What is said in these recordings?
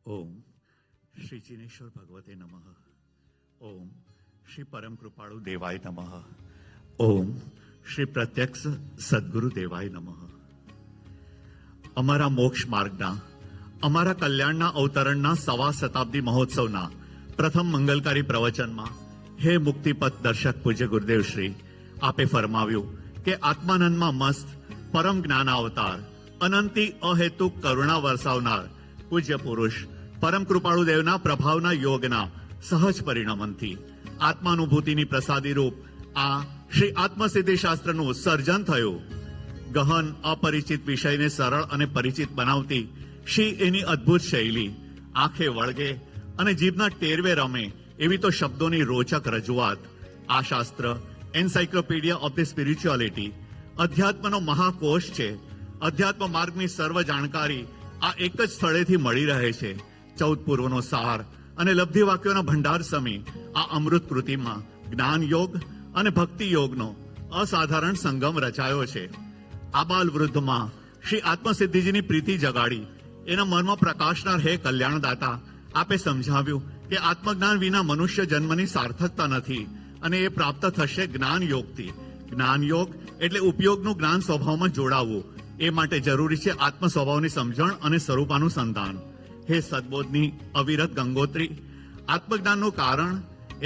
ओम श्री जिनेश्वर भगवते नमः। ओम श्री परम कृपाळु देवाय नमः। ओम श्री प्रत्यक्ष सद्गुरु देवाय नमः। અમારા મોક્ષ માર્ગના અમારા કલ્યાણના અવતરણના 1.25 શતાબ્દી મહોત્સવના પ્રથમ મંગલકારી પ્રવચનમાં હે મુક્તિપથ દર્શક પૂજ્ય ગુરુદેવ શ્રી આપે ફરમાવ્યું કે આત્માનંદમાં મસ્ત પરમ જ્ઞાન અવતાર અનંતી અહેતુક કરુણા વરસાવનાર પૂજ્ય પુરુષ પરમ કૃપાળુ દેવના પ્રભાવના યોગના સહજ પરિણમનથી આત્માનુભૂતિની પ્રસાદી રૂપ આ શ્રી આત્મસિદ્ધિ શાસ્ત્રનું સર્જન થયું। ગહન અપરિચિત વિષયને સરળ અને પરિચિત બનાવતી શ્રી એની અદ્ભુત શૈલી આંખે વળગે અને જીભના ટેરવે રમે એવી તો શબ્દોની રોચક રજૂઆત। આ શાસ્ત્ર એન્સાઇક્લોપીડિયા ઓફ ધ સ્પિરિચ્યુઆલિટી અધ્યાત્મનો મહાકોશ છે। અધ્યાત્મ માર્ગની સર્વ જાણકારી આ એક જ સ્થળેથી મળી રહે છે। 14 પૂર્વનો સાર અને લબ્ધિ વાક્યોના ભંડાર સમી આ અમૃત કૃતિમાં જ્ઞાન યોગ અને ભક્તિ યોગનો અસાધારણ સંગમ રચાયો છે। આબાલ વૃદ્ધમાં શ્રી આત્મસિદ્ધિજીની પ્રીતિ જગાડી એના મનમાં પ્રકાશનાર હે કલ્યાણદાતા આપે સમજાવ્યું કે આત્મજ્ઞાન વિના મનુષ્ય જન્મની સાર્થકતા નથી અને એ પ્રાપ્ત થશે જ્ઞાન યોગથી। જ્ઞાન યોગ એટલે ઉપયોગનું જ્ઞાન સ્વભાવમાં જોડાવવું। એ માટે જરૂરી છે આત્મ સ્વભાવની સમજણ અને સ્વરૂપાનુસંધાન। હે સદબોધની અવિરત ગંગોત્રી આત્મજ્ઞાનનું કારણ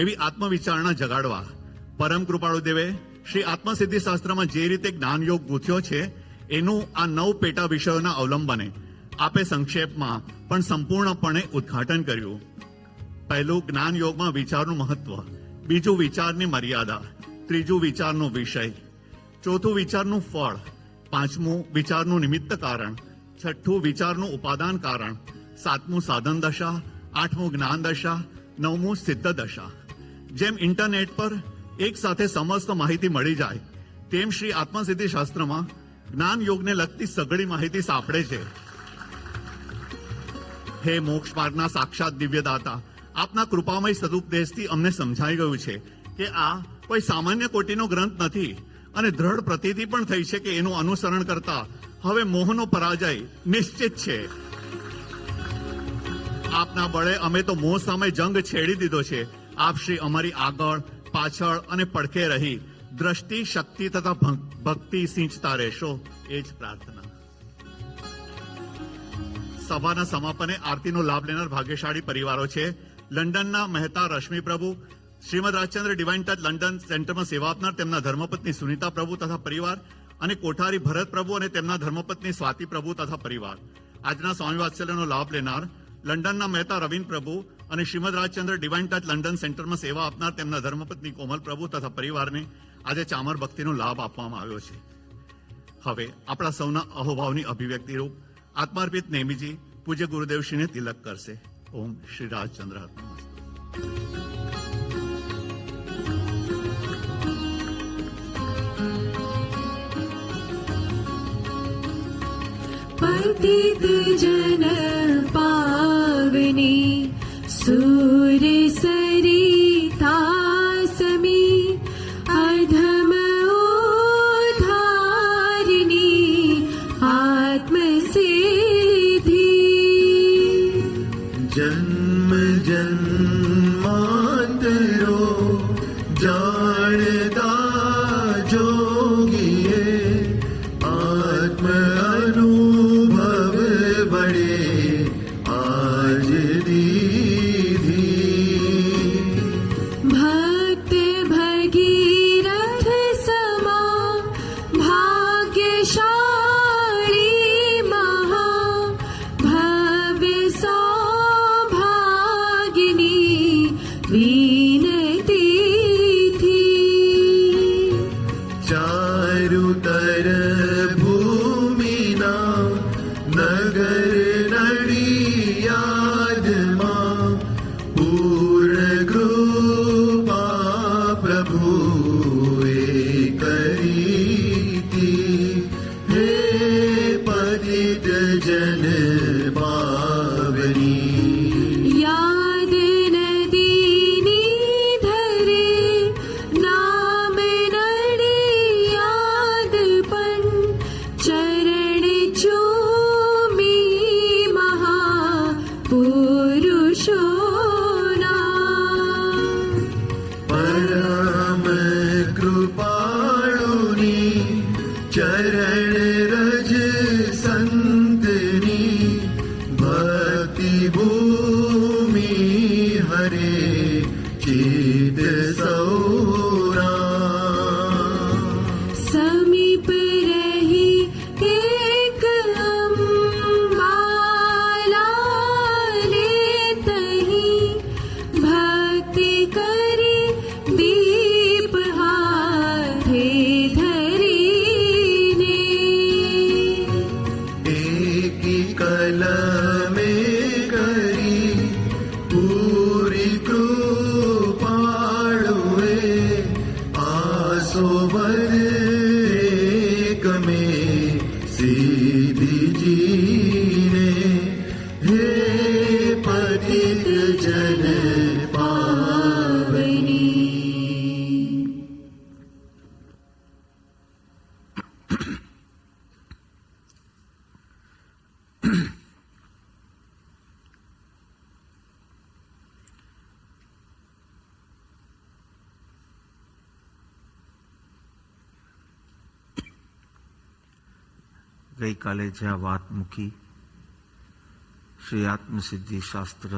એવી આત્મવિચારણા જગાડવા પરમ કૃપાળુ દેવે શ્રી આત્મસિદ્ધિ શાસ્ત્રમાં જે રીતે જ્ઞાન યોગ ગૂંથ્યો છે એનું આ 9 પેટા વિષયોના અવલંબને આપે સંક્ષેપમાં પણ સંપૂર્ણપણે ઉદ્ઘાટન કર્યું। પહેલું જ્ઞાન યોગમાં વિચારનું મહત્વ, બીજું વિચારની મર્યાદા, ત્રીજું વિચારનો વિષય, ચોથું વિચારનું ફળ, પાંચમું વિચારનું નિમિત્ત કારણ, છઠ્ઠું વિચારનું ઉપાદાન કારણ, સાતમું સાધન દશા, આઠમું જ્ઞાન દશા, નવમું સિદ્ધ દશા। જેમ ઇન્ટરનેટ પર એક સાથે સમસ્ત માહિતી મળી જાય તેમ શ્રી આત્મસિદ્ધિ શાસ્ત્રમાં જ્ઞાન યોગને લગતી સઘળી માહિતી સાંપડે છે। હે મોક્ષ માર્ગના સાક્ષાત દિવ્યદાતા આપના કૃપામય સદુપદેશથી અમને સમજાઈ ગયું છે કે આ કોઈ સામાન્ય કોટીનો ગ્રંથ નથી અને દ્રઢ પ્રતીતિ પણ થઈ છે કે એનું અનુસરણ કરતા હવે મોહનો પરાજય નિશ્ચિત છે। આપના બળે અમે તો મોહ સામે જંગ છેડી દીધો છે। આપ શ્રી અમારી આગળ પાછળ અને પડખે રહી દ્રષ્ટિ શક્તિ તથા ભક્તિ સિંચતા રહેશો એ જ પ્રાર્થના। સભાના સમાપને આરતીનો લાભ લેનાર ભાગ્યશાળી પરિવારો છે લંડનના મહેતા રશ્મિ પ્રભુ, Shrimad Rajchandra divine touch London સેન્ટરમાં સેવા આપનાર તેમના ધર્મપત્ની સુનિતા પ્રભુ તથા પરિવાર અને કોઠારી ભરત પ્રભુ અને તેમના ધર્મપત્ની સ્વાતિ પ્રભુ તથા પરિવાર। આજના સ્વામી વાત્સલ્યનો લાભ લેનાર લંડનના મહેતા રવિન પ્રભુ અને Shrimad Rajchandra divine touch London સેન્ટરમાં સેવા આપનાર તેમના ધર્મપત્ની કોમલ પ્રભુ તથા પરિવારને આજે ચામર ભક્તિનો લાભ આપવામાં આવ્યો છે। હવે આપણા સૌના અહોભાવની અભિવ્યક્તિ રૂપ આત્માર્પિત નેમીજી પૂજ્ય ગુરુદેવશ્રીને તિલક કરશે। ઓમ શ્રી રાજચંદ્ર पतित जन पावनी सूर सरिता समी अधम उद्धारिणी आत्मसिद्धि। जन्म जन्मांतरो जानता जोगिए आत्म अनुभव बड़े आज दीधी। भक्त भगीरथ समा भाग्यशाली महा भव्य सौभागिनी વર્ષોના પરમ કૃપાળુની ચરણ રજ સંતની ભક્તિ ભૂમિ હરે ચિત સૌરા સમીપ રહી એક અંબાલાલે તહી ભક્તિ કરી દીપ હાથે ધરીને એકી કલમે કરી પૂરી કૃપાળુએ આસો કમે સીધીજીને હે પતિત જન પાવની. ગઈકાલે જ્યાં વાત મૂકી, શ્રી આત્મસિદ્ધિ શાસ્ત્ર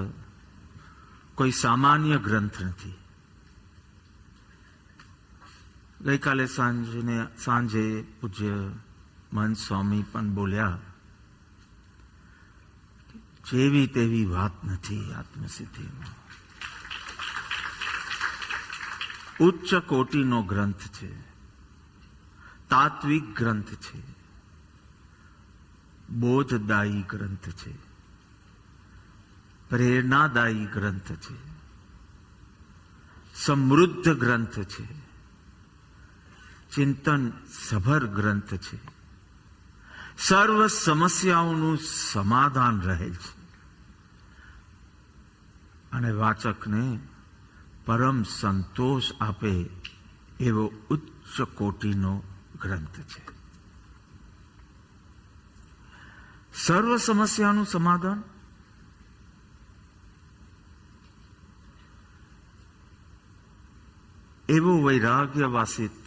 કોઈ સામાન્ય ગ્રંથ નથી. ગઈકાલે સાંજે પૂજ્ય મહંત સ્વામી પણ બોલ્યા, જેવી તેવી વાત નથી આત્મસિદ્ધિમાં. ઉચ્ચ કોટીનો ગ્રંથ છે, તાત્વિક ગ્રંથ છે, બોધદાયી ગ્રંથ છે, પ્રેરણાદાયી ગ્રંથ છે, સમૃદ્ધ ગ્રંથ છે, ચિંતન સભર ગ્રંથ છે, સર્વ સમસ્યાઓનું સમાધાન રહેલ છે અને વાચકને પરમ સંતોષ આપે એવો ઉચ્ચ કોટીનો ગ્રંથ છે. સર્વ સમસ્યાનું સમાધાન એવો વૈરાગ્યવાસિત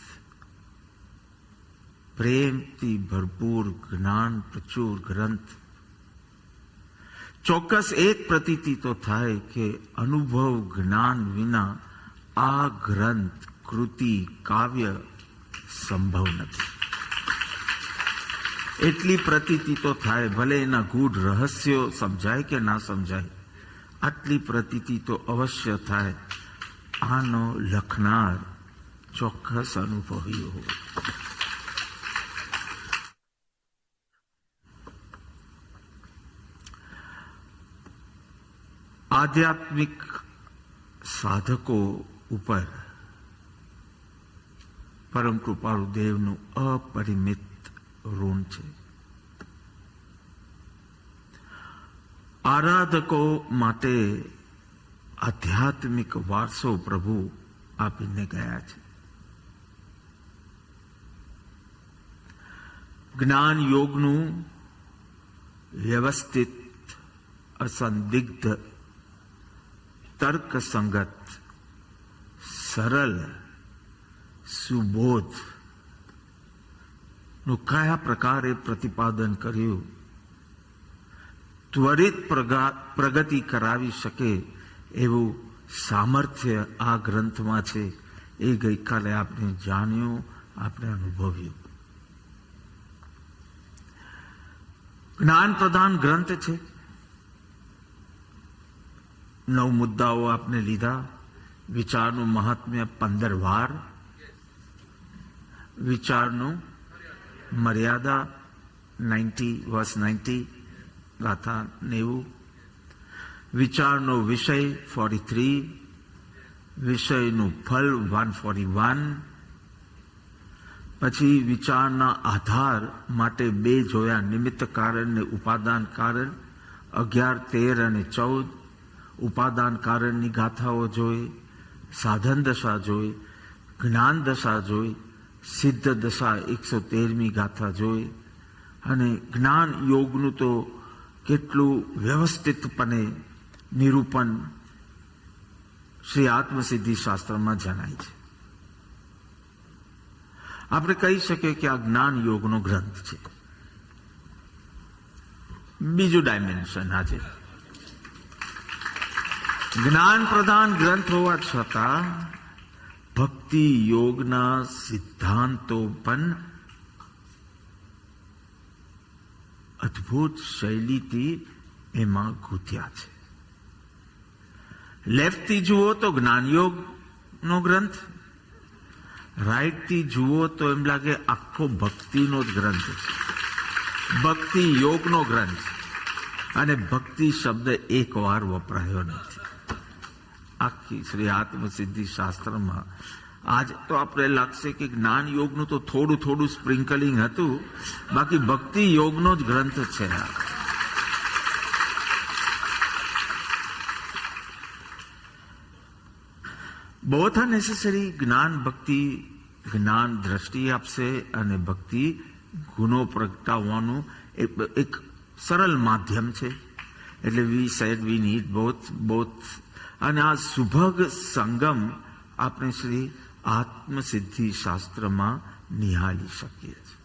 પ્રેમથી ભરપૂર જ્ઞાન પ્રચુર ગ્રંથ. ચોક્કસ એક પ્રતીતિ તો થાય કે અનુભવ જ્ઞાન વિના આ ગ્રંથ કૃતિ કાવ્ય સંભવ નથી. એટલી પ્રતીતિ તો થાય, ભલે એના ગૂઢ રહસ્યો સમજાય કે ના સમજાય, આટલી પ્રતીતિ તો અવશ્ય થાય. આનો લખનાર ચોક્કસ અનુભવી હોય. આધ્યાત્મિક સાધકો ઉપર પરમ કૃપાળુ દેવનું અપરિમિત ઋણ છે. આરાધકો માટે આધ્યાત્મિક વારસો પ્રભુ આપીને ગયા છે. જ્ઞાન યોગનું વ્યવસ્થિત, અસંદિગ્ધ, તર્કસંગત, સરળ, સુબોધ નું કયા પ્રકારે પ્રતિપાદન કર્યું, ત્વરિત પ્રગતિ કરાવી શકે એવું સામર્થ્ય આ ગ્રંથમાં છે. એ ગઈકાલે આપણે જાણ્યું, આપણે અનુભવ્યું. જ્ઞાન પ્રધાન ગ્રંથ છે. 9 મુદ્દાઓ આપને લીધા. વિચારનું મહાત્મ્ય 15 વાર, વિચારનું મર્યાદા 90 verse 90 ગાથા 90, વિચારનો વિષય 43, વિષયનું ફલ 141, પછી વિચારના આધાર માટે 2 જોયા, નિમિત્ત કારણ ને ઉપાદાન કારણ, 11, 13 અને 14. ઉપાદાન કારણની ગાથાઓ જોઈ, સાધન દશા જોઈ, જ્ઞાન દશા જોઈ, સિદ્ધ દશા 113મી ગાથા જોઈ, અને જ્ઞાન યોગનું તો કેટલું વ્યવસ્થિતપણે નિરૂપણ શ્રી આત્મસિદ્ધિ શાસ્ત્રમાં જણાય છે. આપણે કહી શકીએ કે આ જ્ઞાન યોગનો ગ્રંથ છે. બીજું ડાયમેન્શન આજે જ્ઞાન પ્રધાન ગ્રંથ હોવા છતાં ભક્તિ યોગના સિદ્ધાંતો પણ અદ્ભુત શૈલીથી એમાં ગૂંથ્યા છે. લેફ્ટથી જુઓ તો જ્ઞાનયોગ નો ગ્રંથ, રાઈટથી જુઓ તો એમ લાગે આખો ભક્તિનો જ ગ્રંથ છે, ભક્તિ યોગનો ગ્રંથ. અને ભક્તિ શબ્દ એક વાર વપરાયો નથી આખી શ્રી આત્મસિદ્ધિ શાસ્ત્રમાં. આજ તો આપણે લાગશે કે જ્ઞાન યોગનું તો થોડું થોડું સ્પ્રિંકલિંગ હતું, બાકી ભક્તિ યોગનો જ ગ્રંથ છે. Both are necessary. જ્ઞાન ભક્તિ જ્ઞાન દ્રષ્ટિ આપશે અને ભક્તિ ગુનો પ્રગટાવવાનું એક સરળ માધ્યમ છે. એટલે વી સેડ વી નીડ બોથ. અને આ સુભગ સંગમ આપણે શ્રી આત્મસિદ્ધિ શાસ્ત્રમાં નિહાળી શકીએ છીએ.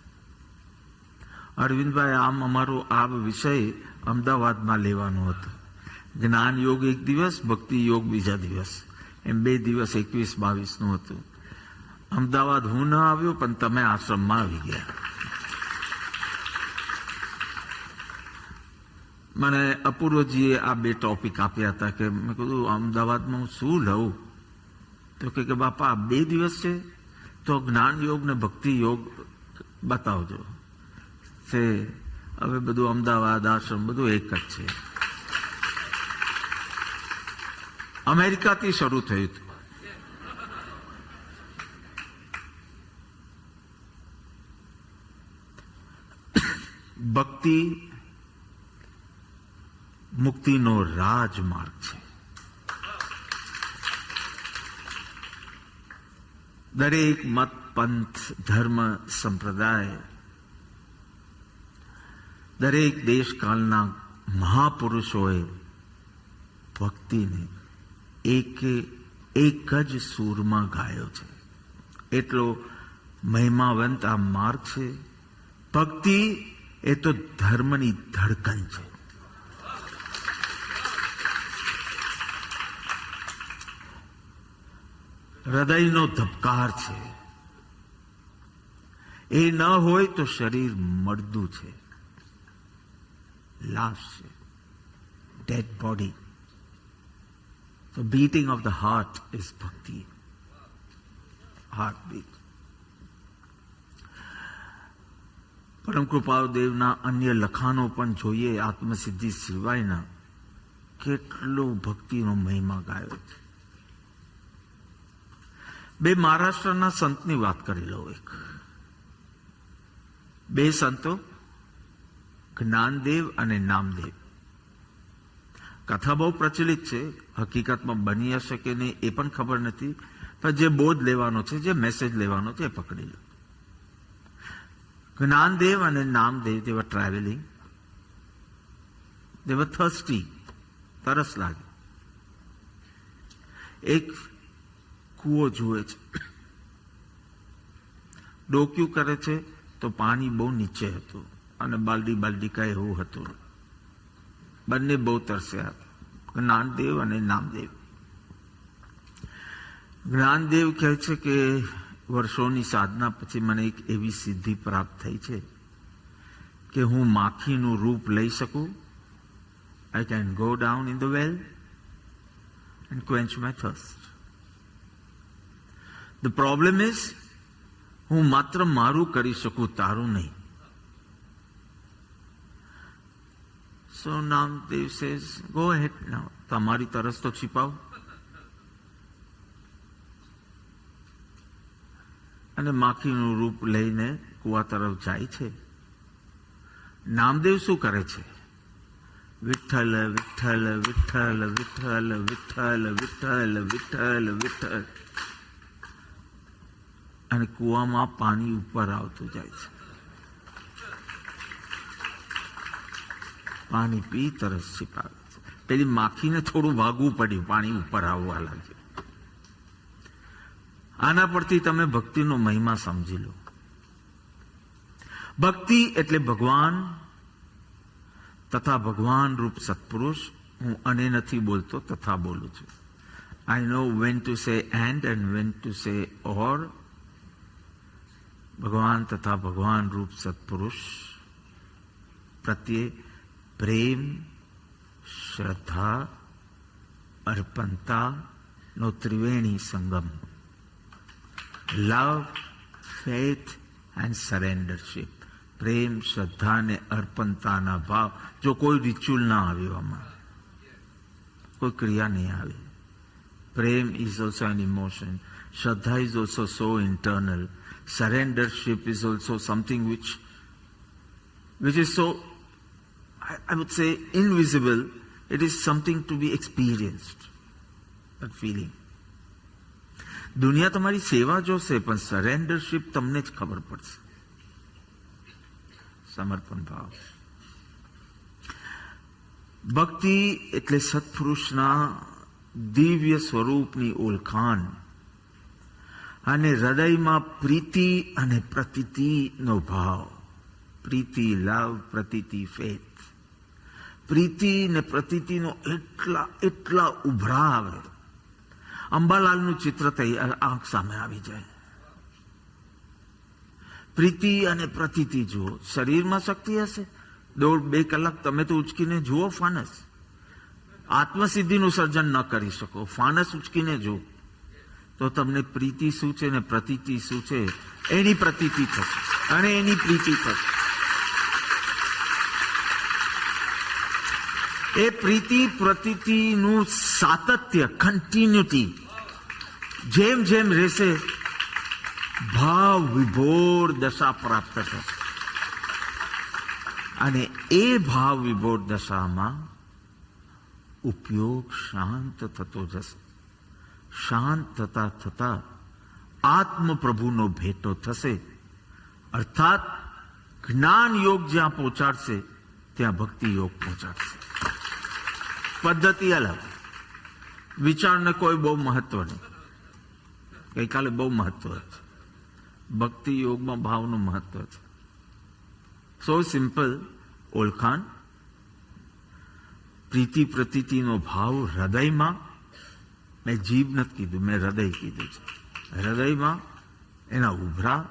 અરવિંદભાઈ, આમ અમારો આ વિષય અમદાવાદમાં લેવાનો હતો. જ્ઞાન યોગ એક દિવસ, ભક્તિ યોગ બીજા દિવસ, એમ 2 દિવસ 21-22 નું હતું. અમદાવાદ હું ન આવ્યો, પણ તમે આશ્રમમાં આવી ગયા. મને અપૂર્વજીએ આ 2 ટોપિક આપ્યા હતા કે મેં કીધું અમદાવાદમાં હું શું લઉં? તો કે બાપા 2 દિવસ છે તો જ્ઞાન યોગ ને ભક્તિ યોગ બતાવજો. તે હવે બધું અમદાવાદ આશ્રમ બધું એક જ છે. અમેરિકાથી શરૂ થયું હતું. ભક્તિ મુક્તિનો રાજમાર્ગ છે. દરેક મત, પંથ, ધર્મ, સંપ્રદાય, દરેક દેશકાળના મહાપુરુષોએ ભક્તિને એક જ સૂરમાં ગાયો છે. એટલો મહિમાવંત આ માર્ગ છે. ભક્તિ એ તો ધર્મની ધડકન છે. હૃદયનો ધબકાર છે. એ ન હોય તો શરીર મળદું છે, લાશ છે, dead body. The beating of the heart is bhakti. Heartbeat. પરમ કૃપાળુ દેવના અન્ય લખાણો પણ જોઈએ આત્મસિદ્ધિ સિવાયના, કેટલો ભક્તિનો મહિમા ગાયો છે. 2 મહારાષ્ટ્રના સંતની વાત કરી લો. 2 સંતો, જ્ઞાનદેવ અને નામદેવ. કથા બહુ પ્રચલિત છે, હકીકતમાં બની હશે કે નહીં એ પણ ખબર નથી, પણ જે બોધ લેવાનો છે, જે મેસેજ લેવાનો છે એ પકડી લો. જ્ઞાનદેવ અને Namdev, they were traveling. They were thirsty. તરસ લાગી. એક કૂવો જુએ છે, ડોક્યું કરે છે તો પાણી બહુ નીચે હતું અને બાલડી કાંઈ એવું હતું. બંને બહુ તરસ્યા હતા, જ્ઞાનદેવ અને નામદેવ. જ્ઞાનદેવ કહે છે કે વર્ષોની સાધના પછી મને એક એવી સિદ્ધિ પ્રાપ્ત થઈ છે કે હું માખીનું રૂપ લઈ શકું. I can go down in the well and quench my thirst. The problem is, હું માત્ર મારું કરી શકું, તારું નહીં. So Namdev says, go ahead now. તમારી તરસ તો છીપાવ. અને માખીનું રૂપ લઈને કુવા તરફ જાય છે. નામદેવ શું કરે છે? વિઠ્ઠલ વિઠ્ઠલ વિઠ્ઠલ વિઠ્ઠલ વિઠ્ઠલ વિઠ્ઠલ વિઠ્ઠલ વિઠ્ઠલ, અને કુવામાં પાણી ઉપર આવતું જાય છે. પાણી પી તરસ છીપાવે છે. પેલી માખીને થોડું ભાગવું પડ્યું, પાણી ઉપર આવવા લાગ્યું. આના પરથી તમે ભક્તિનો મહિમા સમજી લો. ભક્તિ એટલે ભગવાન તથા ભગવાન રૂપ સત્પુરુષ. હું અને નથી બોલતો, તથા બોલું છું. I know when to say and when to say or. ભગવાન તથા ભગવાન રૂપ સત્પુરુષ પ્રત્યે પ્રેમ, શ્રદ્ધા, અર્પણતા નો ત્રિવેણી સંગમ. લવ, ફેથ એન્ડ સરેન્ડરશીપ. પ્રેમ, શ્રદ્ધા ને અર્પણતાના ભાવ. જો કોઈ રિચ્યુઅલ ના આવ્યો, આમાં કોઈ ક્રિયા નહીં આવે. પ્રેમ is also an emotion. Shraddha is also so internal. Surrendership is also something which is so, I would say, invisible. It is something to be experienced. That feeling. દુનિયા તમારી સેવા જોશે, પણ સરેન્ડરશીપ તમને જ ખબર પડશે. સમર્પણ ભાવ. ભક્તિ એટલે સત્પુરુષના દિવ્ય સ્વરૂપની ઓળખાણ અને હૃદયમાં પ્રીતિ અને પ્રતીતિનો ભાવ. પ્રીતિ, લવ, પ્રતીતિ, ફેથ. પ્રીતિ ને પ્રતીતિનો એટલા ઉભરા આવે. અંબાલાલનું ચિત્ર આંખ સામે આવી જાય. પ્રીતિ અને પ્રતીતિ જુઓ. શરીરમાં શક્તિ હશે, 1.5-2 કલાક તમે તો ઉચકીને જુઓ ફાનસ. આત્મસિદ્ધિનું સર્જન ન કરી શકો, ફાનસ ઉચકીને જુઓ તો તમને પ્રીતિ શું છે ને પ્રતીતિ શું છે એની પ્રતીતિ થશે અને એની પ્રીતિ થશે. એ પ્રીતિ પ્રતીતિનું સાતત્ય, કન્ટિન્યુટી જેમ જેમ રહેશે, ભાવ વિભોર દશા પ્રાપ્ત થશે. અને એ ભાવ વિભોર દશામાં ઉપયોગ શાંત થતો જશે. શાંત થતા થતા આત્મ પ્રભુનો ભેટો થશે. અર્થાત જ્ઞાન યોગ જ્યાં પહોંચાડશે ત્યાં ભક્તિ યોગ પહોંચાડશે. પદ્ધતિ અલગ, વિચારને કોઈ બહુ મહત્વ નહીં. ગઈકાલે બહુ મહત્વ છે. ભક્તિ યોગમાં ભાવનું મહત્વ છે. સો સિમ્પલ. ઓળખાણ, પ્રીતિ પ્રતીતિનો ભાવ હૃદયમાં. મેં જીભ નથી કીધું, મેં હૃદય કીધું છે. હૃદયમાં એના ઉભરા,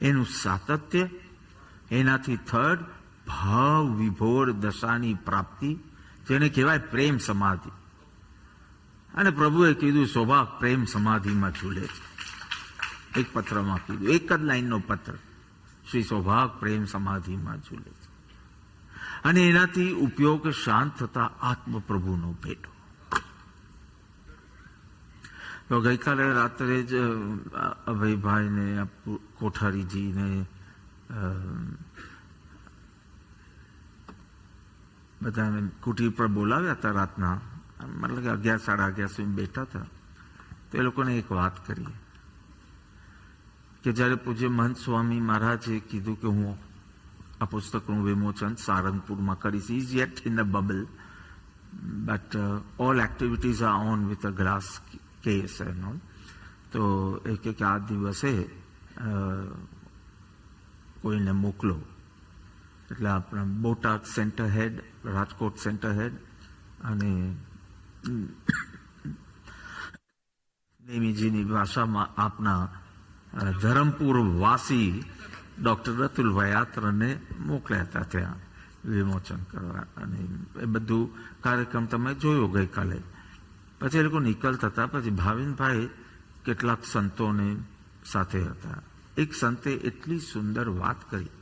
એનું સાતત્ય, એનાથી થર્ડ ભાવ વિભોર દશાની પ્રાપ્તિ, જેને કહેવાય પ્રેમ સમાધિ. અને પ્રભુએ કીધું સૌભાગ પ્રેમ સમાધિમાં ઝૂલે છે. એક પત્રમાં કીધું, એક જ લાઈનનો પત્ર, શ્રી સૌભાગ પ્રેમ સમાધિમાં ઝૂલે છે. અને એનાથી ઉપયોગ શાંત થતા આત્મ પ્રભુનો ભેટો. તો ગઈકાલે રાત્રે જ અભયભાઈને, કોઠારીજીને બધાને કુટીર પર બોલાવ્યા હતા રાતના. મતલબ કે 11-11:30 સુધી બેઠા હતા. તો એ લોકોને એક વાત કરી કે જ્યારે પૂજ્ય મહંત સ્વામી મહારાજે કીધું કે હું આ પુસ્તકનું વિમોચન સારંગપુરમાં કરીશ. Is yet in the bubble, but all activities are on with a glass case and all. તો એક આ દિવસે કોઈને મોકલો. એટલે આપણા Botad centre head, Rajkot centre head અને નેમીજીની ભાષામાં આપના ધરમપુર વાસી ડોક્ટર રતુલભાઈ યાત્રાને મોકલ્યા હતા ત્યાં વિમોચન કરવા. અને એ બધું કાર્યક્રમ તમે જોયો ગઈકાલે. પછી એ લોકો નીકળતા હતા. પછી ભાવિનભાઈ કેટલાક સંતોને સાથે હતા. એક સંતે એટલી સુંદર વાત કરી.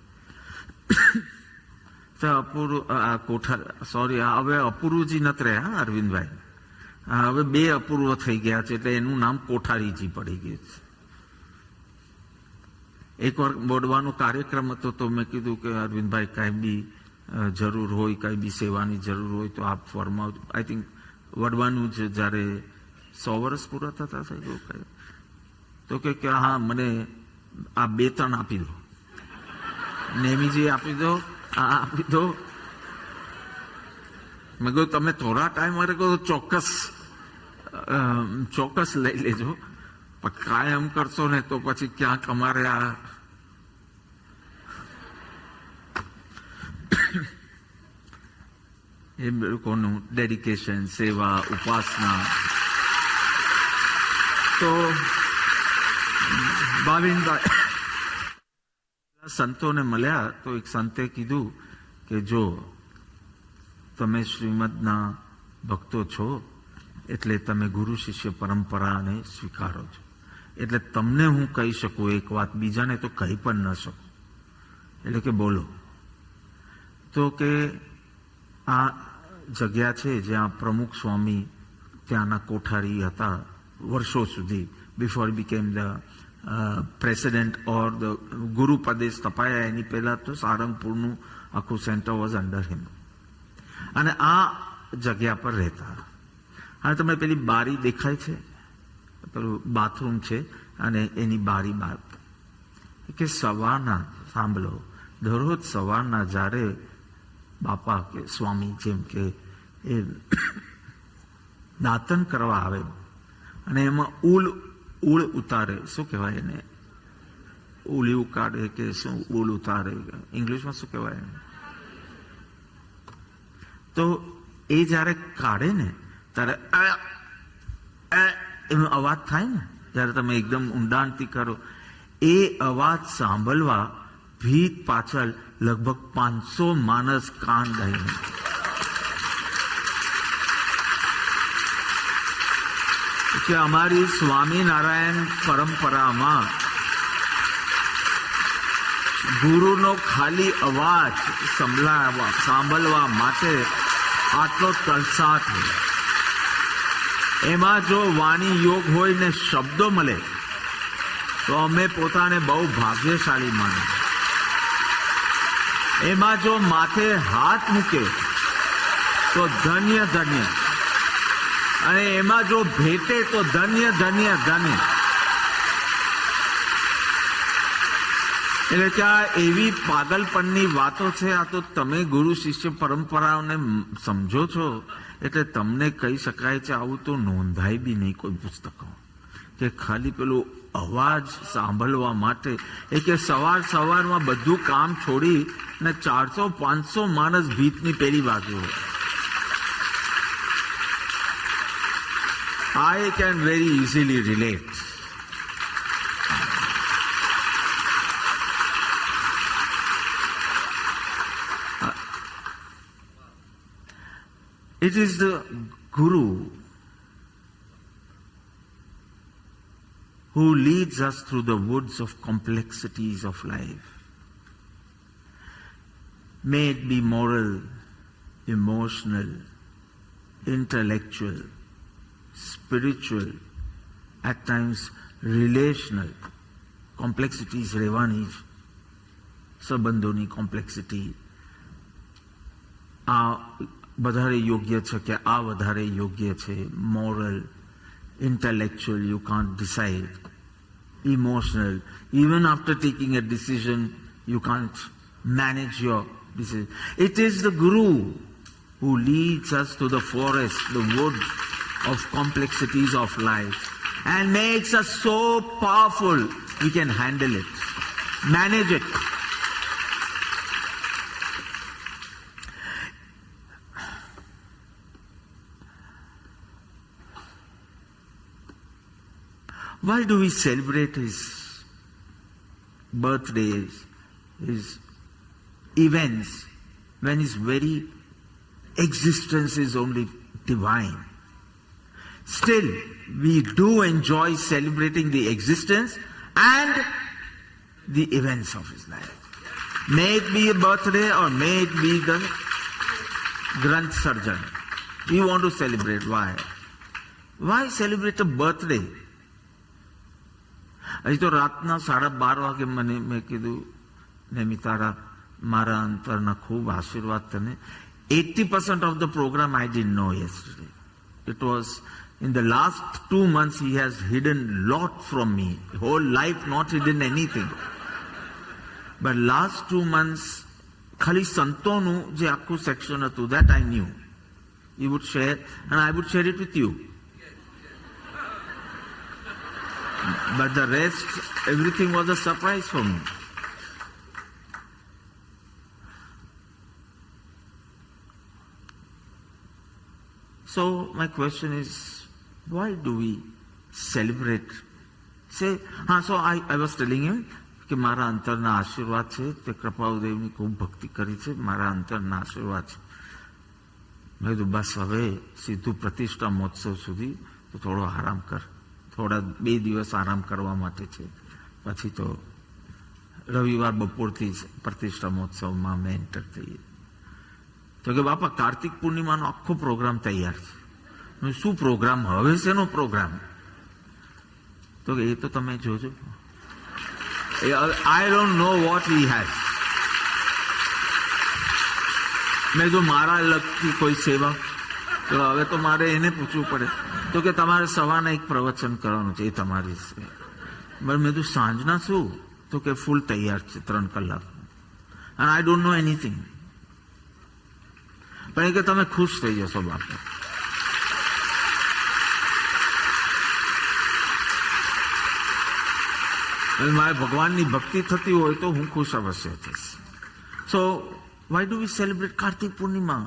હવે અપૂર્વજી નથી રહ્યા અરવિંદભાઈ, હવે 2 અપૂર્વ થઈ ગયા છે, એટલે એનું નામ કોઠારીજી પડી ગયું છે. એકવાર બોડવાનો કાર્યક્રમ હતો તો મેં કીધું કે અરવિંદભાઈ કાંઈ બી જરૂર હોય, કાંઈ બી સેવાની જરૂર હોય તો આપ ફરમાવજો. આઈ થિંક વડવાનું જ જ્યારે 100 વર્ષ પૂરા થતા તો કે હા મને આ 2-3 આપી દો, નેમીજી આપી દો, આ આપી દો. મેં કહ્યું તમે થોડા ટાઈમ માટે કહો તો ચોક્કસ લઈ લેજો, પણ કાયમ કરશો ને તો પછી ક્યાંક અમારે આ એ લોકોનું ડેડિકેશન, સેવા, ઉપાસના. તો ભાવિનભાઈ સંતોને મળ્યા તો એક સંતે કીધું કે જો તમે શ્રીમદના ભક્તો છો એટલે તમે ગુરુ શિષ્ય પરંપરાને સ્વીકારો છો, એટલે તમને હું કહી શકું એક વાત, બીજાને તો કહી પણ ન શકું. એટલે કે બોલો. તો કે આ જગ્યા છે જ્યાં પ્રમુખ સ્વામી ત્યાંના કોઠારી હતા વર્ષો સુધી, before became the president or the ગુરુ પદે સ્થપાયા એની પહેલા તો સારંગપુરનું આખું સેન્ટર વોઝ અંડર હિમ. અને આ જગ્યા પર રહેતા. અને તમને પેલી બારી દેખાય છે, પેલું બાથરૂમ છે અને એની બારી બાર કે સવારના સાંભળો, દરરોજ સવારના જ્યારે બાપા કે સ્વામી જેમ કે એ દાંતન કરવા આવે અને એમાં ઉળ ઉતારે, શું કહેવાય એને, ઉલિયું કાઢે કે શું, ઉળ ઉતારે, ઇંગ્લિશમાં શું કહેવાય એને, તો એ જયારે કાઢે ને ત્યારે એનો અવાજ થાય ને, જયારે તમે એકદમ ઊંડાણથી કરો, એ અવાજ સાંભળવા ભીત પાછળ લગભગ 500 માણસ કાન દઈને. કે અમારી સ્વામિનારાયણ પરંપરામાં ગુરુનો ખાલી અવાજ સાંભળવા માટે આટલો તલસાટ હોય. એમાં જો વાણી યોગ હોય ને શબ્દો મળે તો અમે પોતાને બહુ ભાગ્યશાળી માનીએ. એમાં જો માથે હાથ મૂકે તો ધન્ય ધન્ય, અને એમાં જો ભેટે તો ધન્ય ધન્ય ધન્ય. એટલે કે આ એવી પાગલપણની વાતો છે. આ તો તમે ગુરુ શિષ્ય પરંપરાઓને સમજો છો એટલે તમને કહી શકાય છે. આવું તો નોંધાય બી નહીં કોઈ પુસ્તકો, કે ખાલી પેલું અવાજ સાંભળવા માટે. એ કે સવારમાં બધું કામ છોડી ને 400-500 માણસ ભીતની પેલી બાજુ. I can very easily relate. It is the Guru who leads us through the woods of complexities of life. May it be moral, emotional, intellectual, spiritual, at times relational. Complexities રહેવાની જ, સંબંધોની કોમ્પ્લેક્સિટી. આ વધારે યોગ્ય છે કે આ વધારે યોગ્ય છે. Moral, intellectual, you can't decide. Emotional, even after taking a decision, you can't manage your decision. It is the Guru who leads us to the forest, the wood of complexities of life, and makes us so powerful we can handle it, manage it. Why do we celebrate his birthdays, his events, when his very existence is only divine? Still, we do enjoy celebrating the existence and the events of his life. May it be a birthday or may it be the Granth Sarjan. We want to celebrate. Why? Why celebrate a birthday? હજી તો રાતના 12:30 વાગે મેં કીધું નેમી તારા મારા અંતરના ખૂબ આશીર્વાદ તને. 80% of the program I didn't know yesterday. It was in the last 2 months he has hidden lot from me. Whole life not hidden anything. But last 2 months ખાલી સંતોનું જે આખું સેક્શન હતું that I knew. You would share, and I would share it with you. But the rest, everything was a surprise for me. So my question is, why do we celebrate? So I was telling him કે મારા અંતરના આશીર્વાદ છે, તે કૃપાળુદેવની ખૂબ ભક્તિ કરી છે, મારા અંતરના આશીર્વાદ છે. મેં કીધું બસ હવે સીધું પ્રતિષ્ઠા મહોત્સવ સુધી તો થોડો આરામ કર, થોડા 2 દિવસ આરામ કરવા માટે છે, પછી તો રવિવાર બપોરથી જ પ્રતિષ્ઠા મહોત્સવમાં અમે એન્ટર થઈએ. તો કે બાપા કાર્તિક પૂર્ણિમાનો આખો પ્રોગ્રામ તૈયાર છે. શું પ્રોગ્રામ? હવે શેનો પ્રોગ્રામ? તો કે એ તો તમે જોજો. I don't know what he has. મેં જો મારા લગતી કોઈ સેવા, તો હવે તો મારે એને પૂછવું પડે. તો કે તમારે સવારના એક પ્રવચન કરવાનું છે, એ તમારી છે. મેં તો સાંજના શું? તો કે ફૂલ તૈયાર છે 3 કલાક. and I don't know anything. પણ કે તમે ખુશ થઈ જશો બાપા. મારે ભગવાનની ભક્તિ થતી હોય તો હું ખુશ અવશ્ય થઈશ. So why do we celebrate Kartik Purnima?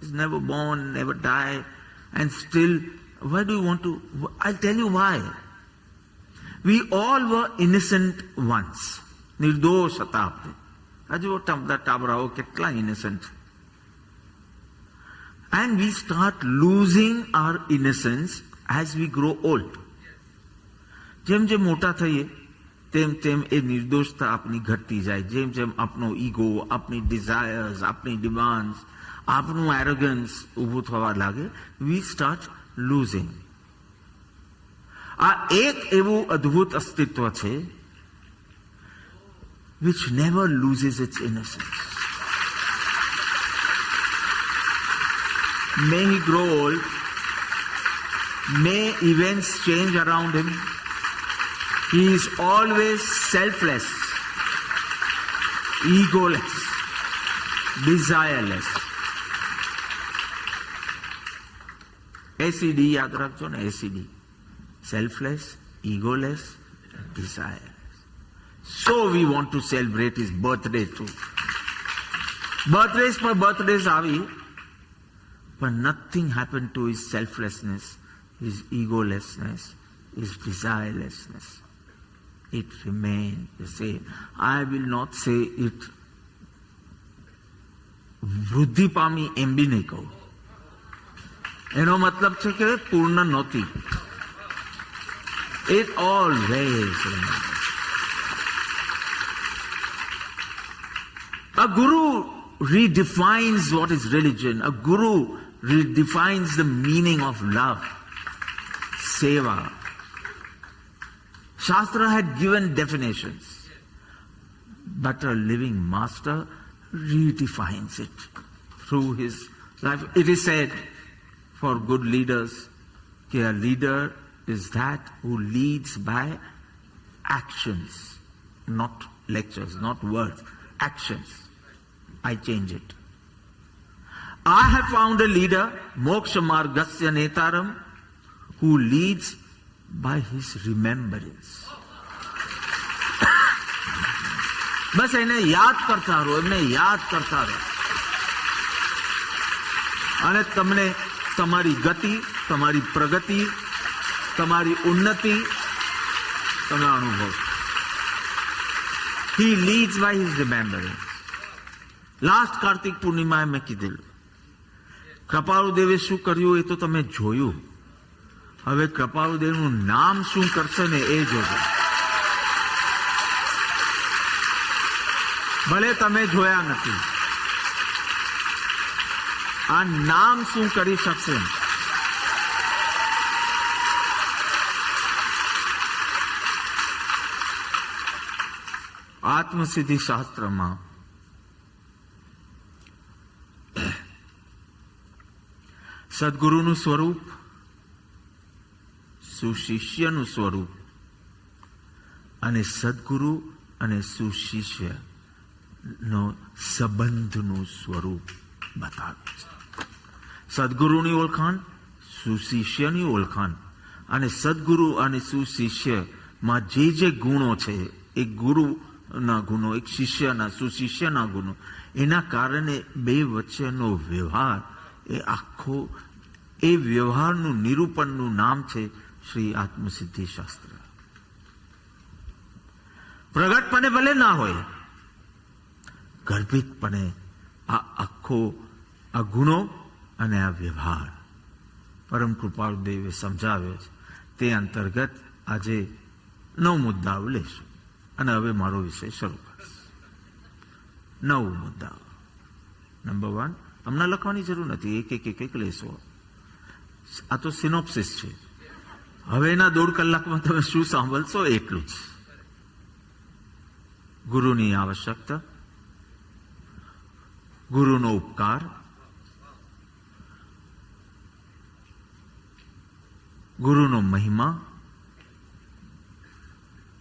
He's never born, never die, and still why do you want to? I'll tell you why. We all were innocent once. નિર્દોષ હતા આપણે. હજુ બધા ટાબરાઓ કેટલા innocent. And we start losing our innocence as we grow old. જેમ જેમ મોટા થઈએ તેમ તેમ એ નિર્દોષતા આપની ઘટતી જાય. જેમ જેમ આપણો ઈગો, આપણી ડિઝાયર્સ, આપણી ડિમાન્ડ્સ, આપણું એરોગન્સ ઊભું થવા લાગે, વી સ્ટાર્ટ લૂઝિંગ. આ એક એવું અદ્ભુત અસ્તિત્વ છે which never loses its innocence. May he grow old, may events change around him. He is always selfless, egoless, desireless. ACD યાદ રાખજો ને, ACD. Selfless, egoless, desireless. So we want to celebrate his birthday too. Birthdays per birthdays આવી, but nothing happened to his selflessness, his egolessness, his desirelessness. It remained the same. I will not say it વૃદ્ધિ પામી એમ બી નહીં કહું. એનો મતલબ છે કે પૂર્ણ નહોતી. It always remains. A guru redefines what is religion. A guru redefines the meaning of love, seva. Shastra had given definitions, but a living master redefines it through his life. It is said for good leaders that a leader is that who leads by actions, not lectures, not words, actions. I change it. I have found a leader, Moksha Margasya Netaram, who leads by his remembrance. બસ એને યાદ કરતા રહો, એમને યાદ કરતા રહો, અને તમને તમારી ગતિ, તમારી પ્રગતિ, તમારી ઉન્નતિ તમે અનુભવ. He leads by his remembrance. Last Kartik પૂર્ણિમાએ મેં કીધેલું, કૃપાળુદેવે શું કર્યું એ તો તમે જોયું. હવે કૃપાળુદેવનું નામ શું કરશે ને એ જોજો. ભલે તમે જોયા નથી, આ નામ શું કરી શકશે. આત્મસિદ્ધિ શાસ્ત્રમાં સદગુરુનું સ્વરૂપ, સુશિષ્યનું સ્વરૂપ અને સદગુરુ અને સુશિષ્યનો સંબંધનું સ્વરૂપ બતાવે છે. સદગુરુની ઓળખાણ, સુશિષ્યની ઓળખાણ. અને સદગુરુ અને સુશિષ્યમાં જે ગુણો છે, એક ગુરુના ગુણો, એક શિષ્યના, સુશિષ્યના ગુણો, એના કારણે બે વચ્ચેનો વ્યવહાર એ આખો, એ વ્યવહારનું નિરૂપણનું નામ છે શ્રી આત્મસિદ્ધિ શાસ્ત્ર. પ્રગટપણે ભલે ના હોય, ગર્ભિતપણે આ આખો, આ ગુણો અને આ વ્યવહાર પરમ કૃપાળુ દેવે સમજાવ્યો છે. તે અંતર્ગત આજે 9 મુદ્દાઓ લેશું અને હવે મારો વિષય શરૂ કરીશ. 9 મુદ્દાઓ. નંબર 1, હમણાં લખવાની જરૂર નથી, એક લેશો. આ તો સિનોપ્સિસ છે. હવે એના 1.5 કલાકમાં તમે શું સાંભળશો એટલું જ. ગુરુની આવશ્યકતા, ગુરુનો ઉપકાર, ગુરુનો મહિમા,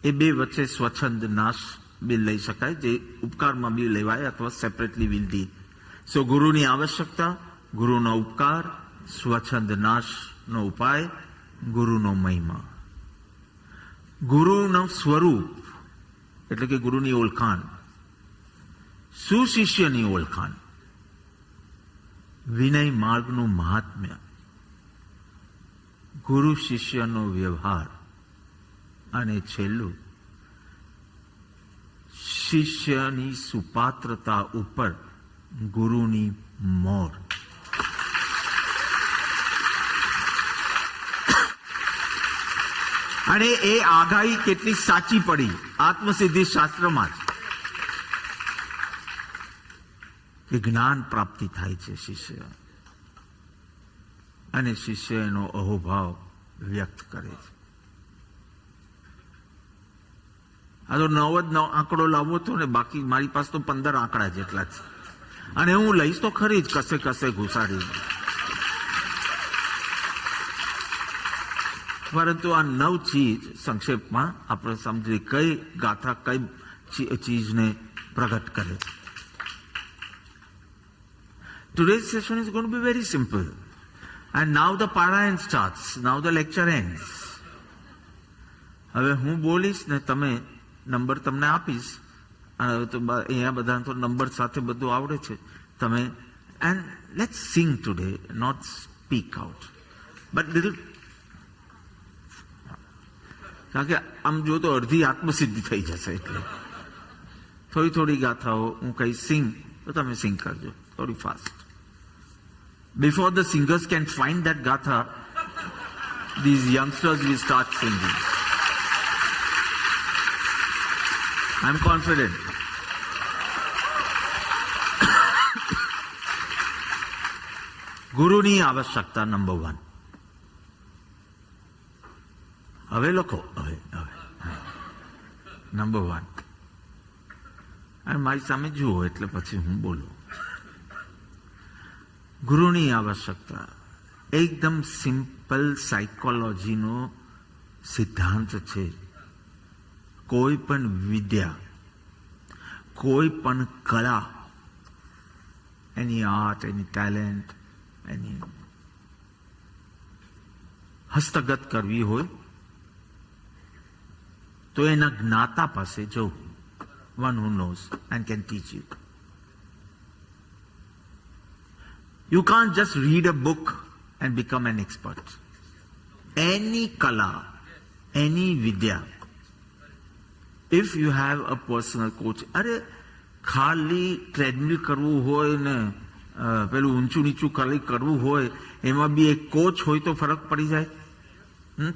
એ બે વચ્ચે સ્વચ્છંદ નાશ બી લઈ શકાય, જે ઉપકારમાં બી લેવાય અથવા સેપરેટલી વિલ ડી. સો ગુરુની આવશ્યકતા, ગુરુનો ઉપકાર, સ્વચ્છંદ નાશનો ઉપાય, ગુરુનો મહિમા. ગુરુનું સ્વરૂપ એટલે કે ગુરુની ઓળખાણ, સુશિષ્યની ઓળખાણ, વિનય માર્ગનું મહાત્મ્ય, ગુરુ શિષ્યનો વ્યવહાર અને છેલ્લું શિષ્યની સુપાત્રતા ઉપર ગુરુની મોર. અને એ આગાહી કેટલી સાચી પડી આત્મસિદ્ધિ શાસ્ત્રમાં જ, કે જ્ઞાન પ્રાપ્તિ થાય છે શિષ્ય, અને શિષ્ય એનો અહોભાવ વ્યક્ત કરે છે. આ તો 9 આંકડો લાવવો હતો ને, બાકી મારી પાસે તો 15 આંકડા જેટલા છે, અને હું લઈશ તો ખરી જ કસે ઘુસાડી. પરંતુ આ 9 ચીજ સંક્ષેપમાં આપણે સમજી, કઈ ગાથા કઈ ચીજને પ્રગટ કરે છે. Today's session is going to be very simple. And now the Parayan starts. Now the lecture ends. હવે હું બોલીશ ને તમે નંબર તમને આપીશ, અને હવે તો અહીંયા બધાને તો નંબર સાથે બધું આવડે છે. તમે and let's sing today, not speak out. But little, કારણ કે આમ જો તો અડધી આત્મસિદ્ધિ થઈ જશે, એટલે થોડી ગાથાઓ હું કઈ સિંગ તો તમે સિંગ કરજો થોડી fast. Before the singers can find that gatha, these youngsters will start singing. I'm confident. ગુરુની આવશ્યકતા નંબર 1. હવે લખો, હવે નંબર 1. અને મારી સામે જુઓ એટલે પછી હું બોલું. ગુરુની આવશ્યકતા એકદમ સિમ્પલ સાયકોલોજીનો સિદ્ધાંત છે. કોઈ પણ વિદ્યા, કોઈ પણ કળા, એની આર્ટ, એની ટેલેન્ટ, એની હસ્તગત કરવી હોય તો એના જ્ઞાતા પાસે જવું. One who knows and can teach you. You can't just read a book and become an expert. Any kala, any vidya, if you have a personal coach, અરે ખાલી ટ્રેડમિલ કરવું હોય ને પેલું ઊંચું નીચું ખાલી કરવું હોય, એમાં બી એક કોચ હોય તો ફરક પડી જાય.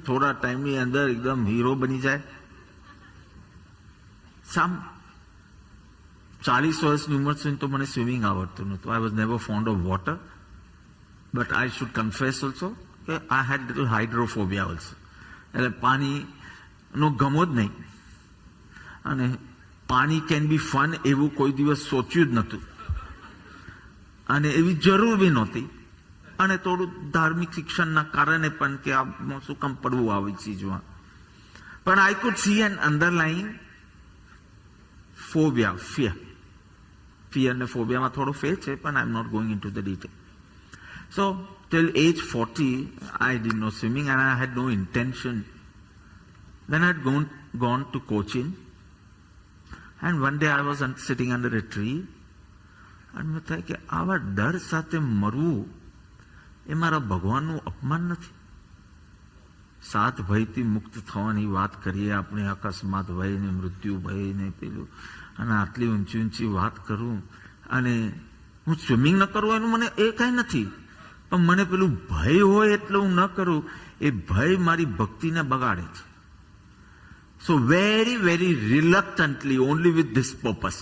થોડા ટાઈમની અંદર એકદમ હીરો બની જાય. 40 વર્ષની ઉંમર સુધી તો મને સ્વિમિંગ આવડતું નહોતું. I was never fond of water, but I should confess also કે I had little hydrophobia also. એટલે પાણીનો ગમો જ નહીં, અને પાણી કેન બી ફન એવું કોઈ દિવસ સોચ્યું જ નહોતું, અને એવી જરૂર બી નહોતી. અને થોડું ધાર્મિક શિક્ષણના કારણે પણ કે આ શું કામ પડવું આવી ચીજમાં. પણ I could see an underlying phobia, fear. Fear and phobia માં થોડો ફેર છે, પણ I am not going into the detail. So till age 40, I did no swimming and I had no intention. Then I had gone to Cochin, and one day I was sitting under a tree, and મેં થાય કે આવા ડર સાથે મરવું એ મારા ભગવાનનું અપમાન નથી. સાત ભયથી મુક્ત થવાની વાત કરીએ આપણે, અકસ્માત ભય ને મૃત્યુ ભય ને પેલું, અને આટલી ઊંચી ઊંચી વાત કરું અને હું સ્વિમિંગ ન કરું એનું મને એ કાંઈ નથી, પણ મને પેલું ભય હોય એટલે હું ન કરું, એ ભય મારી ભક્તિને બગાડે છે. So very, very reluctantly, only with this purpose.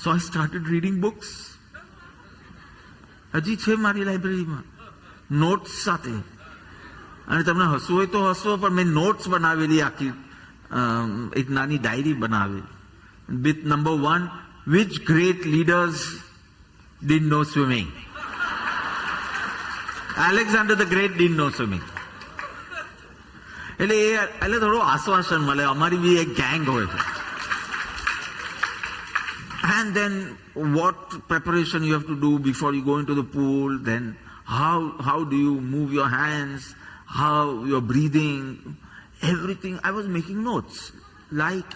So I started reading books. હજી છે મારી લાઇબ્રેરીમાં નોટ્સ સાથે, અને તમને હસવું હોય તો હસવો, પણ મેં નોટ્સ બનાવેલી આખી, એક નાની ડાયરી બનાવેલી. With number 1, which great leaders didn't know swimming? Alexander the Great didn't know swimming. એટલે થોડું આશ્વાસન મળે, અમારી બી એક ગેંગ હોય છે. And then what preparation you have to do before you go into the pool, then how do you move your hands, how you're breathing, everything. I was making notes like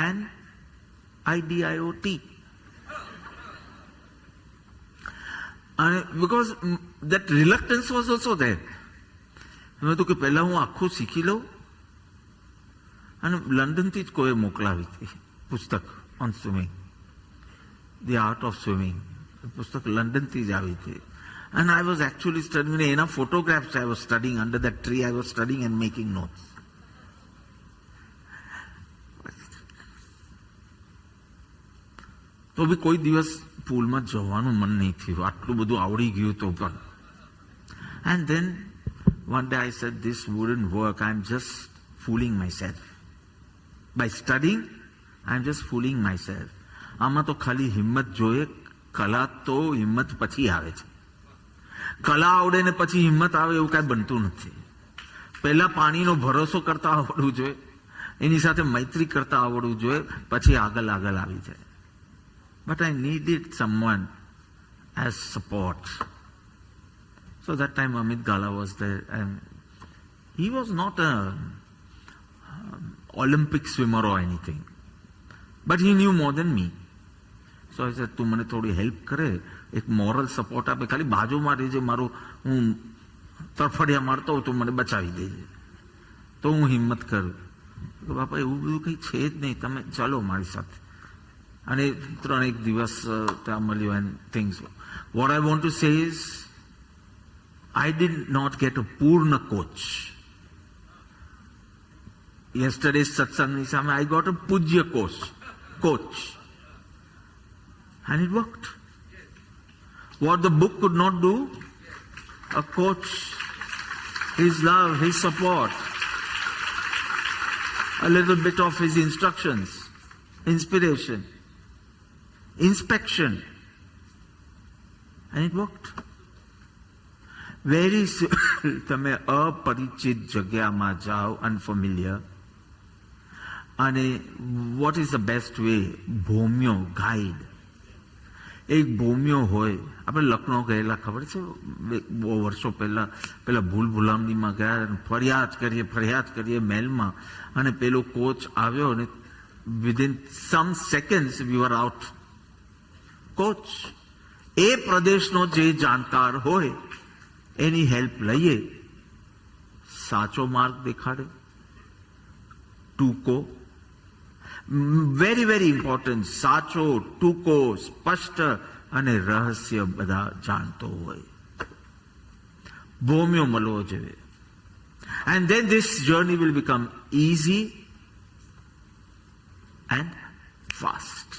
an IDIOT. And because that reluctance was also there. મેં તો કે પહેલા હું આખું શીખી લઉં, અને લંડનથી જ કોઈ મોકલાવી હતી પુસ્તક on swimming, the art of swimming. પુસ્તક લંડનથી જ આવી હતી. And I was actually studying, એના photographs I was studying under that tree. I was studying and making notes. તો બી કોઈ દિવસ પૂલમાં જવાનું મન નહીં થયું, આટલું બધું આવડી ગયું તો પણ. And then one day I said, this wouldn't work. I'm just fooling myself. By studying, I'm just fooling myself. આમાં તો ખાલી હિંમત જોઈએ, કલા તો હિંમત પછી આવે છે. કલા આવડે ને પછી હિંમત આવે એવું કાંઈ બનતું નથી. પહેલા પાણીનો ભરોસો કરતા આવડવું જોઈએ, એની સાથે મૈત્રી કરતા આવડવું જોઈએ, પછી આગળ આવી જાય. But I needed someone as support. So that time Amit Gala was there, and he was not a Olympic swimmer or anything, but he knew more than me. So I said, તું મને થોડી help કરે, એક moral support આપે, ખાલી બાજુમાં રહેજે, મારું હું તરફડિયા મારતો હોઉં તો મને બચાવી દેજે, તો હું હિંમત કરું. બાપા એવું બધું કંઈ છે જ નહીં, તમે ચાલો મારી સાથે. અને 3 દિવસ ત્યાં મળ્યો and things. What I want to say is, I did not get a Purna coach. Yesterday's satsang nisame, I got a Pujya coach. And it worked. What the book could not do, a coach, his love, his support, a little bit of his instructions, inspiration, inspection. And it worked. Very simple. તમે અપરિચિત જગ્યામાં જાઓ, unfamiliar, અને what is the best way? ભોમ્યો, guide. એક ભોમ્યો હોય. આપણે લખનૌ ગયેલા, ખબર છે, બહુ વર્ષો પહેલા, પેલા ભૂલભુલામણીમાં ગયા, ફરિયાદ કરીએ મહેલમાં, અને પેલો કોચ આવ્યો, અને within some seconds we were out. કોચ એ પ્રદેશનો જે જાણકાર હોય એની હેલ્પ લઈએ, સાચો માર્ગ દેખાડે, ટૂંકો, વેરી વેરી ઇમ્પોર્ટન્ટ, સાચો, ટૂંકો, સ્પષ્ટ અને રહસ્ય બધા જાણતો હોય. ભોમ્યો મળવો જોઈએ. And then this journey will become easy and fast.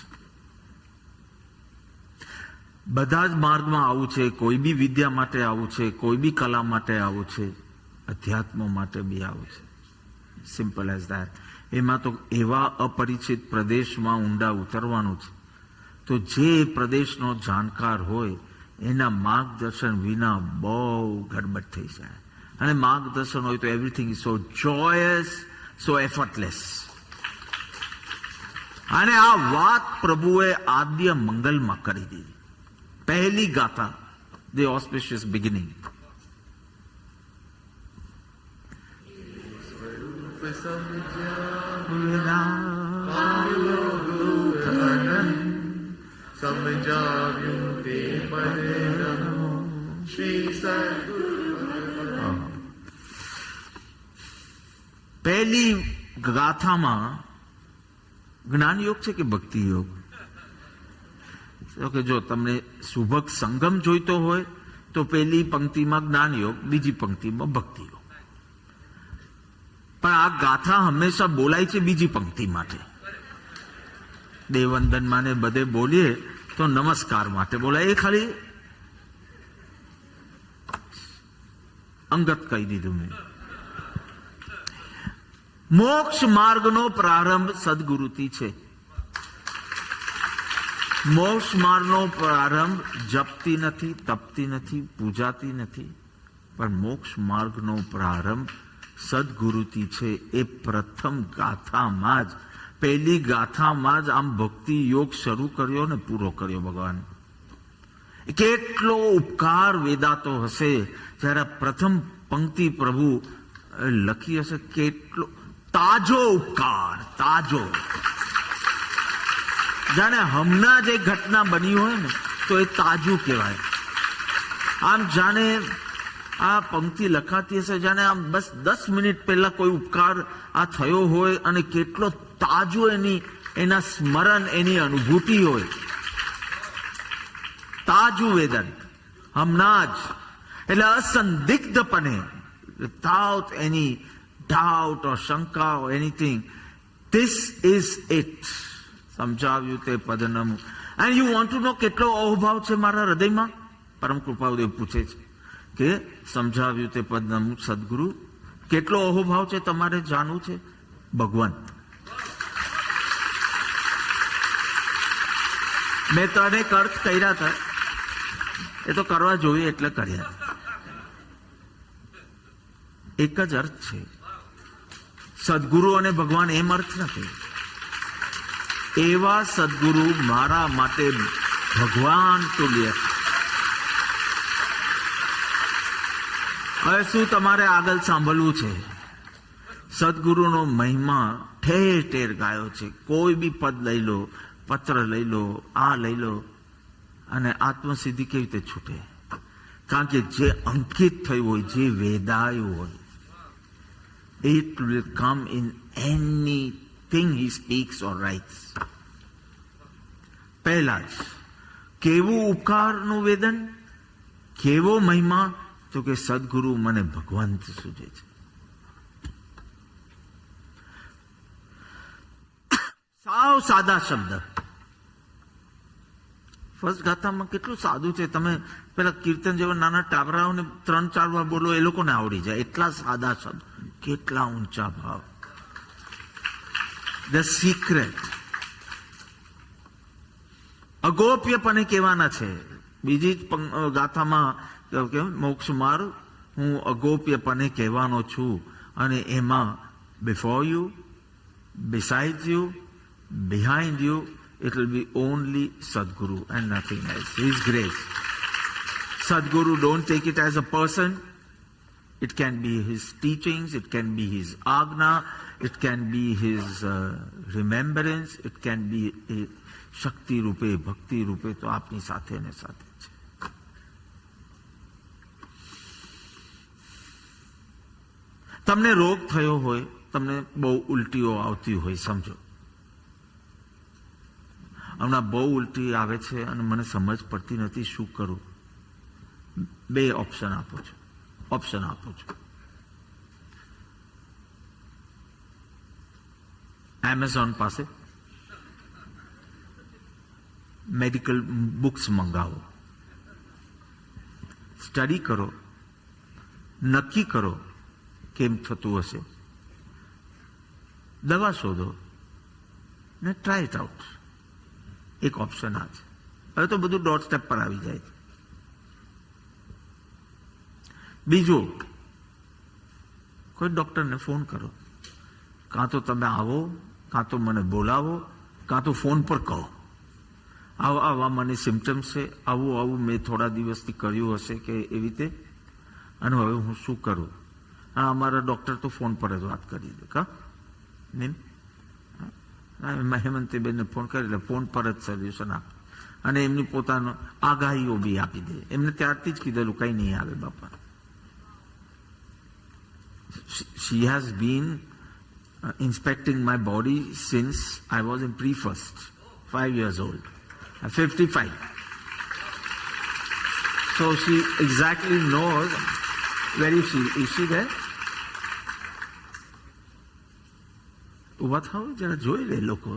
બધા જ માર્ગમાં આવું છે, કોઈ બી વિદ્યા માટે આવું છે, કોઈ બી કલા માટે આવું છે, અધ્યાત્મ માટે બી આવું છે. Simple as that. એમાં તો એવા અપરિચિત પ્રદેશમાં ઊંડા ઉતરવાનું છે, તો જે પ્રદેશનો જાણકાર હોય એના માર્ગદર્શન વિના બહુ ગડબડ થઈ જાય. અને માર્ગદર્શન હોય તો everything is so Joyce, so effortless. અને આ વાત પ્રભુએ આદ્ય મંગલમાં કરી દીધી. પહેલી ગાથા, ધ ઓસ્પિશિયસ બિગિનિંગ. સમજાવ્યું તે મને શ્રી સદગુરુ. પહેલી ગાથામાં જ્ઞાન યોગ છે કે ભક્તિ યોગ? તો કે જો તમને સુભગ સંગમ જોઈતો હોય તો પહેલી પંક્તિમાં જ્ઞાન યોગ, બીજી પંક્તિમાં ભક્તિ યોગ. પણ આ ગાથા હંમેશા બોલાય છે બીજી પંક્તિ માટે. દેવવંદનમાં ને બધે બોલીએ તો નમસ્કાર માટે બોલાય. એ ખાલી અંગત કહી દીધું મેં. મોક્ષ માર્ગનો પ્રારંભ સદગુરુથી છે. મોક્ષ માર્ગનો પ્રારંભ જપતી નથી, તપતી નથી, પૂજાતી નથી, પણ મોક્ષ માર્ગનો પ્રારંભ સદગુરુથી છે. એ પ્રથમ ગાથામાં જ, પહેલી ગાથામાં જ આમ ભક્તિ યોગ શરૂ કર્યો ને પૂરો કર્યો. ભગવાન કેટલો ઉપકાર વેદાતો હશે જયારે પ્રથમ પંક્તિ પ્રભુ લખી હશે. કેટલો તાજો ઉપકાર, તાજો. જાણે હમણાં જે ઘટના બની હોય ને તો એ તાજું કહેવાય. આમ જાણે આ પંક્તિ લખાતી હશે, જાણે આમ બસ 10 મિનિટ પહેલા કોઈ ઉપકાર આ થયો હોય અને કેટલો તાજો એના સ્મરણ, એની અનુભૂતિ હોય. તાજું વેદન હમણાં જ, એટલે અસંદિગ્ધપણે, without any doubt or શંકા or anything, this is it. સમજાવ્યું તે પદનમ. and you want to know કેટલો અહોભાવ છે મારા હૃદયમાં? પરમ કૃપાદેવ પૂછે છે કે સમજાવ્યું તે પદનમ સદગુરુ, કેટલો અહોભાવ છે તમારે જાણવું છે? ભગવાન, મેં તો અનેક અર્થ કર્યા હતા, એ તો કરવા જોઈએ એટલે કર્યા. એક જ અર્થ છે, સદગુરુ અને ભગવાન એમ અર્થ નથી. એવા સદગુરુ મારા માટે ભગવાન તુલ્ય. હવે શું તમારે આગળ સાંભળવું છે? સદગુરુનો મહિમા ઠેર ઠેર ગાયો છે. કોઈ બી પદ લઈ લો, પત્ર લઈ લો, આ લઈ લો, અને આત્મસિદ્ધિ કેવી રીતે છૂટે? કારણ કે જે અંકિત થયું હોય, જે વેદાયું હોય, it will come in anything he speaks or writes. પહેલા જ કેવું ઉપકારનું વેદન, કેવો મહિમા, તો કે સદગુરુ મને ભગવાન સૂજે છે. સાવ સાદા શબ્દ. ફર્સ્ટ ગાથામાં કેટલું સાદું છે. તમે પેલા કીર્તન જેવા નાના ટાબરાઓને 3-4 વાર બોલો, એ લોકોને આવડી જાય. એટલા સાદા શબ્દ, કેટલા ઊંચા ભાવ. ધ સિક્રેટ અગોપ્યપણે કહેવાના છે. બીજી જ ગાથામાં મોક્ષ માર્ગ હું અગોપ્યપણે કહેવાનો છું, અને એમાં before you, beside you, behind you, it will be only Sadguru and nothing else. His grace. Sadguru, don't take it as a person. It can be his teachings, it can be his agna, it can be his remembrance, it can be Shakti રૂપે, ભક્તિ રૂપે તો આપની સાથે ને સાથે છે. તમને રોગ થયો હોય, તમને બહુ ઉલટીઓ આવતી હોય, સમજો હમણાં બહુ ઉલટી આવે છે અને મને સમજ પડતી નથી શું કરું. 2 ઓપ્શન આપો છો. એમેઝોન પાસે મેડિકલ બુક્સ મંગાવો, સ્ટડી કરો, નક્કી કરો કેમ થતું હશે, દવા શોધો ને ટ્રાય ઇટ આઉટ. એક ઓપ્શન આ છે. હવે તો બધું ડોર સ્ટેપ પર આવી જાય છે. બીજું, કોઈ ડોક્ટરને ફોન કરો. કાં તો તમે આવો, કાં તો મને બોલાવો, કાં તો ફોન પર કહો. આવા મને સિમ્ટમ્સ છે, આવું મેં થોડા દિવસથી કર્યું હશે કે એવી રીતે, અને હવે હું શું કરું? અમારા ડોક્ટર તો ફોન પર જ વાત કરી દે કા નીમ, હેમંતીબેનને ફોન કરી એટલે ફોન પર જ સોલ્યુશન આપે, અને એમની પોતાનો આગાહીઓ બી આપી દે. એમને ત્યારથી જ કીધેલું કંઈ નહીં આવે બાપા. She has been inspecting my body since I was in pre-first, 5 years old. I'm 55. So she exactly knows. Where is she? Is she there? ઉભા થાવ જરા જોઈ લે લોકો.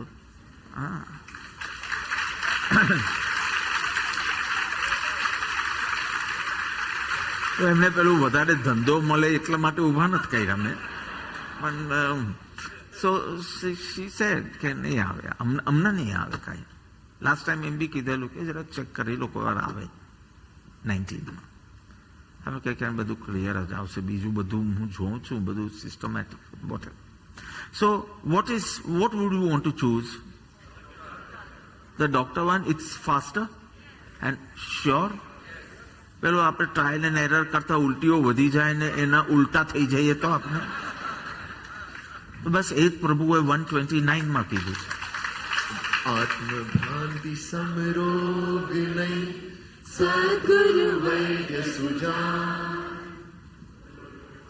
તો એમને પેલું વધારે ધંધો મળે એટલા માટે ઉભા નથી કર્યા મેં, પણ સો શી સેડ કે નહીં આવે, અમને નહીં આવે કાંઈ. લાસ્ટ ટાઈમ એમ બી કીધેલું કે જરા ચેક કરી લો કોઈ વાર આવે 19માં. હવે કંઈક બધું ક્લિયર જ આવશે, બીજું બધું હું જોઉં છું બધું systematic what. So what would you want to choose? The doctor one, it's faster and sure. પેલું આપણે ટ્રાયલ એન્ડ એરર કરતા ઉલટીઓ વધી જાય ને એના ઉલટા થઈ જઈએ તો આપણે, તો બસ એ જ પ્રભુએ 129માં કીધું છે. આત્મભ્રાંતિ સમરોગ નહીં, સદગુરુ વૈદ્ય સુજાન.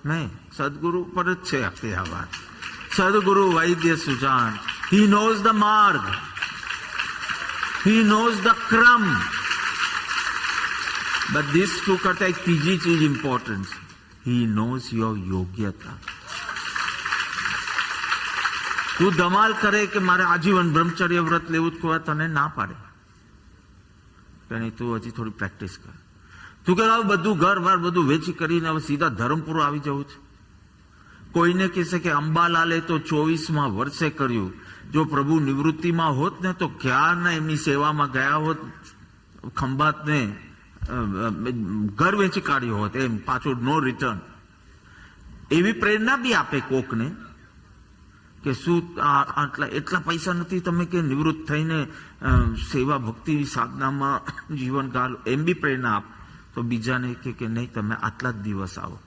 નહીં, સદગુરુ પર જ છે આખી આ વાત. સદગુરુ વૈદ્ય સુજાન. He knows the marg. He knows the crumb. But this two કરતા એક ત્રીજી ચીજ ઇમ્પોર્ટન્ટ છે. He knows your યોગ્યતા. તું ધમાલ કરે કે મારે આજીવન બ્રહ્મચર્ય વ્રત લેવું જ, કોઈ તને ના પાડે કે નહીં, તું હજી થોડી પ્રેક્ટિસ કર. તું કે બધું ઘર બાર બધું વેચી કરીને હવે સીધા ધરમપુર આવી જવું છે. કોઈને કહેશે કે અંબાલાલે તો 24માં વર્ષે કર્યું, જો પ્રભુ નિવૃત્તિમાં હોત ને તો ક્યારના એમની સેવામાં ગયા હોત, ખંભાતને ઘર વેચી કાઢ્યો હોત, એમ પાછું નો રિટર્ન. એવી પ્રેરણા બી આપે કોકને કે શું આટલા એટલા પૈસા નથી તમે કે નિવૃત્ત થઈને સેવા ભક્તિ સાધનામાં જીવન ગાળો, એમ બી પ્રેરણા આપ. તો બીજાને કે નહીં તમે આટલા જ દિવસ આવો,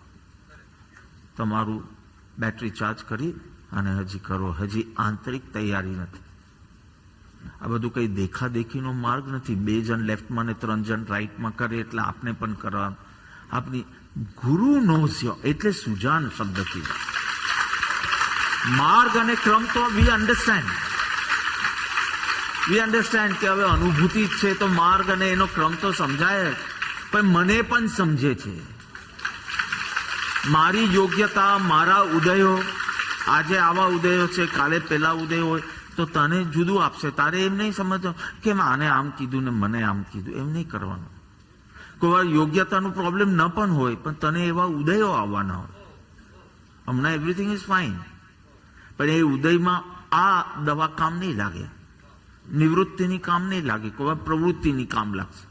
તમારું બેટરી ચાર્જ કરી અને હજી કરો, હજી આંતરિક તૈયારી નથી. આ બધું કઈ દેખાદેખીનો માર્ગ નથી. 2 જણ લેફ્ટમાં ને 3 જણ રાઈટમાં કરે એટલે આપણે પણ કરવાનું. આપણી ગુરુ નોઝ યોર, એટલે સુજાન શબ્દથી માર્ગ અને ક્રમ તો વી અન્ડરસ્ટેન્ડ કે હવે અનુભૂતિ જ છે તો માર્ગ અને એનો ક્રમ તો સમજાય, પણ મને પણ સમજે છે. મારી યોગ્યતા, મારા ઉદયો, આજે આવા ઉદયો છે, કાલે પેલા ઉદય હોય તો તને જુદું આપશે. તારે એમ નહીં સમજવું કે આને આમ કીધું ને મને આમ કીધું, એમ નહીં કરવાનું. કોઈ વાર યોગ્યતાનો પ્રોબ્લેમ ન પણ હોય, પણ તને એવા ઉદયો આવવાના હોય. હમણાં એવરીથિંગ ઇઝ ફાઇન, પણ એ ઉદયમાં આ દવા કામ નહીં લાગે, નિવૃત્તિની કામ નહીં લાગે, કોઈ વાર પ્રવૃત્તિની કામ લાગશે.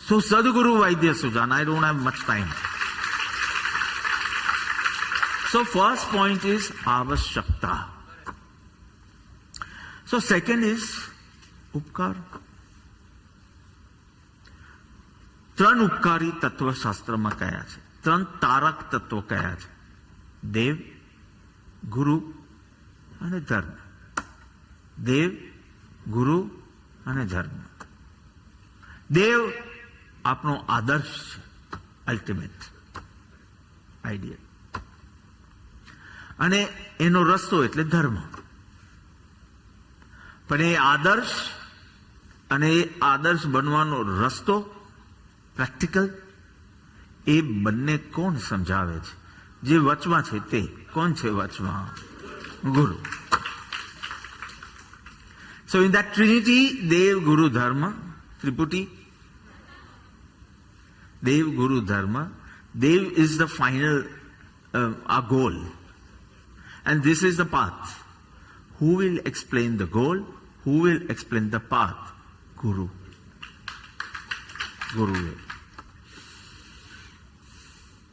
સો સદગુરુ વૈદ્ય સુજાન. I don't have much time. So first point is avashyakta. So second is ઉપકાર. 3 ઉપકારી તત્વ શાસ્ત્રમાં કયા છે, 3 તારક તત્વો કયા છે: દેવ, ગુરુ અને ધર્મ. દેવ, ગુરુ અને ધર્મ. દેવ આપણો આદર્શ છે, અલ્ટિમેટ આઈડિયલ, અને એનો રસ્તો એટલે ધર્મ. પણ એ આદર્શ અને એ આદર્શ બનવાનો રસ્તો પ્રેક્ટિકલ, એ બંને કોણ સમજાવે છે? જે વચમાં છે તે કોણ છે? વચમાં ગુરુ. સો ઇન ધેટ ટ્રિનિટી, દેવ, ગુરુ, ધર્મ, ત્રિપુટી, દેવ, ગુરુ, ધર્મ. Dev is the final our goal. And this is the path. Who will explain the goal? Who will explain the path? Guru. Guru.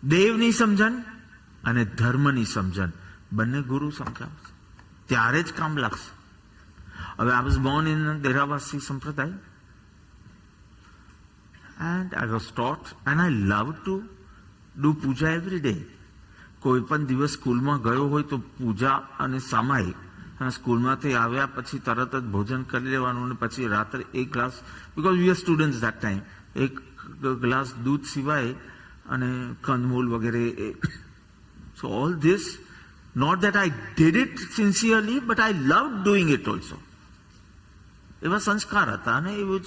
દેવની સમજણ અને ધર્મની સમજણ બંને ગુરુ સમજાવશે, ત્યારે જ કામ લાગશે. હવે I was born in Deravasi Sampradaya and I was taught and I love to do puja every day. કોઈ પણ દિવસ સ્કૂલમાં ગયો હોય તો પૂજા અને સામાયિક, અને સ્કૂલમાંથી આવ્યા પછી તરત જ ભોજન કરી લેવાનું અને પછી રાત્રે એક glass, because we are students that time, એક ગ્લાસ દૂધ સિવાય અને કંદમૂળ વગેરે. So all this, not that I did it sincerely, but I love doing it also. એવા સંસ્કાર હતા અને એવું જ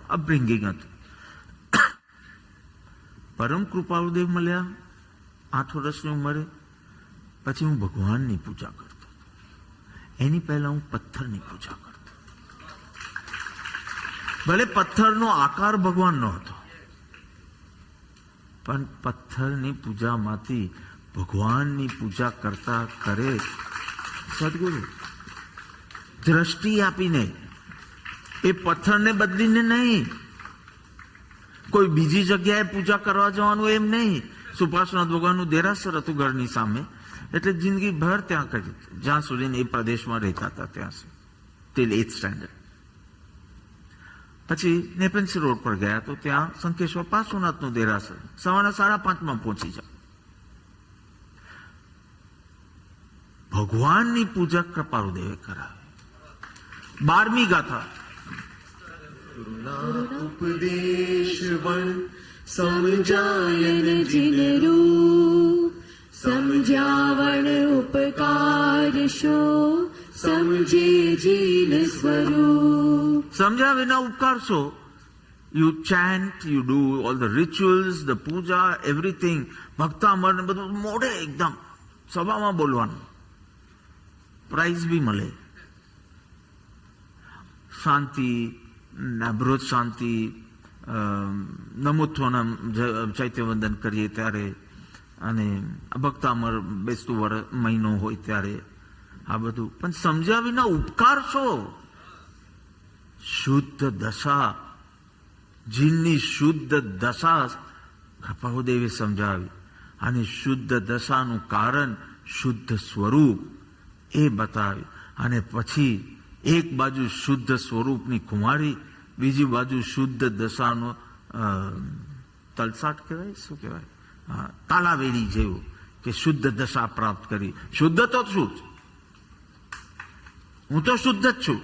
અપબ્રિંગિંગ હતું. પરમ કૃપાળુદેવ મળ્યા 8 વર્ષની ઉંમરે, પછી હું ભગવાનની પૂજા કરતો. એની પહેલા હું પથ્થરની પૂજા કરતો. ભલે પથ્થરનો આકાર ભગવાનનો હતો, પણ પથ્થરની પૂજામાંથી ભગવાનની પૂજા કરતા કરે સદગુરુ દ્રષ્ટિ આપીને, એ પથ્થરને બદલીને નહીં, કોઈ બીજી જગ્યાએ પૂજા કરવા જવાનું એમ નહીં. સુભાષનાથ ભગવાનનું દેરાસર હતું ઘરની સામે, એટલે જિંદગી ભર ત્યાં કરી, જ્યાં સુધી એ પ્રદેશમાં રહેતા હતા ત્યાં સુધી, ટિલ 8th સ્ટેન્ડર્ડ. પછી નેપેન્સી રોડ પર ગયા તો ત્યાં શંકેશ્વર પાર્શ્વનાથનું દેરાસર, સવારના 5:30 પહોંચી જાવ. ભગવાનની પૂજા કૃપાળુદેવે કરાવી. 12મી ગાથા. ઉપદેશ વણ સમજાયન जिन रूप समझावण उपकार शो समझे जीन स्वरूप. સમજ્યા વિના ઉપકાર છો. You chant, you do all the rituals, the puja, everything. Bhaktamar ને બધું મોઢે એકદમ સભામાં બોલવાનું, પ્રાઇઝ બી મળે. શાંતિ, બ્રોજ શાંતિ, નમોત્વનમ ચૈત્યવંદન કરીએ ત્યારે, અને ભક્તામર બેસતું મહિનો હોય ત્યારે આ બધું. પણ સમજ્યા વિના ઉપકાર છો. શુદ્ધ દશા, જીનની શુદ્ધ દશા કૃપાળુદેવે સમજાવી, અને શુદ્ધ દશાનું કારણ શુદ્ધ સ્વરૂપ એ બતાવ્યું. અને પછી એક બાજુ શુદ્ધ સ્વરૂપની કુમારી, બીજી બાજુ શુદ્ધ દશાનો તલસાટ કહેવાય, શું કહેવાય, તાલાવેડી જેવું, કે શુદ્ધ દશા પ્રાપ્ત કરી. શુદ્ધ તો છું જ, હું તો શુદ્ધ જ છું,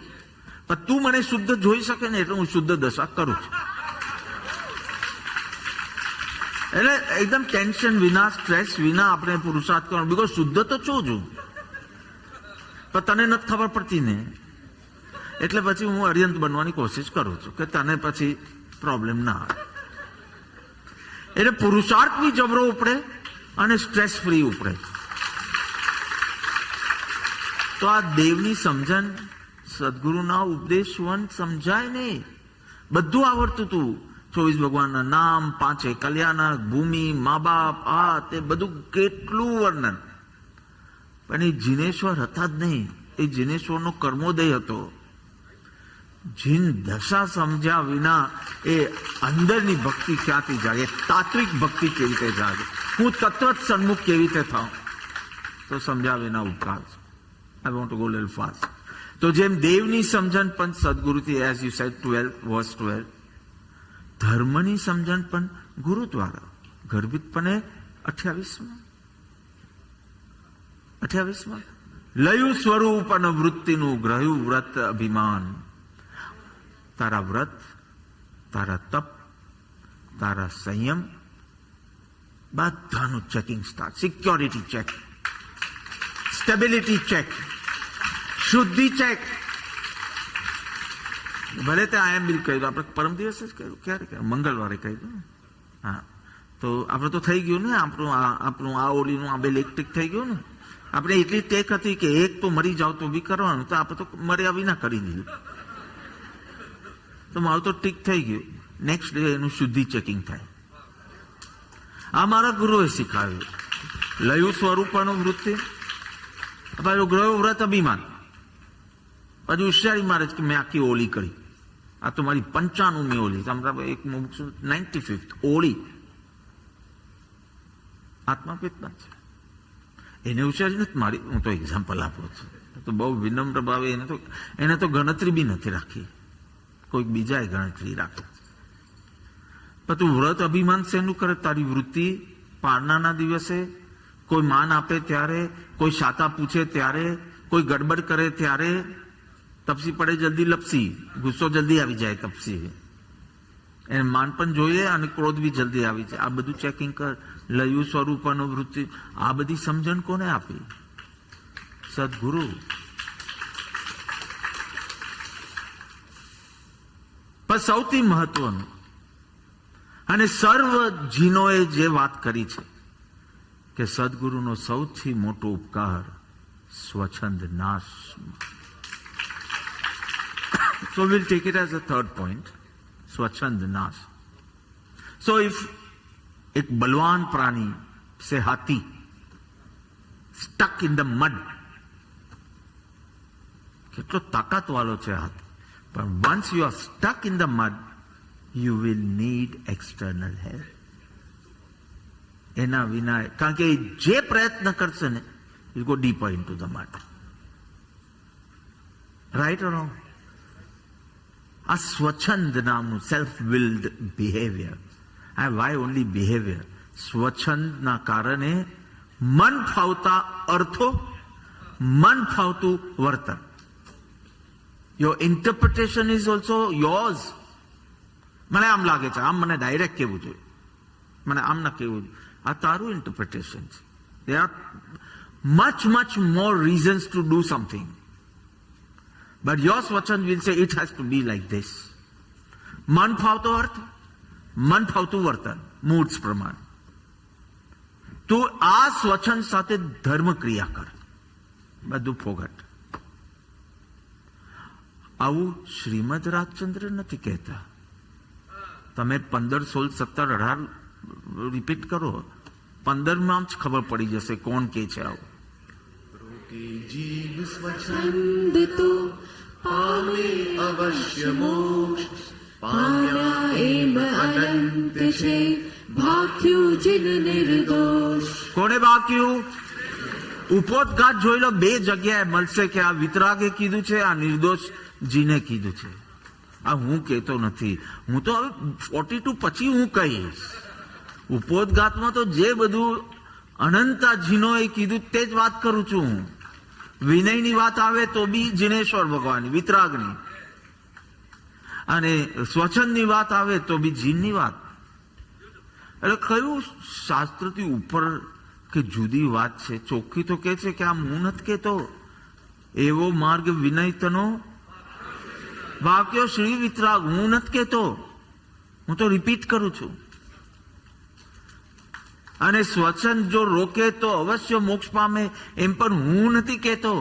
પણ તું મને શુદ્ધ જોઈ શકે ને એટલે હું શુદ્ધ દશા કરું છું. એટલે એકદમ ટેન્શન વિના, સ્ટ્રેસ વિના આપણે પુરુષાર્થ કરવાનો, બીકોઝ શુદ્ધ તો છું જ, પણ તને નથી ખબર પડતી ને, એટલે પછી હું અર્યંત બનવાની કોશિશ કરું છું કે તને પછી પ્રોબ્લેમ ના આવે. એટલે પુરુષાર્થ બી જબરો ઉપડે અને સ્ટ્રેસ ફ્રી ઉપડે. તો આ દેવની સમજણ, સદગુરુના ઉપદેશ વન સમજાય નહીં. બધું આવડતું હતું, 24 ભગવાનના નામ, 5 કલ્યાણ, ભૂમિ, મા બાપ, આ તે બધું કેટલું વર્ણન, પણ એ જીનેશ્વર હતા જ નહીં. એ જીનેશ્વરનો કર્મોદય હતો. જીન દશા સમજ્યા વિના એ અંદરની ભક્તિ ક્યાંથી જાગે, તાત્વિક ભક્તિ કેવી રીતે જાગે, હું તત્વ સન્મુખ કેવી રીતે થાઉં, તો સમજ્યા વિના ઉપકાર. આઈ want to go little fast. તો જેમ દેવની સમજણ પણ સદગુરુથી, એઝ યુ સેડ 12 ધર્મની સમજણ પણ ગુરુ દ્વારા, ગર્ભિતપણે 28માં લયું સ્વરૂપ અને વૃત્તિનું ગ્રહ્યું વ્રત અભિમાન. તારા વ્રત, તારા તપ, તારા સંયમ, બધાનું checking start. Security check, stability check, શુદ્ધિ ચેક. ભલે તે આઈ એમ બિલ કહ્યું, આપણે પરમ દિવસે જ કહ્યું, ક્યારે મંગળવારે કહ્યું. હા, તો આપણે તો થઈ ગયું ને, આપણું આ ઓલીનું આ બે ઇલેક્ટ્રિક થઈ ગયું ને. આપણે એટલી ટેક હતી કે એક તો મરી જાવ તો બી કરવાનું, તો આપણે તો મર્યા વિના કરી દીધું. તો મારું તો ટીક થઈ ગયું. નેક્સ્ટ ડે એનું શુદ્ધિ ચેકિંગ થાય. આ મારા ગુરુએ શીખાવ્યું. લયું સ્વરૂપનું વૃત્તિ, પાછું ગ્રહ વ્રત અભિમાન, પાછું હોશિયારી મારે કે મેં આખી ઓલી કરી. આ તો મારી 95મી ઓલી, એક 95th ઓળી આત્મા પેટના છે. એને હોશિયારી નથી મારી, હું તો એક્ઝામ્પલ આપું છું. તો બહુ વિનમ્ર ભાવે એને તો ગણતરી બી નથી રાખી, કોઈક બીજાએ ગણતરી રાખી. પણ તું વ્રત અભિમાન શેનું કરે? તારી વૃત્તિ પારણાના દિવસે કોઈ માન આપે ત્યારે, કોઈ શાતા પૂછે ત્યારે, કોઈ ગડબડ કરે ત્યારે તપસી પડે જલ્દી લપસી, ગુસ્સો જલ્દી આવી જાય તપસી, એને માન પણ જોઈએ અને ક્રોધ બી જલ્દી આવી જાય. આ બધું ચેકિંગ કર. લયું સ્વરૂપ વૃત્તિ, આ બધી સમજણ કોને આપી? સદગુરુ. પણ સૌથી મહત્વનું અને સર્વ જીનોએ જે વાત કરી છે કે સદગુરુનો સૌથી મોટો ઉપકાર સ્વચ્છંદ નાશ. So we'll take it as a third point, स्वच्छंद नाश. So if एक बलवान प्राणी से हाथी stuck in the mud, કેટલો તાકાત વાળો છે હાથી, પણ once you are stuck in the mud, you will need external help. એના વિના, કારણ કે જે પ્રયત્ન કરશે ને, you go deeper into the mud. Right or wrong? આ સ્વચ્છંદ નામનું self willed behaviour. Why only behaviour? સ્વચ્છંદના કારણે મન ફાવતા અર્થો, મન ફાવતું વર્તન. Your interpretation is also yours. મને આમ લાગે છે, આમ મને ડાયરેક્ટ કહેવું જોઈએ, મને આમ ના કહેવું જોઈએ. આ તારું ઇન્ટરપ્રિટેશન છે. There are much more reasons to do something. But your Swachand will say it has to be like this. મન ફાવતો અર્થ, મન ફાવતું વર્તન, મૂડ્સ પ્રમાણે. તું આ સ્વચ્છંદ સાથે ધર્મ ક્રિયા કર, બધું ફોગટ. આવું શ્રીમદ રાજચંદ્ર નથી કહેતા. તમે 15, 16, 17, 18 રિપીટ કરો, 15માં જ ખબર પડી જશે કોણ કે છે આવું. જીવ સ્વચ્છંદ તો પામે અવશ્ય મોક્ષ, પામ્યા એમ અનંત છે, ભાખ્યું જીન નિર્દોષ. કોને બાક્યું? ઉપોદઘાત જોઈ લો, 2 જગ્યાએ મળશે કે આ વિતરાગે કીધું છે, આ નિર્દોષ જીને કીધું છે. આ હું કહેતો નથી, હું તો હવે 42 પછી હું કહીશ. ઉપોદઘાતમાં તો જે બધું અનંતા જીનોએ કીધું તે જ વાત કરું છું હું. વિનયની વાત આવે તો બી જીનેશ્વર ભગવાનની, વિતરાગની, અને સ્વચ્છંદની વાત આવે તો બી જીનની વાત. એટલે કયું શાસ્ત્રથી ઉપર કે જુદી વાત છે? ચોખ્ખી તો કે છે કે આમ હું નથી કહેતો. એવો માર્ગ વિનય તનો વાક્યો શ્રી વિતરાગ, હું નથી કહેતો, હું તો રિપીટ કરું છું. અને સ્વચ્છંદ જો રોકે તો અવશ્ય મોક્ષ પામે, એમ પણ હું નથી કહેતો.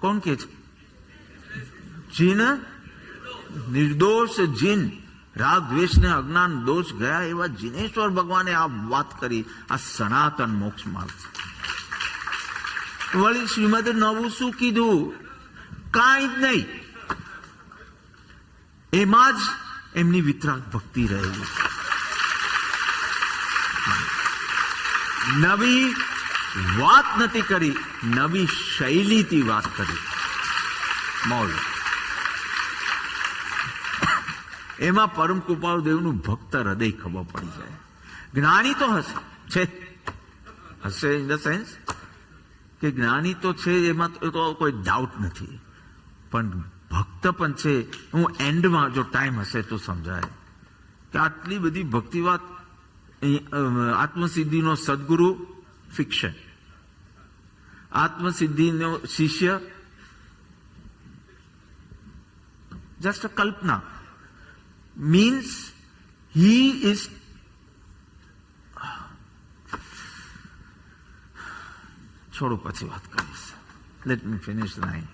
કોણ કે છે? જીન, નિર્દોષ જીન. રાગ દ્વેષ ને અજ્ઞાન દોષ ગયા એવા જીનેશ્વર ભગવાને આ વાત કરી. આ સનાતન મોક્ષ માર્ગ છે. વળી શ્રીમદ નવું શું કીધું? કાંઈ જ નહીં. એમાં જ એમની વિતરાગ ભક્તિ રહેલી. નવી વાત નથી કરી, નવી શૈલીથી વાત કરી. મૌલ એમાં પરમ કૃપાળુ દેવનું ભક્ત હૃદય ખબર પડી જાય. જ્ઞાની તો હશે ઇન ધ સેન્સ કે જ્ઞાની તો છે, એમાં તો કોઈ ડાઉટ નથી, પણ ભક્ત પણ છે. હું એન્ડમાં જો ટાઈમ હશે તો સમજાય કે આટલી બધી ભક્તિ વાત, આત્મસિદ્ધિનો સદગુરુ ફિક્શન, આત્મસિદ્ધિનો શિષ્ય just a Kalpana. Means he is છોડો, પછી વાત કરીશ. Let me finish line.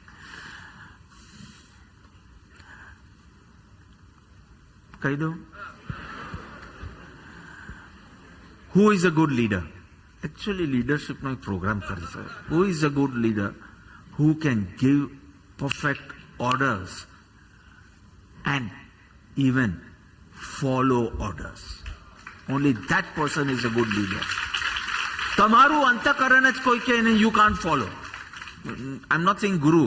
કહી દઉં, who is a good leader? Actually leadership નો એક પ્રોગ્રામ કરી છે. Who is a good leader? Who can give perfect orders and even follow orders. Only that person is a good leader. તમારું અંતઃકરણ જ કોઈ કે you can't follow. I'm not saying guru.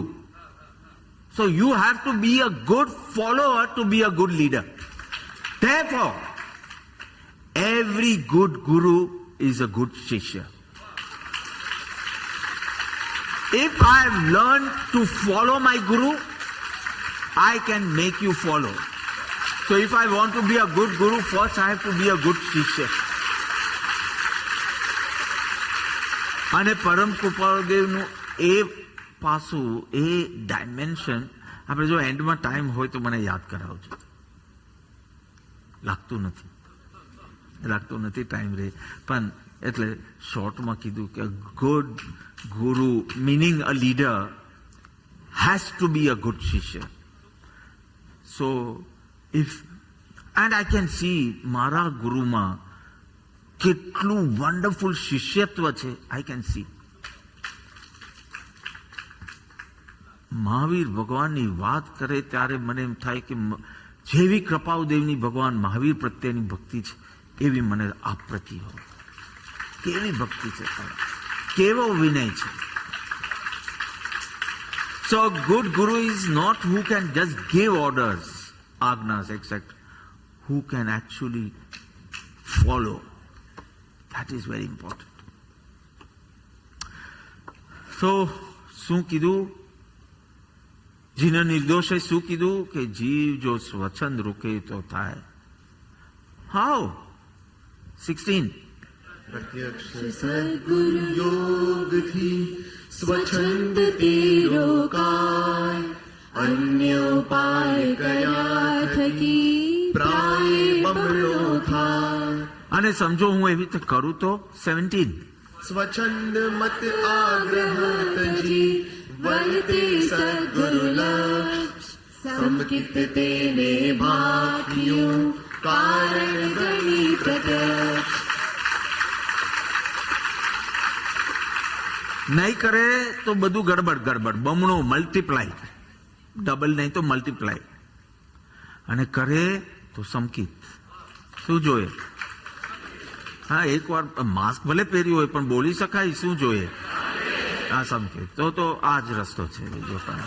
So you have to be a good follower to be a good leader. Therefore, every good guru is a good shishya. If I have learned to follow my guru, I can make you follow. So if I want to be a good guru, first I have to be a good shishya. અને પરમ કૃપાળુદેવનું એ પાસું, એ dimension આપણે જો એન્ડમાં time હોય તો મને યાદ કરાવજો. લાગતું નથી ટાઈમ રહે, પણ એટલે શોર્ટમાં કીધું કે good guru meaning a leader has to be a good shishya. So if and I can see મારા ગુરુમાં કેટલું વન્ડરફુલ શિષ્યત્વ છે. આઈ કેન સી મહાવીર ભગવાનની વાત કરે ત્યારે મને એમ થાય કે જેવી કૃપાળુદેવની ભગવાન મહાવીર પ્રત્યેની ભક્તિ છે એવી મને આપ પ્રત્યે હોય. કેવી ભક્તિ છે, કેવો વિનય છે. So a good guru is not who can just give orders, agnas, etc. Who can actually follow. That is very important. So, શું કીધું? જીના નિર્દોષે શું કીધું? કે જીવ જો સ્વચ્છંદ રૂકે તો થાય. How? 16. પ્રત્યક્ષ સદગુરુ યોગથી સ્વચ્છંદ તે રોકાય, અન્ય ઉપાય કર્યા થકી પ્રાય બમણો થાય. અને સમજો હું એવી રીતે કરું તો 17. સ્વચ્છંદ મત આગ્રહ તજી વલતે સદગુરુ લક્ષ, સંકિત તેને ભાખ્યું કારણ ગણી પ્રત્યક્ષ. નહીં કરે તો બધું ગડબડ, બમણું, મલ્ટીપ્લાય, ડબલ નહીં તો મલ્ટીપ્લાય. અને કરે તો સમકિત. શું જોઈએ? હા, એકવાર માસ્ક ભલે પહેર્યું હોય પણ બોલી શકાય. શું જોઈએ? હા, સમકિત. તો આ જ રસ્તો છે, બીજો પણ.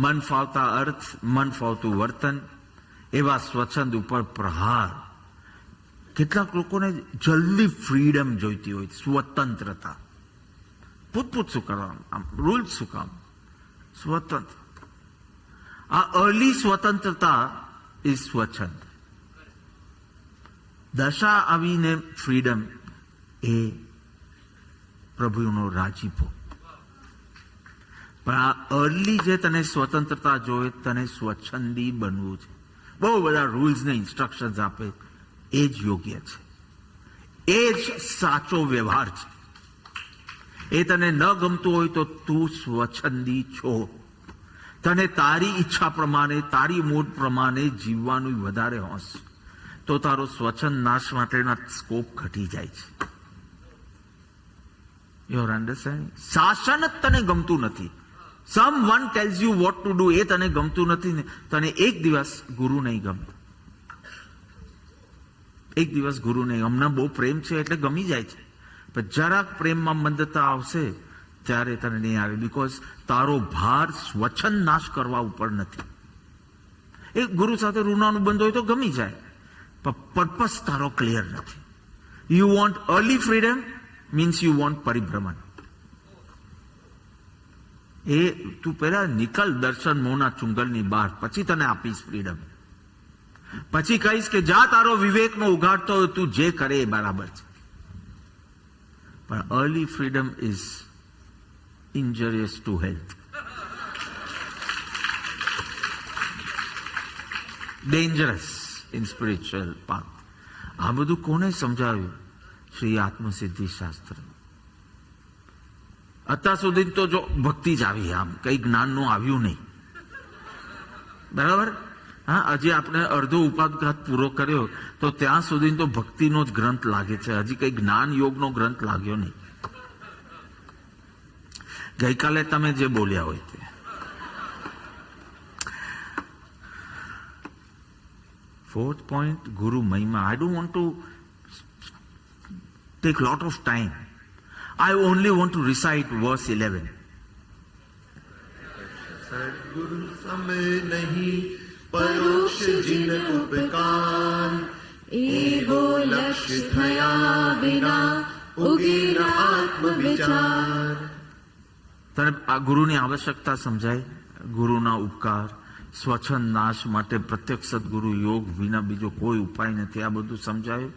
મન ફાવતા અર્થ, મન ફાવતું વર્તન, એવા સ્વચ્છંદ ઉપર પ્રહાર. કેટલાક લોકોને જલ્દી ફ્રીડમ જોઈતી હોય, સ્વતંત્રતા. પૂછ શું કરવાનું, આમ રૂલ શું કામ? સ્વતંત્ર. આ અર્લી સ્વતંત્રતા ઇઝ સ્વચ્છંદ. દશા આવીને ફ્રીડમ એ પ્રભુનો રાજીપો. પણ આ અર્લી જે તને સ્વતંત્રતા જોઈએ, તને સ્વચ્છંદી બનવું છે. બહુ બધા રૂલ્સ ને ઇન્સ્ટ્રક્શન્સ આપે, એ જ યોગ્ય છે, એ જ સાચો વ્યવહાર છે. એ તને ન ગમતું હોય તો તું સ્વચ્છંદી છો. તને તારી ઈચ્છા પ્રમાણે, તારી મૂડ પ્રમાણે જીવવાનું વધારે હોશ, તો તારો સ્વચ્છંદ નાશ માટેના સ્કોપ ઘટી જાય છે. Your understanding? શાસન જ તને ગમતું નથી, some one tells you what to do, એ તને ગમતું નથી ને, તને એક દિવસ ગુરુ નહીં ગમે. એક દિવસ ગુરુ નહીં. હમણાં બહુ પ્રેમ છે એટલે ગમી જાય છે, પણ જરાક પ્રેમમાં મંદતા આવશે ત્યારે તને નહીં આવે. બીકોઝ તારો ભાર સ્વચ્છંદ નાશ કરવા ઉપર નથી. એક ગુરુ સાથે ઋણાનું બંધ હોય તો ગમી જાય, પણ પર્પસ તારો ક્લિયર નથી. You want early freedom means you want પરિભ્રમણ. એ તું પેલા નિકલ દર્શન મોના ચુંગલની બહાર, પછી તને આપીશ ફ્રીડમ. પછી કહીશ કે જા તારો વિવેકનો ઉઘાડતો હોય, તું જે કરે એ બરાબર છે. પણ early freedom is injurious to health. Dangerous in spiritual path. આ બધું કોને સમજાવ્યું? શ્રી આત્મસિદ્ધિ શાસ્ત્ર. અત્યાર સુધી તો જો ભક્તિ જ આવી, આમ કઈ જ્ઞાનનું આવ્યું નહીં. બરાબર? હા, હજી આપણે અડધો ઉપાઘાત પૂરો કર્યો તો ત્યાં સુધી તો ભક્તિનો જ ગ્રંથ લાગે છે, હજી કઈ જ્ઞાન યોગનો ગ્રંથ લાગ્યો નહીં. ગઈકાલે તમે જે બોલ્યા હોય તે. ફોર્થ પોઈન્ટ, ગુરુ મહિમા. આઈ don't want two take lot of time. I only want to recite verse 11. सद्गुरु सम नहीं परोक्ष जिन उपकार एवो लक्ष्य थया बिना उगे न आत्म विचार. તને આ ગુરુની આવશ્યકતા સમજાય? ગુરુના ઉપકાર, સ્વચ્છંદ નાશ માટે પ્રત્યક્ષ સદગુરુ યોગ વિના બીજો કોઈ ઉપાય નથી. આ બધું સમજાયું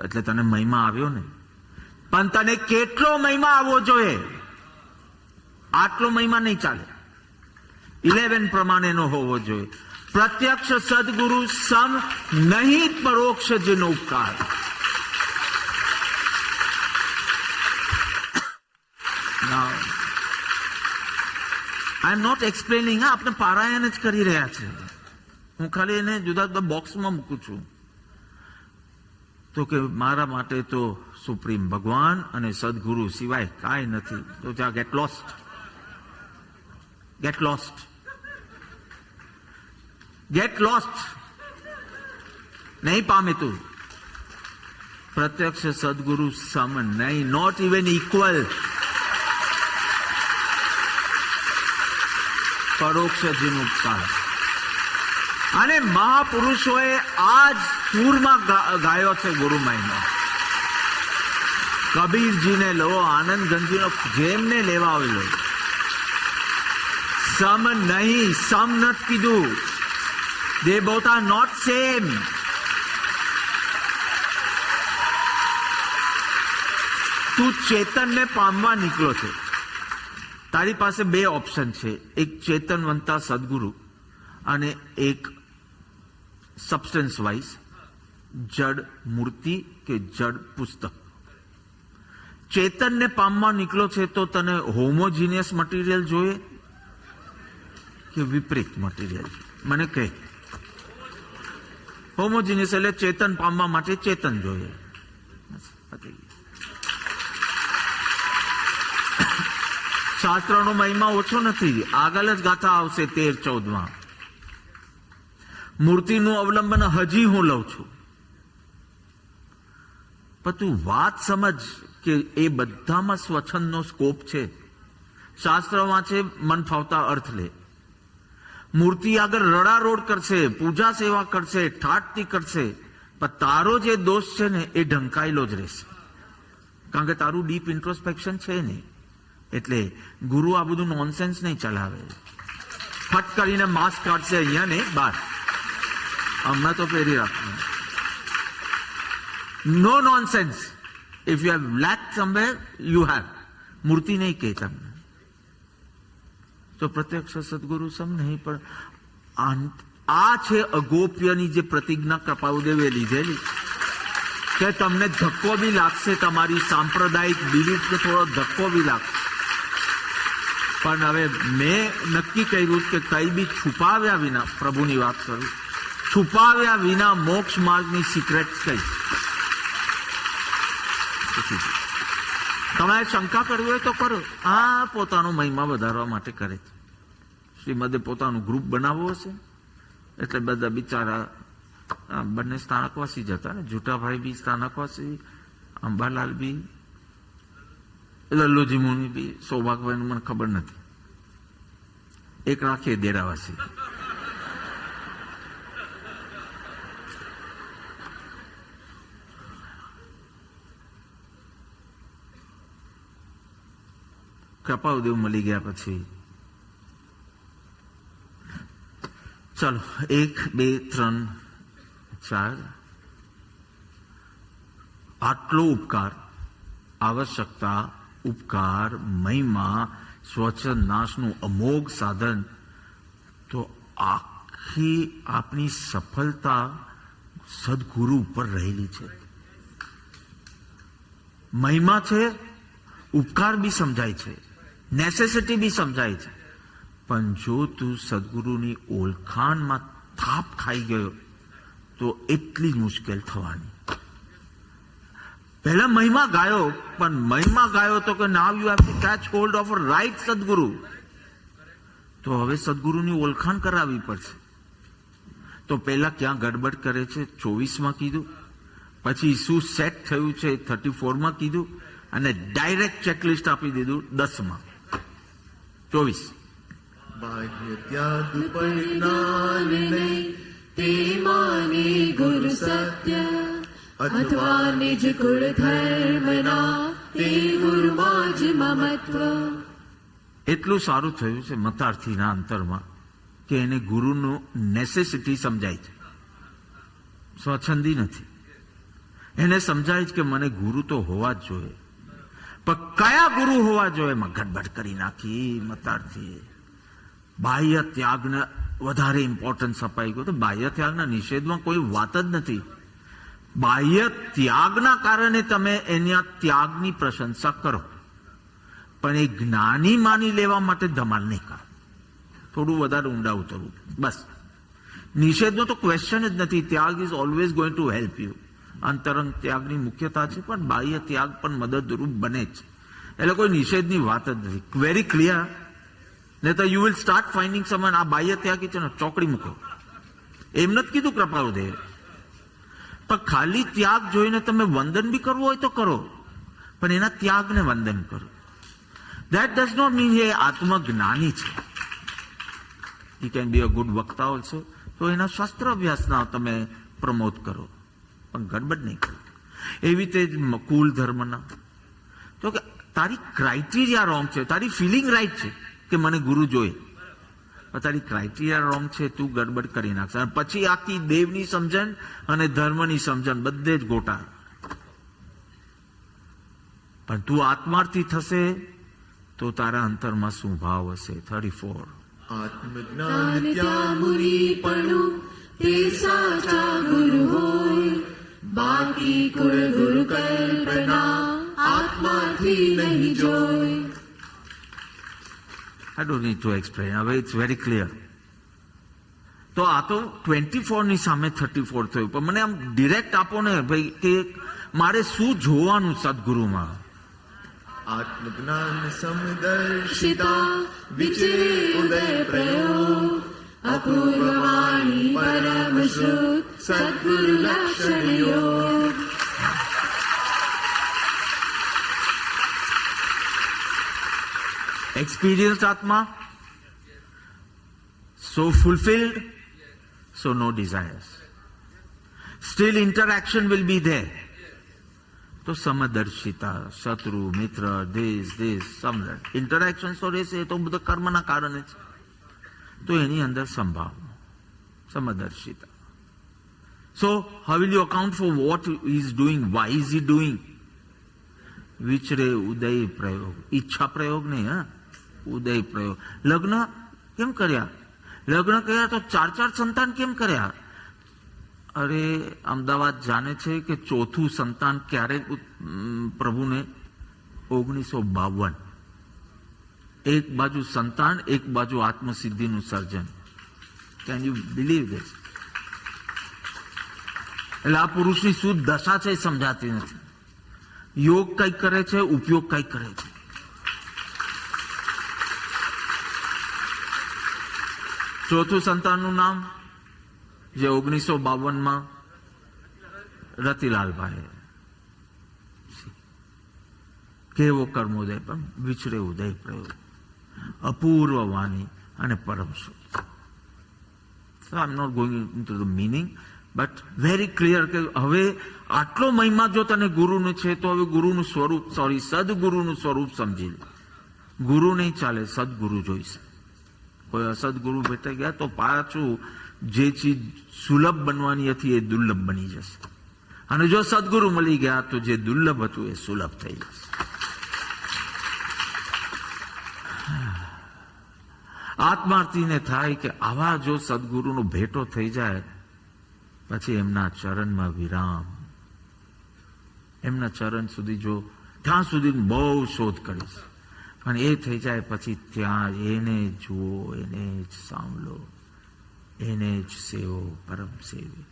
એટલે તને મહિમા આવ્યો ને. પણ તને કેટલો મહિમા આવવો જોઈએ? આટલો મહિમા નહીં ચાલે. 11 પ્રમાણેનો હોવો જોઈએ. પ્રત્યક્ષ સદગુરુ સમ નહીં પરોક્ષ જેનો ઉપકાર. Now, I am not explaining. આપણે પારાયણ જ કરી રહ્યા છે. હું ખાલી એને જુદા જુદા બોક્સમાં મૂકું છું. તો કે મારા માટે તો સુપ્રીમ ભગવાન અને સદગુરુ સિવાય કાંઈ નથી. તો ત્યાં get lost. Get lost. Get lost. નહીં પામે તું. પ્રત્યક્ષ સદગુરુ સમ નહીં, નોટ ઇવન ઇક્વલ. પરોક્ષ જીનો ઉપકાર. અને મહાપુરુષોએ આ જ સૂરમાં ગાયો છે ગુરુ મહિમા. કબીરજીને લો, આનંદ ગંજીનો જેમને લેવા આવેલો. સમ નહીં, સમ નથી કીધું. They both are not same. તું ચેતનને પામવા નીકળો છે. તારી પાસે બે ઓપ્શન છે. એક ચેતનવંતા સદગુરુ અને એક સબસ્ટન્સ વાઇઝ જડ મૂર્તિ કે જડ પુસ્તક. ચેતનને પામવા નીકળો છે તો તને હોમોજીનિયસ મટીરિયલ જોઈએ કે વિપરીત મટીરિયલ? મને કહે. હોમોજીનિયસ એટલે ચેતન પામવા માટે ચેતન જોઈએ. શાસ્ત્રનો મહિમા ઓછો નથી. આગળ જ ગાથા આવશે 13-14માં. મૂર્તિનું અવલંબન હજી હું લઉં છું. પણ તું વાત સમજ કે એ બધામાં સ્વચ્છંદનો સ્કોપ છે. શાસ્ત્રમાં છે મન ફાવતા અર્થ લે. મૂર્તિ આગળ રડારોડ કરશે, પૂજા સેવા કરશે, ઠાઠથી કરશે, પણ તારો જે દોષ છે ને એ ઢંકાયેલો જ રહેશે. કારણ કે તારું ડીપ ઇન્ટ્રોસ્પેક્શન છે નહીં. એટલે ગુરુ આ બધું નોનસેન્સ નહીં ચલાવે. ફટ કરીને માસ્ક કાઢશે અહીંયા ને બહાર. હમણાં તો પહેરી રાખવું. No nonsense. If you have lack somewhere you have. મૂર્તિ નહીં કહે તમને. તો પ્રત્યક્ષ સદગુરુ સમ નહીં. પણ આ છે અગોપ્યની જે પ્રતિજ્ઞા કૃપાળુદેવે લીધેલી કે તમને ધક્કો બી લાગશે, તમારી સાંપ્રદાયિક બિલીફને થોડો ધક્કો બી લાગશે. પણ હવે મેં નક્કી કર્યું કે કઈ બી છુપાવ્યા વિના, પ્રભુની વાત કરું, છુપાવ્યા વિના મોક્ષ માર્ગની સિક્રેટ કઈ. તમારે શંકા કરવી હોય તો કરો. આ પોતાનો મહિમા વધારવા માટે કરે છે. શ્રીમદે પોતાનું ગ્રુપ બનાવવું હશે એટલે બધા બિચારા બંને સ્થાનકવાસી જતા ને. જુટાભાઈ બી સ્થાનકવાસી, અંબાલાલ બી, લલ્લુજી મુનિ બી, સૌભાગભાઈ નું મને ખબર નથી. એક રાખીએ દેરાવાસી. કૃપાળુદેવ મળી ગયા પછી ચાલો 1, 2, 3, 4 આટલો ઉપકાર, આવશ્યકતા, ઉપકાર, મહિમા, સ્વચ્છંદ નાશનું અમોઘ સાધન. તો આખી આપણી સફળતા સદગુરુ ઉપર રહેલી છે. મહિમા છે, ઉપકાર બી સમજાય છે, નેસેસિટી બી સમજાય છે. પણ જો તું સદગુરુની ઓળખાણમાં થાપ ખાઈ ગયો તો એટલી જ મુશ્કેલ થવાની. પહેલા મહિમા ગાયો, પણ મહિમા ગાયો તો કે now you have to catch hold of right સદગુરુ. તો હવે સદગુરુની ઓળખાણ કરાવવી પડશે. તો પહેલા ક્યાં ગડબડ કરે છે? 24માં કીધું. પછી શું સેટ થયું છે 34માં કીધું અને ડાયરેક્ટ ચેકલિસ્ટ આપી દીધું 10માં 24. બાહ્ય ત્યાગ પરિજ્ઞાન નહીં તે માને ગુરુ સત્ય અથવા નિજ કુળ ધર્મના તે ગુરુમાં જ મમત્વ. એટલું સારું થયું છે મતાર્થીના અંતરમાં કે એને ગુરુનું નેસેસિટી સમજાય છે, સ્વચ્છંદી નથી. એને સમજાય છે કે મને ગુરુ તો હોવા જ જોઈએ, પણ કયા ગુરુ હોવા જોઈએ એમાં ગડબડ કરી નાખી મતાર્થીએ. બાહ્ય ત્યાગને વધારે ઇમ્પોર્ટન્સ અપાઈ ગયું. તો બાહ્ય ત્યાગના નિષેધમાં કોઈ વાત જ નથી. બાહ્ય ત્યાગના કારણે તમે એના ત્યાગની પ્રશંસા કરો, પણ એ જ્ઞાની માની લેવા માટે ધમાલ નહીં કરો. થોડું વધારે ઊંડા ઉતરવું બસ. નિષેધનો તો ક્વેશ્ચન જ નથી. Tyag is always going to help you. અંતરંગ ત્યાગની મુખ્યતા છે, પણ બાહ્ય ત્યાગ પણ મદદરૂપ બને છે. એટલે કોઈ નિષેધની વાત જ નથી. Very clear. નહીં તો યુ વિલ સ્ટાર્ટ ફાઇન્ડિંગ સમન આ બાહ્ય ત્યાગી છે ને ચોકડી મૂકો. એમ નથી કીધું કૃપાળુદેવ, પણ ખાલી ત્યાગ જોઈને તમે વંદન બી કરવું હોય તો કરો, પણ એના ત્યાગને વંદન કરો. That does not mean એ આત્મજ્ઞાની છે. He can be a good વક્તા also. તો એના શાસ્ત્ર અભ્યાસના તમે પ્રમોટ કરો, પણ ગડબડ નહીં કરો. એવી રીતે જ કુલ ધર્મના તો કે તારી ક્રાઇટેરિયા રોંગ છે. તારી ફિલિંગ રાઈટ છે કે મને ગુરુ જોઈએ, પણ તારી ક્રાઇટેરિયા રોંગ છે. તું ગડબડ કરી નાખશે અને પછી આખી દેવની સમજણ અને ધર્મની સમજણ બધે જ ગોટા. પણ તું આત્માર્થી થશે તો તારા અંતરમાં શું ભાવ હશે. 34 આત્મજ્ઞાન ત્યાં ત્યાં મુનિપણું તે સાચા ગુરુ હોય, બાકી કુળ ગુરુ કલ્પના આત્માથી નહીં જોય. I don't need to explain. હવે it's very clear. તો આ તો 24 ની સામે 34 થયું. પણ મને આમ ડિરેક્ટ આપો ને ભાઈ કે મારે શું જોવાનું સદગુરુમાં. આત્મજ્ઞાન સમદર્શિતા શિતા વિચરે ઉદય પ્રયોગ, અપૂર્વવાણી પરમ શ્રુત સદ્ગુરુ લક્ષણ યોગ. Experienced Atma, so fulfilled, so no desires. Still interaction will be there. તો સમદર્શિતા, શત્રુ મિત્ર દેશ સમરણ ઇન્ટરેક્શન તો રહેશે. એ તો બધા કર્મના કારણે છે. તો એની અંદર સંભાવ સમદર્શિતા. So how will you account for what he is doing? Why is he doing? વિચરે ઉદય પ્રયોગ, ઈચ્છા પ્રયોગ નહીં. હા, ઉદય પ્રયોગ. લગ્ન કેમ કર્યા? લગ્ન કર્યા તો 4 સંતાન કેમ કર્યા? અરે અમદાવાદ જાણે છે કે ચોથું સંતાન ક્યારે પ્રભુને 1952. એક બાજુ સંતાન, એક બાજુ આત્મસિદ્ધિનું સર્જન. Can you believe this? એટલે આ પુરુષની શું દશા છે સમજાતી નથી. યોગ કઈ કરે છે, ઉપયોગ કઈ કરે છે. ચોથું સંતાનનું નામ જે 1952માં રતિલાલભાઈ. કેવો કર્મોદય, પણ વિચરે ઉદય પ્રયોગ, અપૂર્વ વાણી અને પરમ શુદ્ધ. So I'm not going into the meaning, but very clear કે હવે આટલો મહિમા જો તને ગુરુનું છે તો હવે ગુરુનું સ્વરૂપ, સદગુરુનું સ્વરૂપ સમજી લે. ગુરુ નહીં ચાલે, સદગુરુ જોઈશે. કોઈ અસદગુરુ ભેટાઈ ગયા તો પાછું જે ચીજ સુલભ બનવાની હતી એ દુર્લભ બની જશે. અને જો સદગુરુ મળી ગયા તો જે દુર્લભ હતું એ સુલભ થઈ જશે. આત્માર્થીને થાય કે આવા જો સદગુરુનો ભેટો થઈ જાય પછી એમના ચરણમાં વિરામ. એમના ચરણ સુધી જો ત્યાં સુધી બહુ શોધ કરીશ, પણ એ થઈ જાય પછી ત્યાં એને જુઓ, એને જ સાંભળો, એને જ સેવો, પરમ સેવી.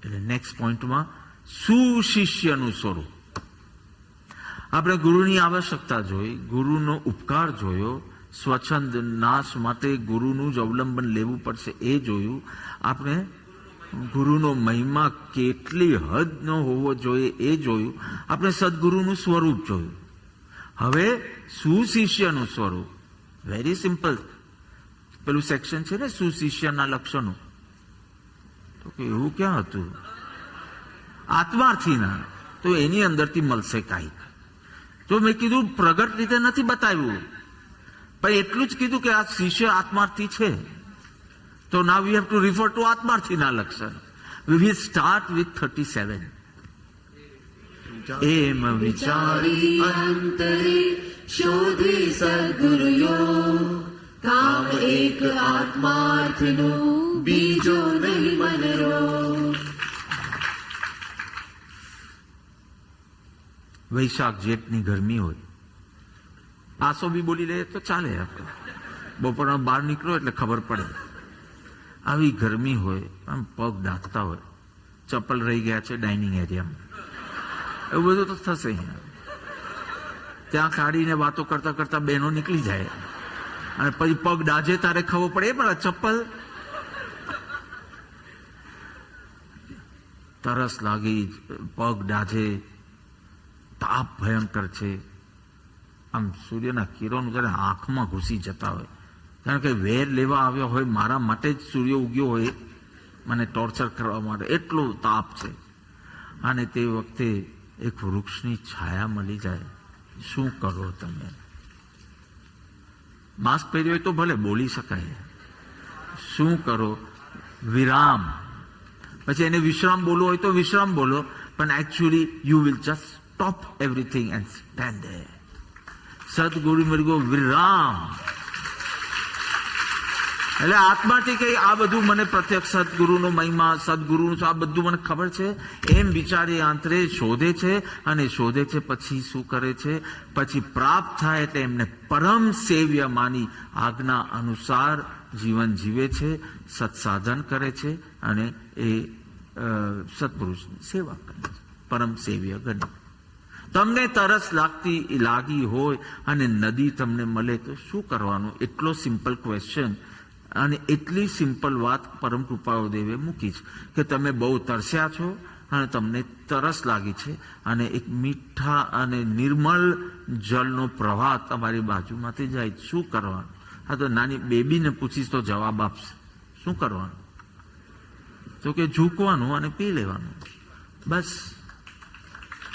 એટલે નેક્સ્ટ પોઈન્ટમાં સુશિષ્યનું સ્વરૂપ. આપણે ગુરુની આવશ્યકતા જોઈ, ગુરુનો ઉપકાર જોયો, સ્વચ્છંદ નાશ માટે ગુરુનું જ અવલંબન લેવું પડશે એ જોયું. આપણે ગુરુનો મહિમા કેટલી હદનો હોવો જોઈએ એ જોયું. આપણે સદગુરુનું સ્વરૂપ જોયું. હવે સુશિષ્યનું સ્વરૂપ વેરી સિમ્પલ. પેલું સેક્શન છે ને સુશિષ્યના લક્ષણો, તો કે એવું ક્યાં હતું? આત્માર્થીના, તો એની અંદરથી મળશે કાંઈક. તો મેં કીધું પ્રગટ રીતે નથી બતાવ્યું, પણ એટલું જ કીધું કે આ શિષ્ય આત્માર્થી છે. તો now we have to refer to આત્માર્થીના લક્ષણ. We will start with 37. એમ વિચારી અંતરે શોધે સદગુરુયો, કામ એક આત્માર્થનું બીજો નહીં મનરો. વૈશાખ જેઠની ગરમી હોય, આસો બી બોલી લે તો ચાલે. આપણે બપોરમાં બહાર નીકળો એટલે ખબર પડે. આવી ગરમી હોય, આમ પગ દાખતા હોય, ચપ્પલ રહી ગયા છે ડાઇનિંગ એરિયામાં, એવું બધું તો થશે. અહીંયા ત્યાં કાઢીને વાતો કરતા કરતા બહેનો નીકળી જાય, અને પછી પગ દાજે તારે ખબર પડે પણ આ ચપ્પલ. તરસ લાગી, પગ દાજે, તાપ ભયંકર છે. આમ સૂર્યના કિરણો જયારે આંખમાં ઘૂસી જતા હોય, કારણ કે વેર લેવા આવ્યો હોય, મારા માટે જ સૂર્ય ઉગ્યો હોય, મને ટોર્ચર કરવા માટે, એટલો તાપ છે. અને તે વખતે એક વૃક્ષની છાયા મળી જાય, શું કરો તમે? માસ્ક પહેર્યો હોય તો ભલે બોલી શકાય, શું કરો? વિરામ. પછી એને વિશ્રામ બોલવો હોય તો વિશ્રામ બોલો, પણ actually you will just stop everything and stand there. સદગુરુ મળી વિરામ. એટલે આત્માથી કઈ આ બધું મને પ્રત્યક્ષ સદગુરુનો મહિમા, સદગુરુનું આ બધું મને ખબર છે. એમ વિચારી આંતરે શોધે છે, અને શોધે છે પછી શું કરે છે? પછી પ્રાપ્ત થાય એટલે એમને પરમ સેવ્ય માની આજ્ઞા અનુસાર જીવન જીવે છે, સત્સાધન કરે છે, અને એ સત્પુરુષની સેવા કરે છે, પરમ સેવ્ય ગણી. તમને તરસ લાગી હોય અને નદી તમને મળે તો શું કરવાનું? એટલો સિમ્પલ ક્વેશ્ચન. અને એટલી સિમ્પલ વાત પરમ કૃપાળુદેવે મૂકી છે કે તમે બહુ તરસ્યા છો અને તમને તરસ લાગી છે, અને એક મીઠા અને નિર્મળ જળનો પ્રવાહ તમારી બાજુમાંથી જાય, શું કરવાનું? આ તો નાની બેબીને પૂછીશ તો જવાબ આપશે. શું કરવાનું? તો કે ઝૂકવાનું અને પી લેવાનું, બસ.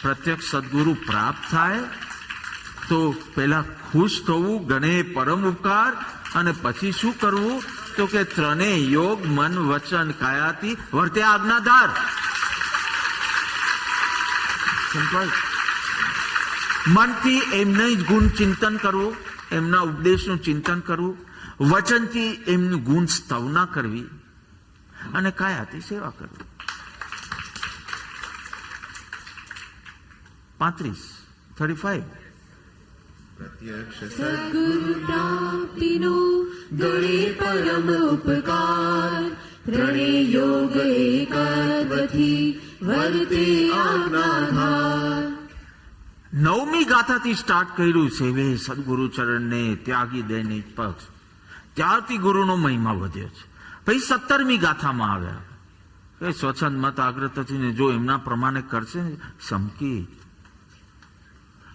પ્રત્યક્ષ સદગુરુ પ્રાપ્ત થાય તો પેલા ખુશ થવું, ગણે પરમ ઉપકાર, અને પછી શું કરવું? તો કે ત્રણેય યોગ મન વચન કાયાથી વર્તે આજ્ઞાધાર. મનથી એમના જ ગુણ ચિંતન કરવું, એમના ઉપદેશનું ચિંતન કરવું, વચનથી એમનું ગુણ સ્તવના કરવી, અને કાયાથી સેવા કરવી. 35 પ્રત્યક્ષ સદગુરુ પ્રાપ્તિનો ગણે પરમ ઉપકાર, ત્રણે યોગ એકત્વથી વર્તે આજ્ઞાધાર. 9મી ગાથાથી સ્ટાર્ટ કર્યું છે વે સદગુરુ ચરણને ત્યાગી દૈનિક પક્ષ. ત્યારથી ગુરુનો મહિમા વધ્યો છે. પછી 17મી ગાથામાં આવ્યા કે સ્વચ્છંદ મત આગ્રતથી જો એમના પ્રમાણે કરશે સમકી.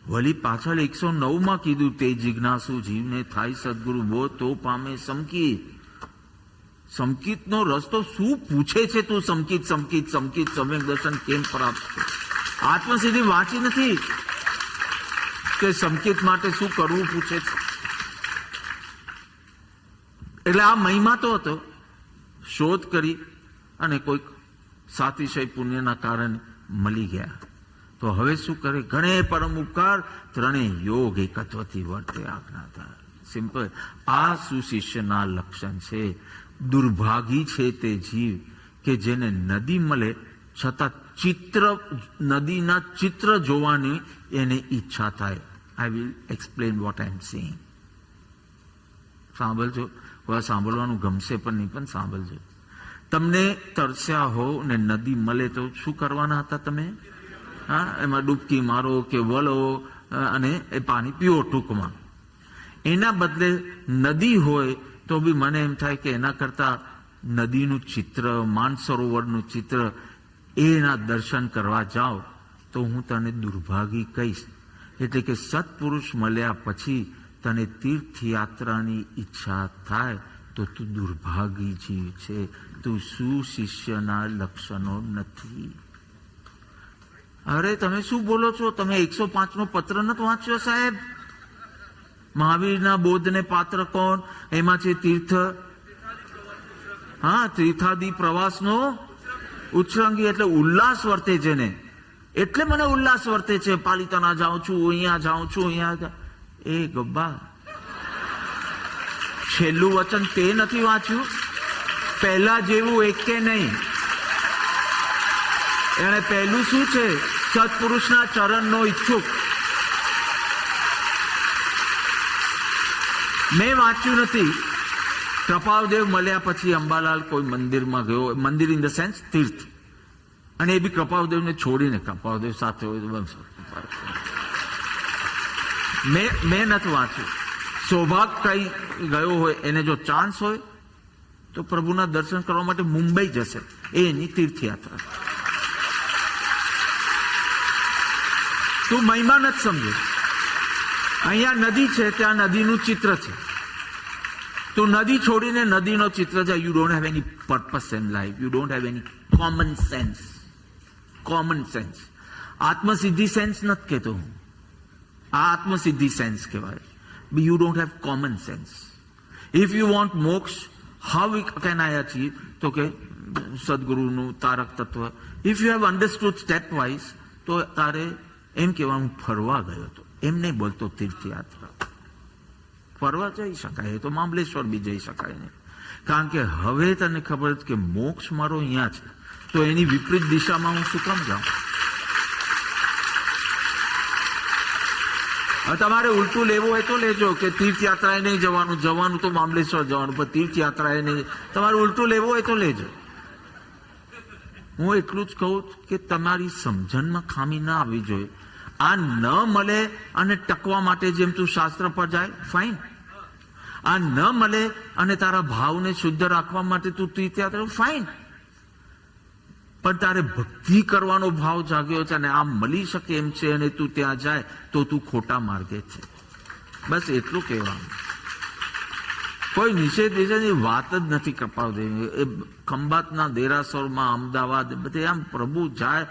વળી પાછળ 109માં કીધું તે જિજ્ઞાસુ જીવને થાય સદગુરુ બોધ તો પામે સમકીત. સમકીતનો રસ્તો શું પૂછે છે તું? સમકીત સમકીત સમકીત સમ્યક દર્શન કેમ પ્રાપ્ત? આત્મસિદ્ધિ વાંચી નથી કે સમકીત માટે શું કરવું પૂછે છે. એટલે આ મહિમા તો હતો, શોધ કરી અને કોઈક સાતિશય પુણ્યના કારણે મળી ગયા. તો હવે શું કરે? ગણે પરમ ઉપકાર, ત્રણેય યોગ એકત્વથી વર્તે આજ્ઞાધાર. સિમ્પલ. આ સુશિષ્યના લક્ષણ છે. દુર્ભાગી છે તે જીવ કે જેને નદી મળે છતાં નદીના ચિત્ર જોવાની એને ઈચ્છા થાય. I will explain what I am saying. સાંભળજો. કોઈ સાંભળવાનું ગમશે પણ નહીં, પણ સાંભળજો. તમને તરસ્યા હો ને નદી મળે તો શું કરવાના હતા તમે? હા, એમાં ડૂબકી મારો કે વળો અને એ પાણી પીવો ટૂંકમાં. એના બદલે નદી હોય તો બી મને એમ થાય કે એના કરતા નદીનું ચિત્ર, માનસરોવરનું ચિત્ર એના દર્શન કરવા જાઓ તો હું તને દુર્ભાગી કહીશ. એટલે કે સત્પુરુષ મળ્યા પછી તને તીર્થયાત્રાની ઈચ્છા થાય તો તું દુર્ભાગી જીવ છે, તું સુશિષ્યના લક્ષણો નથી. અરે તમે શું બોલો છો? તમે 105નો પત્ર નથી વાંચ્યો સાહેબ? મહાવીરના બોધને પાત્ર કોણ? એમાં છે તીર્થ, હા, તીર્થાદી પ્રવાસનો ઉચ્છૃંગી, એટલે ઉલ્લાસ વર્તે છે ને. એટલે મને ઉલ્લાસ વર્તે છે. પાલિતાણા જાઉં છું, અહીંયા જાઉં છું, અહીંયા. એ ગબ્બા, છેલ્લું વચન તે નથી વાંચ્યું? પહેલા જેવું એક કે નહીં. એને પહેલું શું છે? સત્પુરુષના ચરણનો ઈચ્છુક. મેં વાંચ્યું નથી. કૃપાલદેવ મળ્યા પછી અંબાલાલ કોઈ મંદિરમાં ગયો, મંદિર ઇન ધ સેન્સ તીર્થ, અને એ બી કૃપાલદેવને છોડીને. કૃપાલદેવ સાથે હોય મેં નથી વાંચ્યું. સૌભાગ્ય કઈ ગયો હોય એને જો ચાન્સ હોય તો પ્રભુના દર્શન કરવા માટે મુંબઈ જશે. એ એની તીર્થયાત્રા. તું મહિમા નથી સમજે. અહીંયા નદી છે, ત્યાં નદીનું ચિત્ર છે. તું નદી છોડીને નદીનો ચિત્ર છે. You don't have any purpose in life. You don't have any common sense. Common sense. આત્મસિદ્ધિ સેન્સ નથી કહેતો હું. આ આત્મસિદ્ધિ સેન્સ કહેવાય. You don't have common sense. If you want moksha, how can I achieve? તો કે સદગુરુનું તારક તત્વ. If you have understood stepwise, તો તારે એમ કહેવાનું ફરવા ગયો હતો. એમ નહીં બોલતો તીર્થયાત્રા. ફરવા જઈ શકાય, તો મામલેશ્વર બી જઈ શકાય નહીં. કારણ કે હવે તને ખબર છે કે મોક્ષ મારો અહીંયા છે, તો એની વિપરીત દિશામાં હું શું કામ જાઉં? તમારે ઉલટું લેવું હોય તો લેજો કે તીર્થયાત્રાએ નહીં જવાનું, જવાનું તો મામલેશ્વર જવાનું, પણ તીર્થયાત્રાએ નહીં. તમારે ઉલટું લેવું હોય તો લેજો. હું એટલું જ કહું કે તમારી સમજણમાં ખામી ના આવવી જોઈએ. આ ન મળે અને ટકવા માટે જેમ તું શાસ્ત્ર પર જાય, ફાઇન. આ ન મળે અને તારા ભાવને શુદ્ધ રાખવા માટે તું તીર્થયાત્રા, ફાઇન. પણ તારે ભક્તિ કરવાનો ભાવ જાગ્યો છે અને આ મળી શકે એમ છે અને તું ત્યાં જાય તો તું ખોટા માર્ગે છે. બસ એટલું કહેવાનું. કોઈ નિષેધ વિષયની વાત જ નથી કપાવદેવી. એ ખંભાતના દેરાસરમાં, અમદાવાદ, બધે આમ પ્રભુ જાય,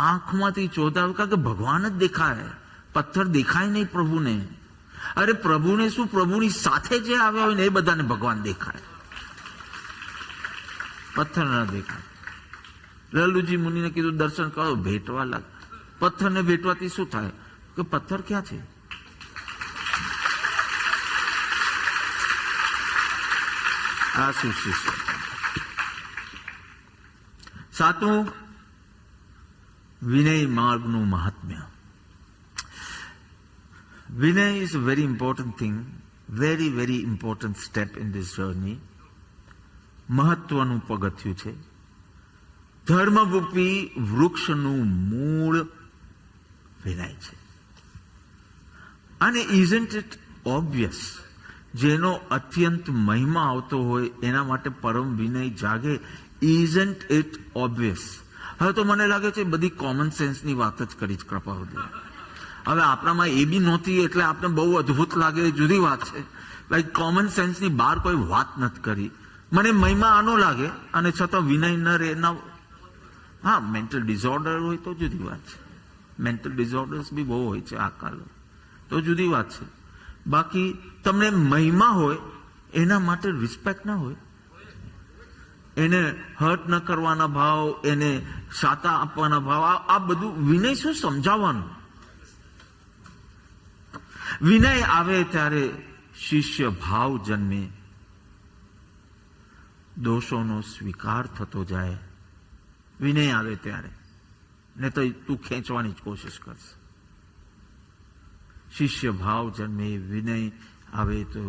આંખમાંથી ચોધા, કારણ કે ભગવાન જ દેખાય. પથ્થર દેખાય નહીં પ્રભુને. અરે પ્રભુને શું, પ્રભુની સાથે જે આવ્યા હોય ને એ બધાને ભગવાન દેખાય, પથ્થર ના દેખાય. લલ્લુજી મુનિને કીધું દર્શન કરો, ભેટવા લાગ. પથ્થરને ભેટવાથી શું થાય? કે પથ્થર ક્યાં છે? આ શું શિષ્ય. સાતમું, વિનય માર્ગનું મહાત્મ્ય. Vinay is a very important thing, very very important step in this journey. મહત્વનું પગથિયું છે. ધર્મરૂપી વૃક્ષનું મૂળ વિનય છે. અને ઇઝન્ટ ઇટ ઓબ્વિયસ, જેનો અત્યંત મહિમા આવતો હોય એના માટે પરમ વિનય જાગે. Isn't it obvious. હવે તો મને લાગે છે બધી કોમન સેન્સની વાત જ કરી કૃપાવતી. હવે આપણામાં એ બી નહોતી એટલે આપણે બહુ અદભુત લાગે, એ જુદી વાત છે. ભાઈ કોમન સેન્સની બહાર કોઈ વાત નથી કરી. મને મહિમા આનો લાગે અને છતાં વિનય ન રહે. હા, મેન્ટલ ડિઝોર્ડર હોય તો જુદી વાત છે. મેન્ટલ ડિઝોર્ડર્સ બી બહુ હોય છે આ કાલે, તો જુદી વાત છે. બાકી તમને મહિમા હોય એના માટે રિસ્પેક્ટ ના હોય, એને હર્ટ ન કરવાના ભાવ, એને સાતા આપવાના ભાવ, આ બધું વિનય શું સમજાવવાનું. વિનય આવે ત્યારે શિષ્ય ભાવ જન્મે, દોષોનો સ્વીકાર થતો જાય. વિનય આવે ત્યારે, ને તો તું ખેંચવાની જ કોશિશ કરશે. શિષ્ય ભાવ જન્મે, વિનય આવે તો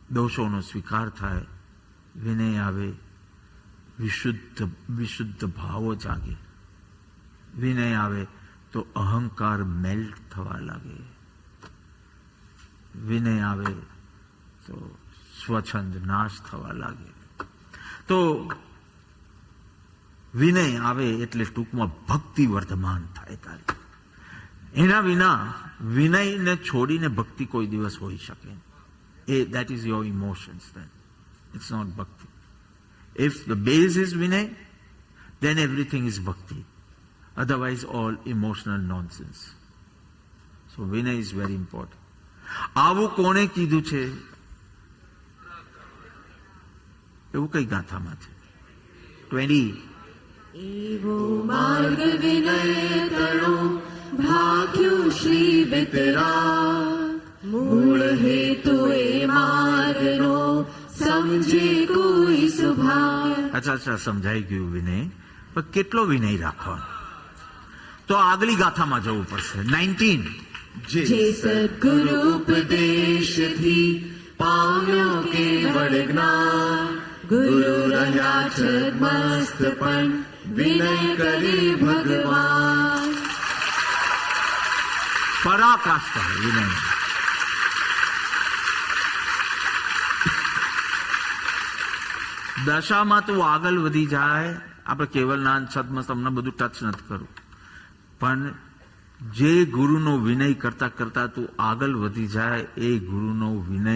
દોષોનો સ્વીકાર થાય. વિનય આવે, વિશુદ્ધ ભાવો જાગે. વિનય આવે તો અહંકાર મેલ્ટ થવા લાગે. વિનય આવે તો સ્વચ્છંદ નાશ થવા લાગે. તો વિનય આવે એટલે ટૂંકમાં ભક્તિ વર્ધમાન થાય તારી. એના વિના વિનયને છોડીને ભક્તિ કોઈ દિવસ હોઈ શકે. That is your emotions then. It's not bhakti. If the base is vinay, then everything is bhakti. Otherwise all emotional nonsense. So vinay is very important. આવું કોણે કીધું છે? એવું કઈ ગાથામાં છે? 20. એવો માર્ગ વિનય તણો ભાગ્યો શ્રી વિતરા મૂળ હેતુ એ માર્ગનો સમજે કોઈ સુભાય. અચ્છા સમજાઈ ગયું વિનય. પણ કેટલો વિનય રાખવાનો? તો આગલી ગાથામાં જવું પડશે. 19. જે સદગુરુ ઉપદેશથી પામ્યો કેવળ જ્ઞાન ગુરુ રહ્યા છદ્મસ્ત પણ વિનય કરે ભગવાન. પરાકાષ્ઠા વિનય. દશામાં તું આગળ વધી જાય. આપણે કેવલ નાન સદમસ્ત તમને બધું ટચ નથી કરું, પણ જે ગુરુનો વિનય કરતા કરતા તું આગળ વધી જાય એ ગુરુનો વિનય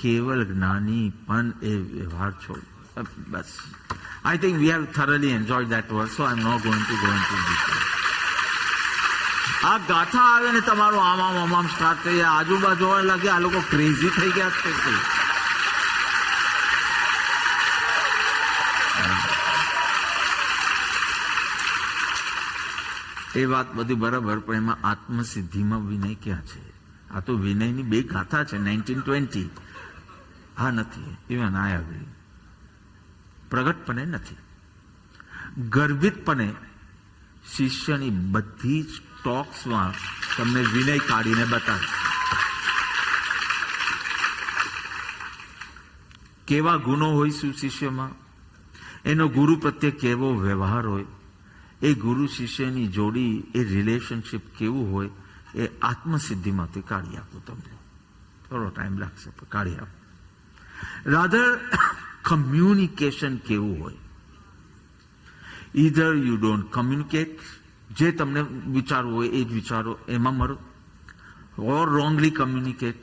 કેવલ જ્ઞાની પણ એ વ્યવહાર છોડ. બસ. I think we have thoroughly enjoyed that verse, so I'm not going to go into detail. આ ગાથા આવે ને તમારું આમામ સ્ટાર્ટ થઈ જાય, આજુબાજુ લાગે આ લોકો ક્રેઝી થઈ ગયા છે. એ વાત બધી બરાબર, પણ એમાં આત્મસિદ્ધિમાં વિનય ક્યાં છે? આ તો વિનયની બે ગાથા છે 1920. હા નથી, ઇવન આ એગ્રી. પ્રગટપણે નથી. ગર્ભિતપણે શિષ્યની બધી જ ટોક્સમાં તમને વિનય કાઢીને બતાવે. કેવા ગુણો હોય શું શિષ્યમાં, એનો ગુરુ પ્રત્યે કેવો વ્યવહાર હોય, એ ગુરુ શિષ્યની જોડી, એ રિલેશનશિપ કેવું હોય, એ આત્મસિદ્ધિમાંથી કાઢી આપું તમને. થોડો ટાઈમ લાગશે પણ કાઢી આપું. રાધર કમ્યુનિકેશન કેવું હોય. ઈધર યુ ડોન્ટ કમ્યુનિકેટ, જે તમને વિચારવું હોય એ જ વિચારો, એમાં મરો, or wrongly communicate.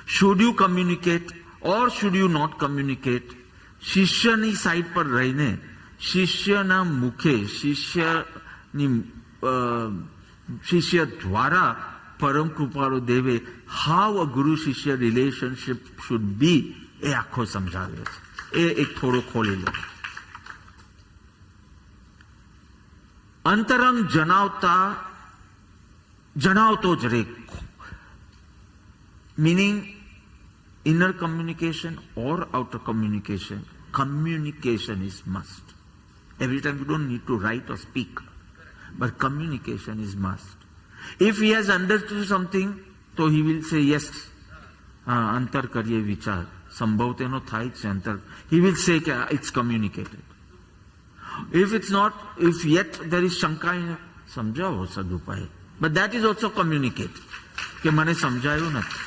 Should you communicate or should you not communicate? શિષ્યની સાઈડ પર રહીને શિષ્યના મુખે શિષ્ય દ્વારા પરમ કૃપાળુ દેવે હાઉ અ ગુરુ શિષ્ય રિલેશનશિપ શુડ બી, એ આખો સમજાવ્યો છે. એ એક થોડો ખોલી લો. અંતરંગ જણાવતો જ રે. meaning inner communication or outer communication, communication is must. Every time you don't need to write or speak, but communication is must. If he has understood something, so he will say yes. Antar kariye vichar, sambhav teno થાય છે અંતર. He will say it's communicated. If it's not, if yet there is shanka, સમજાવો સદુપાય, but that is also communicate. કે મને સમજાયું નથી,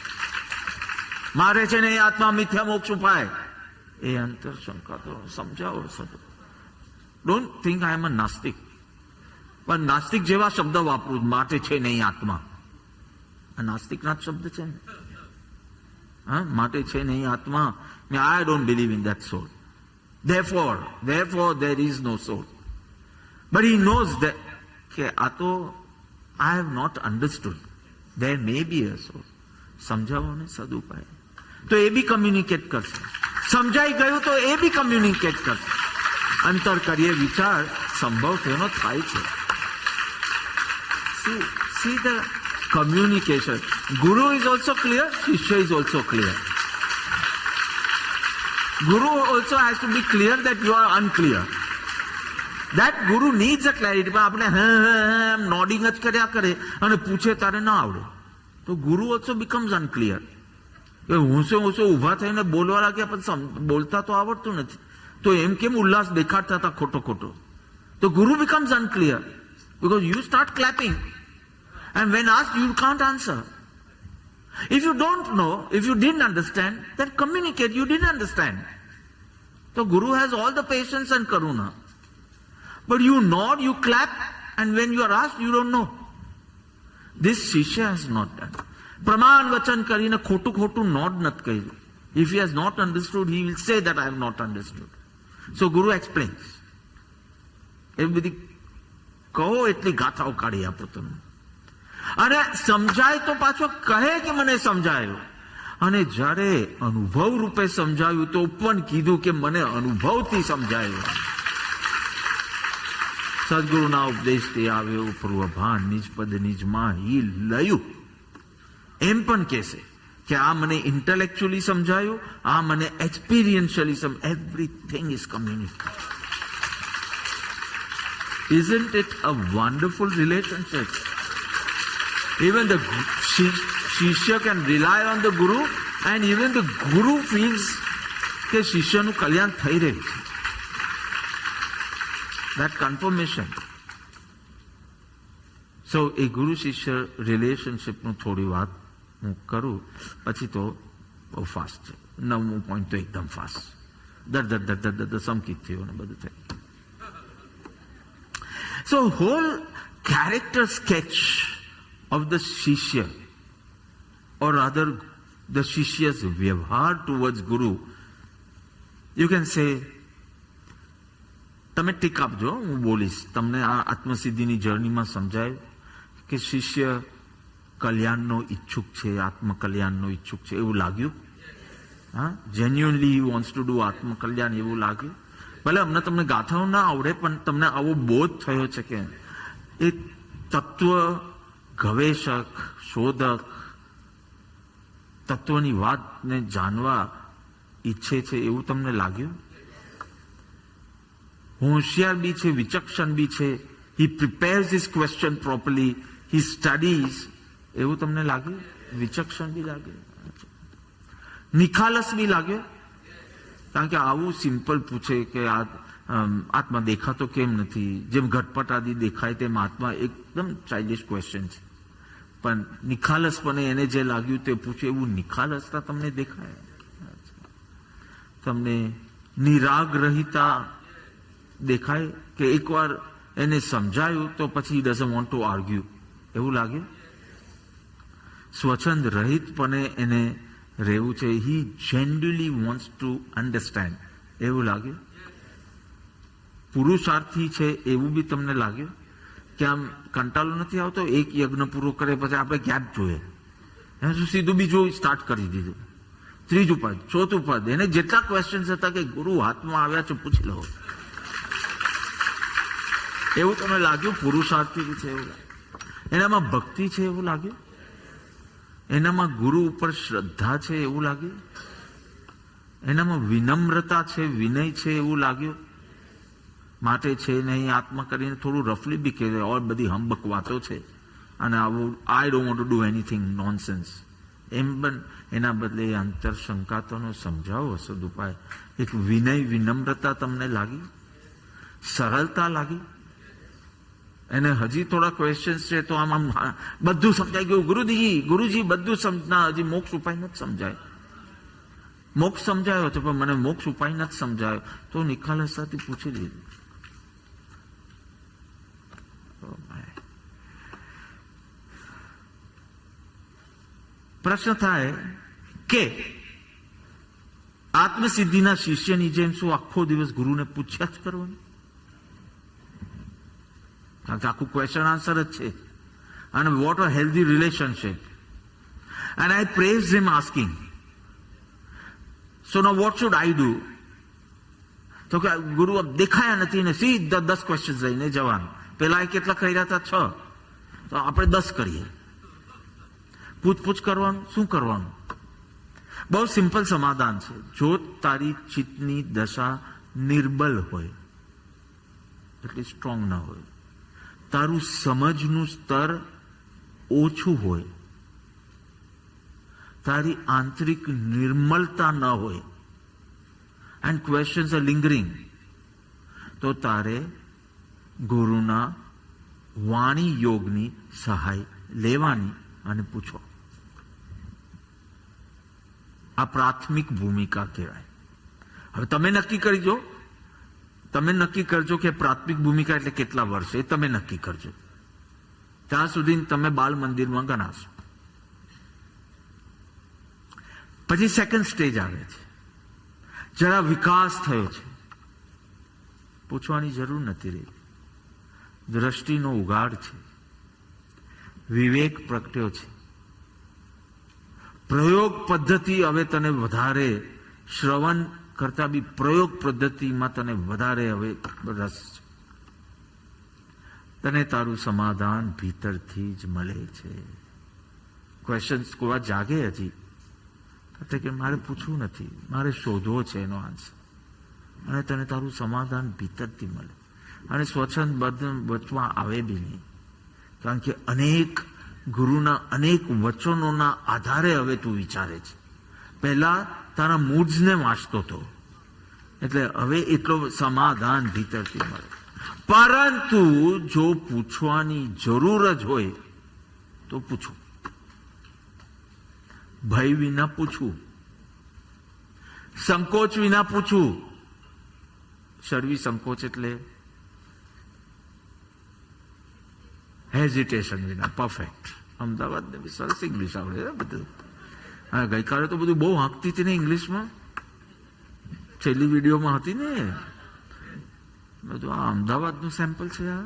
મારે છે ને એ આત્મા મિથ્યા મોક્ષ ઉપાય, એ અંતર શંકા તો સમજાવો સદુ. ડોન્ટ થિંક આઈ એમ અ નાસ્તિક, પણ નાસ્તિક જેવા શબ્દ વાપરું, માટે છે નહીં આત્મા. આ નાસ્તિકના જ શબ્દ છે ને. હા, માટે છે નહીં આત્મા. I don't believe in that soul. Therefore there is no soul. But he knows that કે આ તો I have not understood. There may be a soul. સમજાવો ને સદુપાય, તો એ બી કમ્યુનિકેટ કરશે. સમજાઈ ગયું તો એ બી કમ્યુનિકેટ કરશે. અંતર કરીએ વિચાર, સંભવ તેનો થાય છે. See the communication. Guru is also clear, Shishya is also clear. Guru also has to be clear that you are unclear. That Guru needs a clarity. પણ આપણે નોડિંગ જ કર્યા કરે અને પૂછે તારે ના આવડે, તો ગુરુ ઓલ્સો બીકમ્સ અનક્લિયર. હુંસે ઉભા થઈને બોલવા લાગ્યા પણ બોલતા તો આવડતું નથી, તો એમ કેમ ઉલ્લાસ દેખાડતા હતા ખોટો. તો ગુરુ becomes અનક્લિયર because you start clapping and when asked you can't answer. If you don't know, if you didn't understand, then communicate you didn't understand. So Guru has all the patience and karuna. But you nod, you clap, and when you are asked, you don't know. This Shishya has not done. Praman vachan karine khotu nod nat kahidu. If he has not understood, he will say that I have not understood. So Guru explains. Everybody કહો એટલી ગાથાઓ કાઢી આપો તમે. અને સમજાય તો પાછો કહે કે મને સમજાયું. અને જ્યારે અનુભવ રૂપે સમજાયું તો પણ કીધું કે મને અનુભવથી સમજાયું. સદગુરુના ઉપદેશથી આવ્યો પૂર્વભાન નિજ પદ નિજમાં હી લયું. એમ પણ કહેશે કે આ મને ઇન્ટેલેક્ચ્યુઅલી સમજાયું, આ મને experientially everything is communicate. Isn't it a wonderful relationship? Even the Shishya can rely on the Guru, and even the Guru feels કે શિષ્યનું કલ્યાણ થઈ રહ્યું છે. That confirmation. So એ ગુરુ શિષ્ય રિલેશનશિપનું થોડી વાત હું કરું, પછી તો બહુ ફાસ્ટ છે. 9મું પોઈન્ટ તો એકદમ ફાસ્ટ. દર સમકિત થયું ને બધું થયું. So whole character sketch of the Shishya, or rather the Shishya's vyavhar towards Guru, you can say, તમે ટીક આપજો, હું બોલીશ. તમને આ આત્મસિદ્ધિની જર્નીમાં સમજાય કે શિષ્ય કલ્યાણનો ઈચ્છુક છે, આત્મકલ્યાણનો ઈચ્છુક છે, એવું લાગ્યું? હા, genuinely he wants to do આત્મકલ્યાણ એવું લાગ્યું? ભલે અમને તમને ગાથાઓ ના આવડે, પણ તમને આવો બોધ થયો છે કે એ તત્વ ગવેષક, શોધક તત્વની વાતને જાણવા ઈચ્છે છે એવું તમને લાગ્યું? હોશિયાર બી છે, વિચક્ષણ બી છે. he prepares his question properly, he studies, એવું તમને લાગ્યું? વિચક્ષણ બી લાગ્યું, નિખાલસ બી લાગ્યો? કારણ કે આવું સિમ્પલ પૂછે કે આત્મા દેખાતો કેમ નથી, જેમ ઘટપટ આદિ દેખાય તેમ આત્મા, એકદમ ચાઇલ્ડિશ ક્વેશ્ચન છે. પણ નિખાલસપણે એને જે લાગ્યું તે પૂછે, એવું નિખાલસતા તમને દેખાય? તમને નિરાગ્રહિતા દેખાય કે એકવાર એને સમજાયું તો પછી he doesn't want to argue, એવું લાગે? સ્વચ્છંદ રહિતપણે એને રહેવું છે, he genuinely wants to understand, એવું લાગે? પુરુષાર્થી છે એવું બી તમને લાગે કે આમ કંટાળો નથી આવતો? એક યજ્ઞ પૂરો કરે પછી આપણે ક્યાં જ જોઈએ, સીધું બીજું સ્ટાર્ટ કરી દીધું, ત્રીજું પદ, ચોથું પદ. એને જેટલા ક્વેશ્ચન હતા કે ગુરુ હાથમાં આવ્યા છે પૂછી લો, એવું તમને લાગ્યું? પુરુષાર્થી છે એવું લાગે? એનામાં ભક્તિ છે એવું લાગ્યું? એનામાં ગુરુ ઉપર શ્રદ્ધા છે એવું લાગ્યું? એનામાં વિનમ્રતા છે, વિનય છે એવું લાગ્યું? માટે છે નહીં આત્મા કરીને થોડું રફલી બી કહે, ઓર બધી હંબક વાતો છે અને આવું I don't want to do anything nonsense, એમ પણ એના બદલે અંતર શંકાતોનો સમજાવો સદુપાય. એક વિનય, વિનમ્રતા તમને લાગી? સરળતા લાગી? એને હજી થોડા ક્વેશ્ચન્સ છે તો આમ બધું સમજાઈ ગયું, ગુરુજી બધું સમજના, હજી મોક્ષ ઉપાય નથી સમજાય. મોક્ષ સમજાયો તો પણ મને મોક્ષ ઉપાય નથી સમજાયો, તો નિખાલસતાથી પૂછી લીધું. પ્રશ્ન થાય કે આત્મસિદ્ધિના શિષ્યની જેમ શું આખો દિવસ ગુરુને પૂછ્યા જ કરવાનું? કારણ કે આખું ક્વેશ્ચન આન્સર જ છે. અને what a healthy relationship. And I praise him asking, so now what should I do? તો કે ગુરુ દેખાયા નથી ને સીધા 10 ક્વેશ્ચન લઈને જવાનું. પેલા કેટલા કર્યા હતા? 6, તો આપણે 10 કરીએ. પૂછપૂછ કરવાનું, શું કરવાનું? બહુ સિમ્પલ સમાધાન છે. જો તારી ચિત્તની દશા નિર્બલ હોય, એટલે સ્ટ્રોંગ ના હોય, તારું સમજનું સ્તર ઓછું હોય, તારી આંતરિક નિર્મલતા ન હોય, એન્ડ ક્વેશ્ચન્સ આર લિંગરિંગ, તો તારે ગુરુના વાણી યોગની સહાય લેવાની અને પૂછો. આ પ્રાથમિક ભૂમિકા કહેવાય. હવે તમે નક્કી કરજો, તમે નક્કી કરજો કે પ્રાથમિક ભૂમિકા એટલે કેટલા વર્ષ, એ તમે નક્કી કરજો. ત્યાં સુધી તમે બાલ મંદિરમાં ગણાશો. પછી સેકન્ડ સ્ટેજ આવે છે, જરા વિકાસ થયો છે, પૂછવાની જરૂર નથી રહી. દ્રષ્ટિનો ઉગાડ છે, વિવેક પ્રગટ્યો છે, પ્રયોગ પદ્ધતિ હવે તને વધારે, શ્રવણ કરતા બી પ્રયોગ પદ્ધતિમાં તને વધારે હવે રસ છે. તને તારું સમાધાન ભીતરથી જ મળે છે. ક્વેશ્ચન્સ કોઈ જાગે હજી કે મારે પૂછવું નથી, મારે શોધવો છે એનો આન્સર, અને તને તારું સમાધાન ભીતરથી મળે. અને સ્વચ્છંદ બચવા આવે બી નહીં, કારણ કે અનેક ગુરુના અનેક વચનોના આધારે હવે તું વિચારે છે. પહેલા તારા મૂડ્સને વાંચતો હતો, એટલે હવે એટલો સમાધાન ભીતરથી મળે. પરંતુ જો પૂછવાની જરૂર જ હોય તો પૂછો, ભય વિના પૂછવું, સંકોચ વિના પૂછવું. શરવી સંકોચ એટલે હેઝિટેશન વિના. પરફેક્ટ. અમદાવાદ ને બી સરસ ઇંગ્લિશ આવડે બધું. હા, ગઈકાલે તો બધું બહુ હાંકતી હતી ને ઇંગ્લિશમાં, છેલ્લી વિડીયોમાં હતી ને બધું. આ અમદાવાદનું સેમ્પલ છે આ.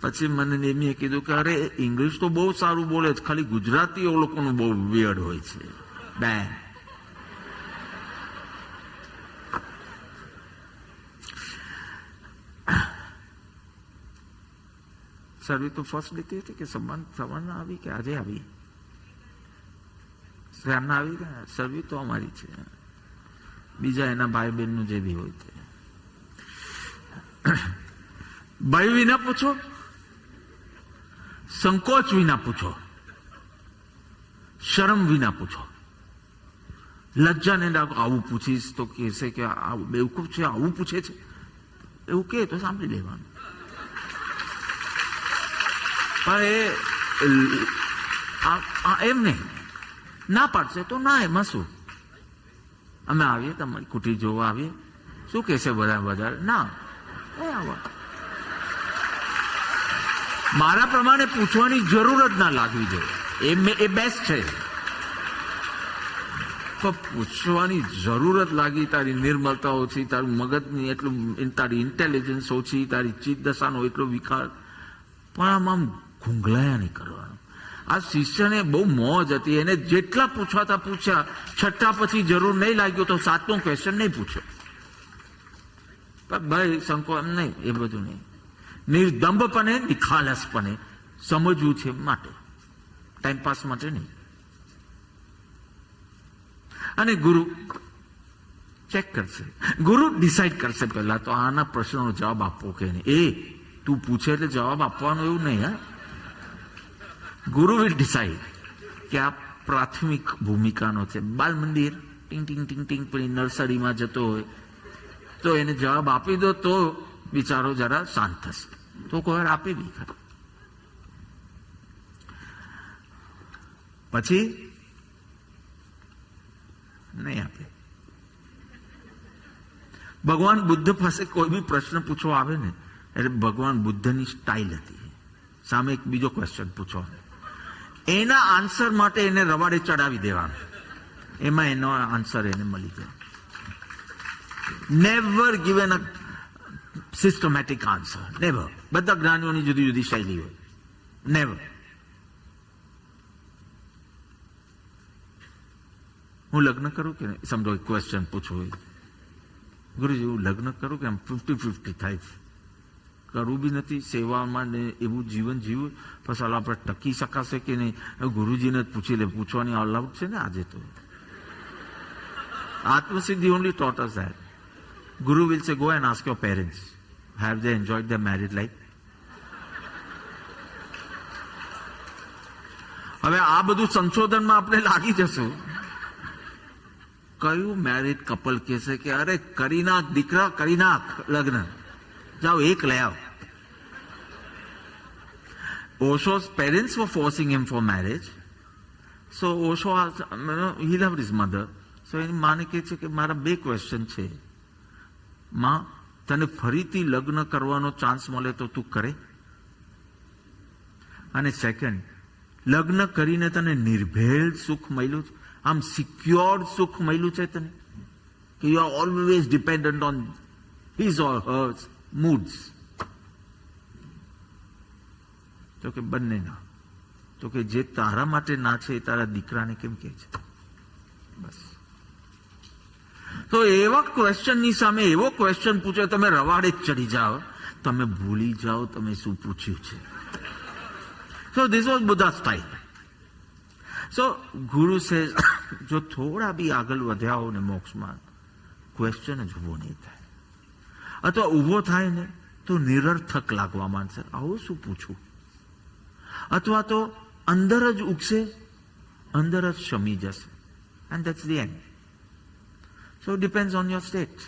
પછી મને નેમીએ કીધું કે અરે ઇંગ્લિશ તો બહુ સારું બોલે છે, ખાલી ગુજરાતી એ લોકોનું બહુ વિયર્ડ હોય છે. બે સર્વી તો ફર્સ્ટ લીધી હતી કે સવારના આવી કે આજે આવી? શ્યામના આવી કે સર્વી તો અમારી છે, બીજા એના ભાઈ બહેનનું જે બી હોય તે. ભય વિના પૂછો, સંકોચ વિના પૂછો, શરમ વિના પૂછો. લજ્જાને આવું પૂછીશ તો કહેશે કે આ બેવકૂફ છે, આવું પૂછે છે, એવું કે તો સાંભળી લેવાનું. પણ એમ નહીં, ના પાડશે તો ના, એમાં શું? અમે આવીએ તમારી કુટીર જોવા આવીએ, શું કહેશે વધારે ના. મારા પ્રમાણે પૂછવાની જરૂર જ ના લાગવી જોઈએ, એ બેસ્ટ છે. પણ પૂછવાની જરૂર જ લાગી, તારી નિર્મળતા ઓછી, તારું મગજની એટલું, તારી ઇન્ટેલિજન્સ ઓછી, તારી ચિત્ત દશાનો એટલો વિકાર, પણ આમ ઘૂંઘલાયા નહીં કરવાનું. આ શિષ્યને બહુ મોજ હતી, એને જેટલા પૂછવાતા પૂછ્યા, છઠ્ઠા પછી જરૂર નહીં લાગ્યો તો સાતમો ક્વેશ્ચન નહીં પૂછ્યો. ભાઈ સંકો એમ નહીં, એ બધું નહીં. નિર્દંભપણે, નિખાલસપણે સમજવું છે માટે, ટાઈમપાસ માટે નહીં. અને ગુરુ ચેક કરશે, ગુરુ ડિસાઈડ કરશે પહેલા તો આના પ્રશ્નનો જવાબ આપવો કે નહીં. એ તું પૂછે એટલે જવાબ આપવાનો એવું નહીં. હા, ગુરુ વિલ ડિસાઈડ કે આ પ્રાથમિક ભૂમિકાનો છે. બાલ મંદિર ટીંગ ટીંગ ટીંગ ટીંગ પછી નર્સરીમાં જતો હોય તો એને જવાબ આપી દો તો બિચારો જરા શાંત થશે, તો કોઈ વાર આપે બી ખરા. પછી નહીં આપે. ભગવાન બુદ્ધ પાસે કોઈ બી પ્રશ્ન પૂછવા આવે ને એટલે ભગવાન બુદ્ધની સ્ટાઇલ હતી, સામે એક બીજો ક્વેશ્ચન પૂછો, એના આન્સર માટે એને રવાડે ચડાવી દેવાનો, એમાં એનો આન્સર એને મળી જાય. નેવર ગિવન અ સિસ્ટમેટિક આન્સર, નેવર. બધા જ્ઞાનીઓની જુદી જુદી શૈલી હોય, નેવર. હું લગ્ન કરું કે સમજો ક્વેશ્ચન પૂછવું, ગુરુજી હું લગ્ન કરું કે આમ 50-50 થાય છે, કરવું બી નથી, સેવામાં ને એવું જીવન જીવવું, પછી આપણે ટકી શકાશે કે નહીં, ગુરુજીને જ પૂછી લે. પૂછવાની અલાઉડ છે ને આજે તો. આત્મસિદ્ધિ only taught us that. Guru will say, go and ask your parents, have they enjoyed their married life? હવે આ બધું સંશોધનમાં આપણે લાગી જશું. કયું મેરિડ કપલ કહેશે કે અરે કરી નાખ દીકરા, કરી નાખ લગ્ન, જાઓ એક લઈ આવ. Osho's parents were forcing him for marriage. So Osho asked, he loved his mother. So તો એની માને કહે છે કે મારા 2 ક્વેશ્ચન છે. માં, તને ફરીથી લગ્ન કરવાનો ચાન્સ મળે તો તું કરે? અને સેકન્ડ, લગ્ન કરીને તને નિર્ભેળ સુખ મળ્યું છે? આમ સિક્યોર્ડ સુખ મળ્યું છે તને? કે you are always dependent on his or hers moods? તો કે બંને ના. તો કે જે તારા માટે ના છે એ તારા દીકરાને કેમ કહે છે? બસ. તો એવા ક્વેશ્ચનની સામે એવો ક્વેશ્ચન પૂછો, તમે રવાડે જ ચડી જાઓ, તમે ભૂલી જાઓ તમે શું પૂછ્યું છે. So this was Buddha's style. So Guru says, જો થોડા બી આગળ વધ્યા હો ને મોક્ષમાં, ક્વેશ્ચન જ ઉભો નહીં થાય, અથવા ઉભો થાય ને તો નિરર્થક લાગવા માંડશે, આવું શું પૂછવું, અથવા તો અંદર જ ઉગશે, અંદર જ શમી જશે, and that's the end. So it depends on your state.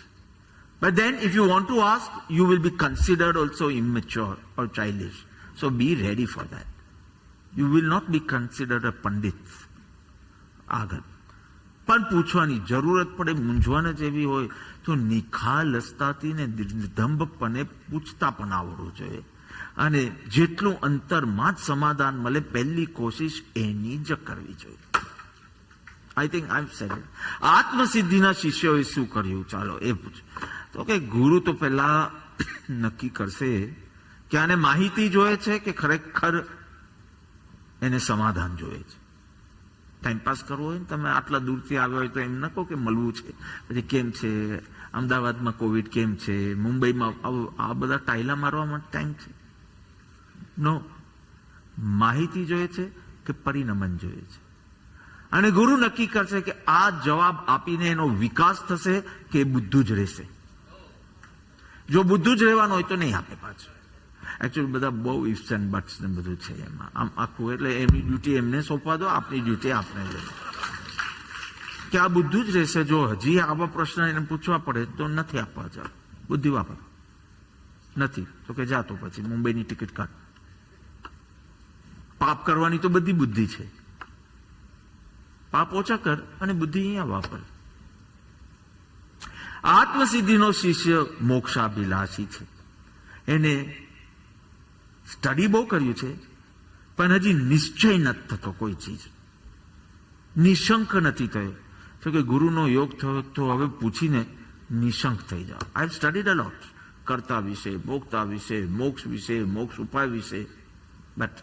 But then if you want to ask, you will be considered also immature or childish. So be ready for that. You will not be considered a pandit. આગળ પણ પૂછવાની જરૂરત પડે, મૂંઝવણ જ એવી હોય તો નિખાલસતાથી ને નિર્ધંભપણે પૂછતા પણ આવડવું જોઈએ. અને જેટલું અંતરમાં જ સમાધાન મળે, પહેલી કોશિશ એની જ કરવી જોઈએ. I think I said it. આત્મસિદ્ધિના શિષ્યોએ શું કર્યું, ચાલો એ પૂછો. તો કે ગુરુ તો પહેલા નક્કી કરશે કે આને માહિતી જોઈએ છે કે ખરેખર એને સમાધાન જોઈએ છે. ટાઈમપાસ કરવો હોય ને, તમે આટલા દૂરથી આવ્યો હોય તો એમ ન કહો કે મળવું છે, પછી કેમ છે, અમદાવાદમાં કોવિડ કેમ છે, મુંબઈમાં આ બધા ટાયલા મારવા માટે ટાઈમ છે? નો. માહિતી જોઈએ છે કે પરિણમન જોઈએ છે. અને ગુરુ નક્કી કરશે કે આ જવાબ આપીને એનો વિકાસ થશે કે બુદ્ધું જ રહેશે. જો બુદ્ધું જ રહેવાનું હોય તો નહીં આપે પાછું. એકચ્યુઅલી બધા બહુ ઇફ્સ એન્ડ બટ્સ ને બધું છે એમાં, આમ આખું. એટલે એમની ડ્યુટી એમને સોંપવા દો, આપણી ડ્યુટી આપણે લઈએ કે આ બુદ્ધું જ રહેશે. જો હજી આવા પ્રશ્ન એને પૂછવા પડે તો નથી આપવા, જાવ બુદ્ધિ વાપર. નથી તો કે જા, તો પછી મુંબઈની ટિકિટ કાઢ. પાપ કરવાની તો બધી બુદ્ધિ છે, પાપ ઓછા કર અને બુદ્ધિ અહીંયા વાપર. આત્મસિદ્ધિનો શિષ્ય મોક્ષાભિલાષી છે. એને સ્ટડી બહુ કર્યું છે પણ હજી નિશ્ચય નથી થતો કોઈ ચીજ, નિશંક નથી થયો. તો કે ગુરુનો યોગ થયો તો હવે પૂછીને નિશંક થઈ જાઓ. આઈ સ્ટડીડ અ લોટ, કર્તા વિશે, ભોગતા વિશે, મોક્ષ વિશે, મોક્ષ ઉપાય વિશે. બટ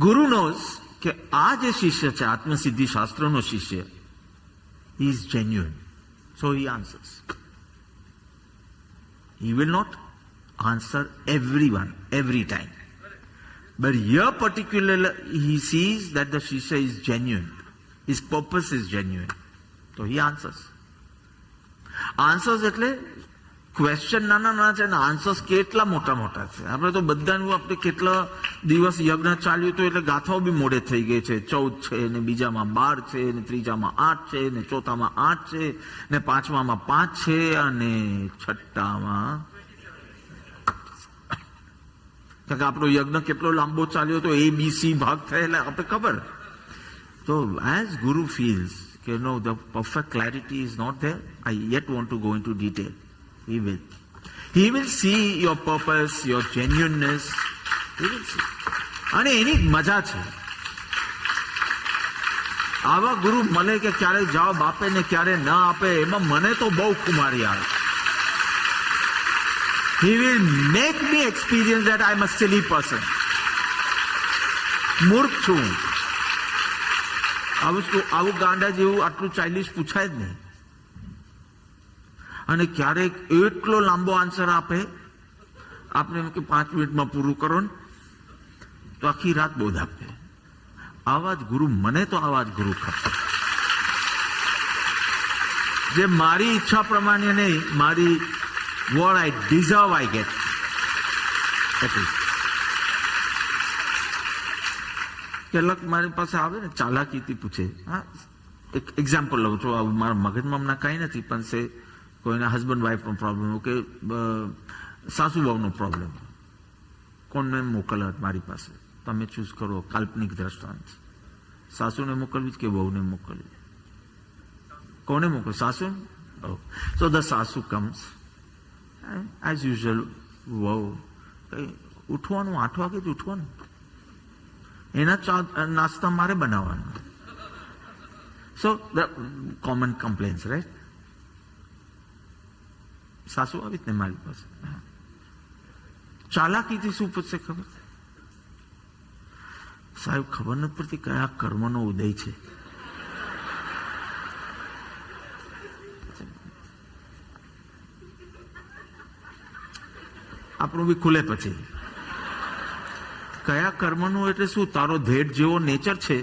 ગુરુ નોઝ કે આ જે શિષ્ય છે, આત્મસિદ્ધિ શાસ્ત્રનો શિષ્ય, is genuine. So he answers. He will not answer everyone every time. But here particularly he sees that the Shishya is genuine. His purpose is genuine. So he answers. Answers એટલે question નાના નાના છે ને answers કેટલા મોટા મોટા છે. આપણે તો બધાનું આપણે કેટલા દિવસ યજ્ઞ ચાલ્યું તો એટલે ગાથાઓ બી મોડે થઈ ગઈ છે. 14 છે ને બીજામાં 12 છે ને ત્રીજામાં 8 છે ને ચોથામાં 8 છે ને પાંચમામાં 5 છે અને છઠ્ઠામાં, કારણ કે આપણો યજ્ઞ કેટલો લાંબો ચાલ્યો તો ABC ભાગ થયેલા આપણે ખબર. તો એઝ ગુરુ ફીલ્સ કે no, the perfect clarity is not there, I yet want to go into detail. He will. He will see your purpose, your genuineness. He will see. અને એની મજા છે. આવા ગુરુ મળે કે ક્યારે જવાબ આપે ને ક્યારે ના આપે, એમાં મને તો બહુ ખુમારી આવે. He will make me experience that I am a silly person. મૂર્ખ છું. આવું ગાંડા જેવું આટલું ચાઇલ્ડિશ પૂછાય જ નહીં. અને ક્યારેક એટલો લાંબો આન્સર આપે, આપણે એમ કે 5 મિનિટમાં પૂરું કરો ને તો આખી રાત બોધ આપે. આવા જ ગુરુ, મને તો આવા જ ગુરુ ખપે, જે મારી ઈચ્છા પ્રમાણે નહીં, મારી what I deserve I get. કેટલાક મારી પાસે આવે ને ચાલાકીથી પૂછે. હા, એક એક્ઝામ્પલ લઉં છું. મારા મગજમાં હમણાં કાંઈ નથી, પણ છે કોઈના હસબન્ડ વાઈફનો પ્રોબ્લેમ કે સાસુ બહુનો પ્રોબ્લેમ, કોણને મોકલે મારી પાસે, તમે ચૂઝ કરો. કાલ્પનિક દ્રષ્ટાંત. સાસુને મોકલવી કે વહુને મોકલવી? કોને મોકલ? સાસુ. સો ધ સાસુ કમ્સ એઝ યુઝ્યુઅલ. વહુ ઉઠવાનું 8 વાગે જ ઉઠવાનું, એના ચા નાસ્તા મારે બનાવવાનો. સો ધ કોમન કમ્પ્લેન્સ, રાઈટ? સાસુ આવી જ ને મારી પાસે. ચાલાકીથી શું પૂછશે ખબર? સાહેબ ખબર નથી પડતી કયા કર્મનો ઉદય છે. આપણું બી ખુલે પછી કયા કર્મનું એટલે શું? તારો ધેડ જેવો નેચર છે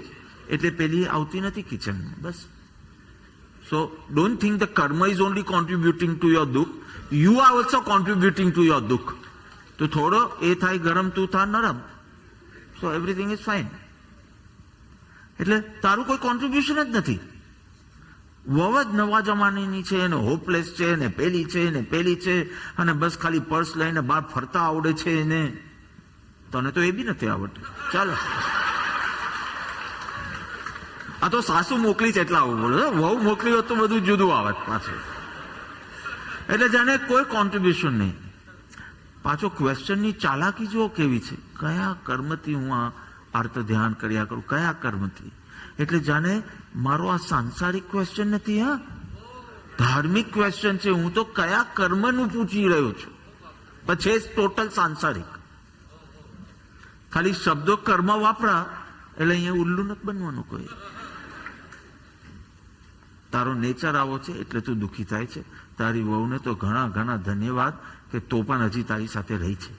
એટલે પેલી આવતી નથી કિચનમાં, બસ. So don't think the karma is only contributing to your dukh, you are also contributing to your dukh. તો થોડો એ થાય ગરમ, તું થા નરમ, સો એવરીથિંગ ઇઝ ફાઇન. એટલે તારું કોઈ કોન્ટ્રીબ્યુશન જ નથી. વહુ જ નવા જમાનાની છે ને હોપલેસ છે ને પેલી છે ને પેલી છે અને બસ ખાલી પર્સ લઈને બહાર ફરતા આવડે છે એને. તને તો એ બી નથી આવડતું. ચાલો, આ તો સાસુ મોકલી છે એટલે આવું બોલો. વહુ મોકલી હોત તો બધું જુદું આવત પાછું. એટલે જાણે કોઈ કોન્ટ્રીબ્યુશન નહીં. પાછો ક્વેશ્ચનની ચાલાકી જુઓ કેવી છે. કયા કર્મથી હું આ આર્ત ધ્યાન કર્યા કરું? કયા કર્મથી? એટલે જાણે મારો આ સાંસારિક ક્વેશ્ચન નથી, હા, ધાર્મિક ક્વેશ્ચન છે. હું તો કયા કર્મનું પૂછી રહ્યો છું, પછી ટોટલ સાંસારિક. ખાલી શબ્દો કર્મ વાપરા એટલે અહીંયા ઉલ્લુ નથી બનવાનું કોઈ. તારો નેચર આવો છે એટલે તું દુઃખી થાય છે. તારી વહુને તો ઘણા ઘણા ધન્યવાદ કે તો પણ હજી તારી સાથે રહી છે.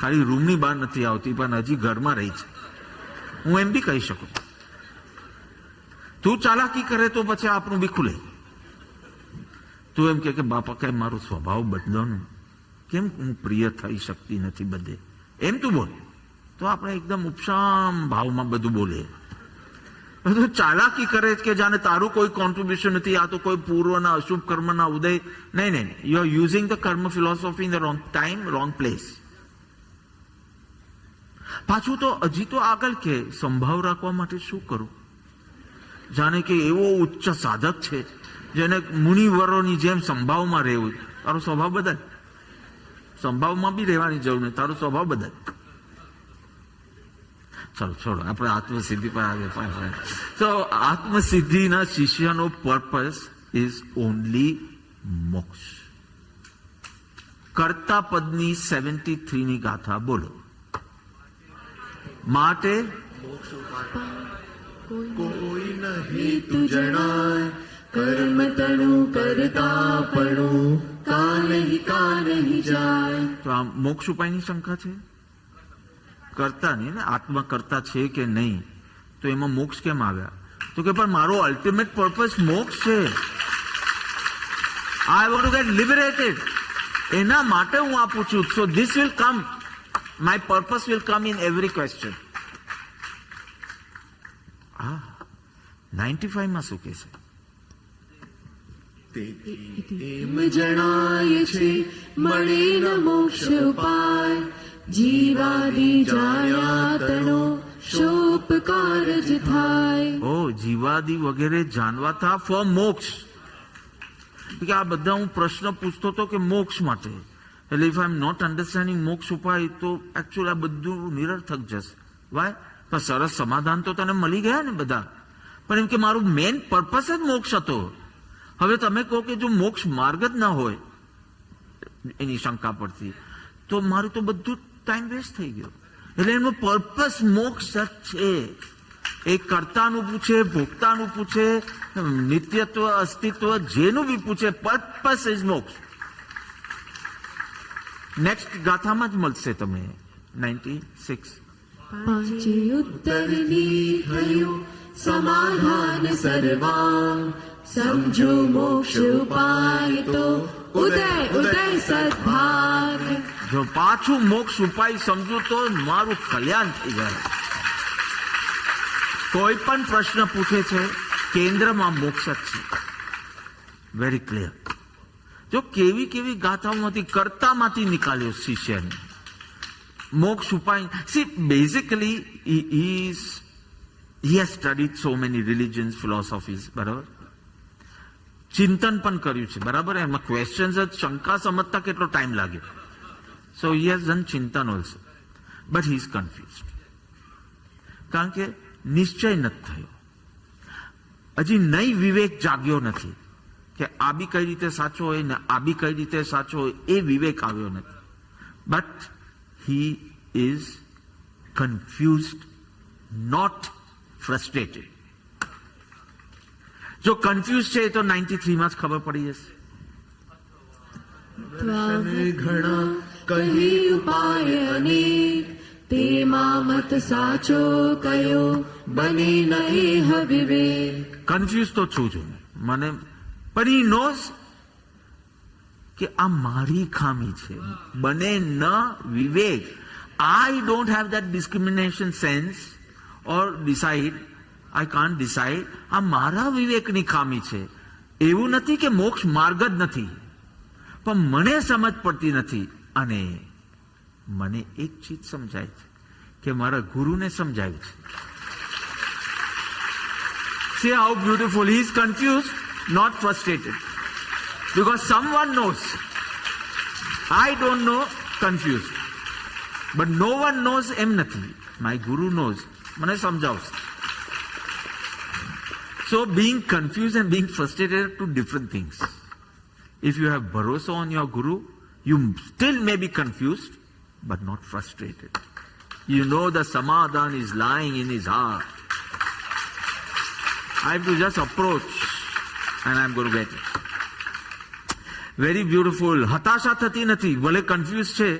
ખાલી રૂમની બહાર નથી આવતી પણ હજી ઘરમાં રહી છે. હું એમ બી કહી શકું. તું ચાલાકી કરે તો પછી આપણું બી ખુલે. તું એમ કે બાપા કઈ મારો સ્વભાવ બદલવાનો, કેમ હું પ્રિય થઈ શકતી નથી બધે, એમ તું બોલ તો આપણે એકદમ ઉપશામ ભાવમાં બધું બોલે. તું ચાલાકી કરે કે જાણે તારું કોઈ કોન્ટ્રીબ્યુશન નથી, આ તો કોઈ પૂર્વના અશુભ કર્મના ઉદય. નહીં નહીં, યુ આર યુઝિંગ ધ કર્મ philosophy in the wrong time, wrong place. પાછું તો હજી તો આગળ કે સંભાવ રાખવા માટે શું કરું? જાણે કે એવો ઉચ્ચ સાધક છે જેને મુનિવરોની જેમ સંભાવમાં રહેવું. તારો સ્વભાવ બદલ. સંભાવમાં બી રહેવાની જરૂર નહીં, તારો સ્વભાવ બદલ. ચલો છોડો, આપણે આત્મસિદ્ધિ પર આવે. તો આત્મસિદ્ધિના શિષ્યનો પર્પસ ઇઝ ઓનલી મોક્ષ. કર્તા પદની 73 ની ગાથા બોલો. માટે કોઈ નહીં તું જણાય, કર્મ તણું કરતાપણું કા નહીં જાય. તો આ મોક્ષ ઉપાયની શંકા છે. કરતા નહીં ને, આત્મા કરતા છે કે નહીં, તો એમાં મોક્ષ કેમ આવ્યા? તો કે પણ મારો અલ્ટિમેટ પર્પસ મોક્ષ છે. I want to get liberated. એના માટે હું આ પૂછું. So this will come, my purpose will come in every question. 95 માં શું કે છે? એમ જણાય છે મળે ન મોક્ષ ઉપાય, જીવાદી જાણ્યા તણો શોપકાર જ થાય. ઓ જીવાદી વગેરે જાણવા થા ફોર મોક્ષ. કે આ બધા હું પ્રશ્ન પૂછતો હતો કે મોક્ષ માટે. એટલે if I am not understanding મોક્ષ ઉપાય તો એકચ્યુઅલી આ બધું નિરર્થક જશે. વાય? પણ સરસ સમાધાન તો તને મળી ગયા ને બધા. પણ એમ કે મારું મેઇન પર્પસ જ મોક્ષ હતો. હવે તમે કહો કે જો મોક્ષ માર્ગ જ ના હોય એની શંકા પડતી, તો મારું તો બધું ટાઈમ વેસ્ટ થઈ ગયો. એટલે એનો પર્પસ મોક્ષ જ છે. એ કર્તાનું પૂછે, ભોગતાનું પૂછે, નિત્યત્વ, અસ્તિત્વ, જેનું બી પૂછે, પર્પસ ઇઝ મોક્ષ. નેક્સ્ટ ગાથામાં જ મળશે તમને 96. પાંચે ઉત્તરની થયું સમાધાન સર્વા, સમજો મોક્ષ ઉપાય તો ઉદય ઉદય સદભાગ. જો પાછું મોક્ષ ઉપાય સમજુ તો મારું કલ્યાણ થઈ જાય. કોઈ પણ પ્રશ્ન પૂછે છે, કેન્દ્રમાં મોક્ષ જ છે. Very clear. જો કેવી કેવી ગાથાઓમાંથી, કર્તામાંથી નીકાળ્યો શિષ્યને મોક્ષ ઉપાય. C basically is he has studied so many religions, philosophies, બરાબર, ચિંતન પણ કર્યું છે, બરાબર, એમાં ક્વેશ્ચન્સ જ શંકા સમજતા કેટલો ટાઈમ લાગે. સો he has done Chintan also, but he is confused. કારણ કે નિશ્ચય નથી થયો, હજી નઈ વિવેક જાગ્યો નથી કે આ બી કઈ રીતે સાચો હોય ને આ બી કઈ રીતે સાચો હોય, એ વિવેક આવ્યો નથી. But he is confused, not frustrated. જો કન્ફ્યુઝ છે તો 93 માં જ ખબર પડી જશે. ત્વામે ઘણા કહી ઉપાય અનેક, તેમાં મત સાચો કયો બને નહિ વિવેક. કન્ફ્યુઝ તો છું જ મને, પણ he knows કે આ મારી ખામી છે, બને ન વિવેક. I don't have that discrimination sense or decide, I can't decide. આ મારા વિવેકની ખામી છે. એવું નથી કે મોક્ષ માર્ગ જ નથી, પણ મને સમજ પડતી નથી. અને મને એક ચીજ સમજાય છે કે મારા ગુરુને સમજાયું છે. See how beautiful. He is confused, not frustrated. Because someone knows. I don't know, confused. But no one knows એમ નથી. My guru knows. મને સમજાવશે. So being confused and being frustrated are two different things. If you have bharosa on your guru, you still may be confused, but not frustrated. You know the samadhan is lying in his heart. I have to just approach and I am going to get it. Very beautiful. હતાશા થતી નથી. ભલે confused છે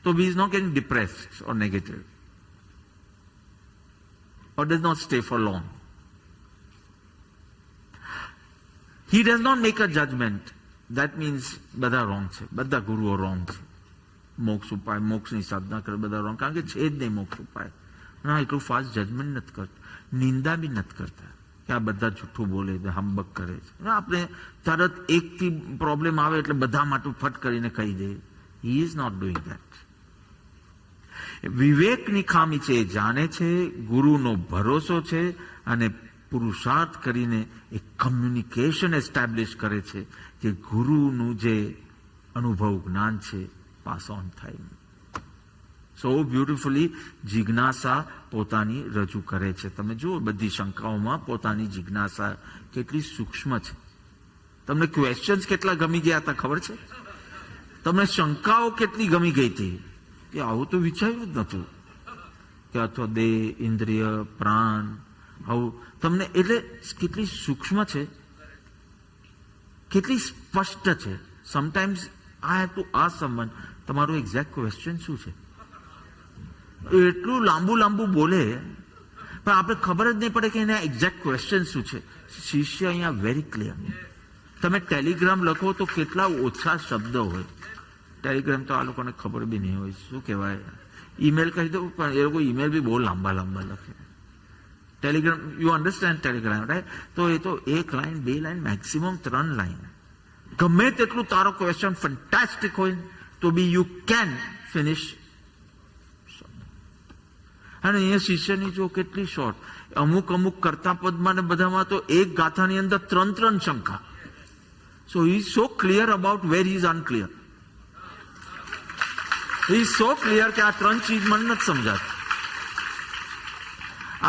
તો he is not getting depressed or negative, or does not stay for long. He does not make a judgment. That means બધા wrong છે, બધા ગુરુઓ wrong છે. મોક્ષ ઉપાય, મોક્ષની સાધના કરે, બધા wrong. કારણ કે છે જ નહીં મોક્ષ ઉપાય. ના, એટલું ફાસ્ટ જજમેન્ટ નથી કરતા, નિંદા બી નથી કરતા કે આ બધા જૂઠું બોલે, હંબક કરે છે. આપણે તરત એકથી પ્રોબ્લેમ આવે એટલે બધા માટે ફટ કરીને કહી દે. He is not doing that. વિવેકની ખામી છે, એ જાણે છે, ગુરુનો ભરોસો છે અને પુરુષાર્થ કરીને એક કમ્યુનિકેશન એસ્ટાબ્લિશ કરે છે કે ગુરુનું જે અનુભવ જ્ઞાન છે પાસ ઓન થાય. સો બ્યુટિફુલી જિજ્ઞાસા પોતાની રજૂ કરે છે. તમે જુઓ બધી શંકાઓમાં પોતાની જિજ્ઞાસા કેટલી સૂક્ષ્મ છે. તમને ક્વેશ્ચન્સ કેટલા ગમી ગયા હતા ખબર છે? તમને શંકાઓ કેટલી ગમી ગઈ હતી કે આવું તો વિચાર્યું જ નતું કે અથવા દેહ, ઇન્દ્રિય, પ્રાણ, આવું તમને એટલે કેટલી સૂક્ષ્મ છે, કેટલી સ્પષ્ટ છે. Sometimes I have to ask someone, તમારું એક્ઝેક્ટ ક્વેશ્ચન શું છે? એટલું લાંબુ બોલે પણ આપણે ખબર જ નહીં પડે કે એના એક્ઝેક્ટ ક્વેશ્ચન શું છે. શિષ્ય અહીંયા વેરી ક્લિયર. તમે ટેલિગ્રામ લખો તો કેટલા ઓછા શબ્દો હોય. ટેલિગ્રામ તો આ લોકોને ખબર બી નહીં હોય શું કહેવાય. ઈમેલ કહી દો પણ એ લોકો ઈમેલ બી બહુ લાંબા લખે. Telegram, you understand Telegram, right? તો એ તો 1 લાઈન 2 લાઈન મેક્સિમમ 3 લાઈન. ગમે તેટલું તારો ક્વેશ્ચન ફેન્ટાસ્ટિક હોય તો બી યુ કેન ફિનિશ. અને અહીંયા શિષ્યની જો કેટલી શોર્ટ, અમુક કરતા પદમાં ને બધામાં તો એક ગાથાની અંદર 3 શંકા. So he is so clear about where he is unclear. He is so clear કે આ 3 ચીજ મને નથી સમજાતી.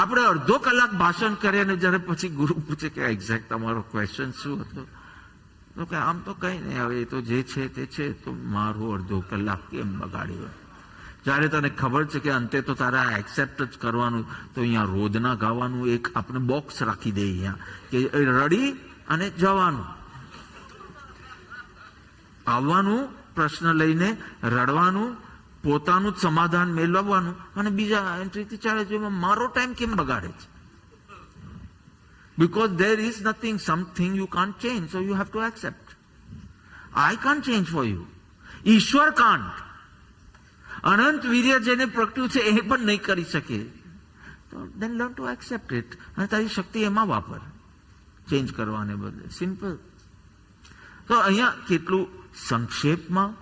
આપણે અડધો કલાક ભાષણ કરીએ અને જયારે પછી ગુરુ પૂછે કે એક્ઝેક્ટ તમારો ક્વેશ્ચન શું હતો, તો કે આમ તો કઈ નહીં, હવે એ તો જે છે તે છે, તો મારું અડધો કલાક કેમ બગાડ્યો? જયારે તને ખબર છે કે અંતે તો તારા એક્સેપ્ટ જ કરવાનું, તો અહીંયા રોદના ગાવાનું એક આપણે બોક્સ રાખી દે અહીંયા કે રડી અને જવાનું, આવવાનું, પ્રશ્ન લઈને રડવાનું, પોતાનું જ સમાધાન મેળવવાનું અને બીજા એન્ટ્રીથી ચાલે છે. મારો ટાઈમ કેમ બગાડે છે? Because there is nothing, something you can't change, so you have to accept. I can't change for you. ઈશ્વર can't. અનંત વીર્ય જેને પ્રગટ્યું છે એ પણ નહીં કરી શકે. તો then learn to accept it. અને તારી શક્તિ એમાં વાપર, ચેન્જ કરવાને બદલે. સિમ્પલ. તો અહીંયા કેટલું સંક્ષેપમાં,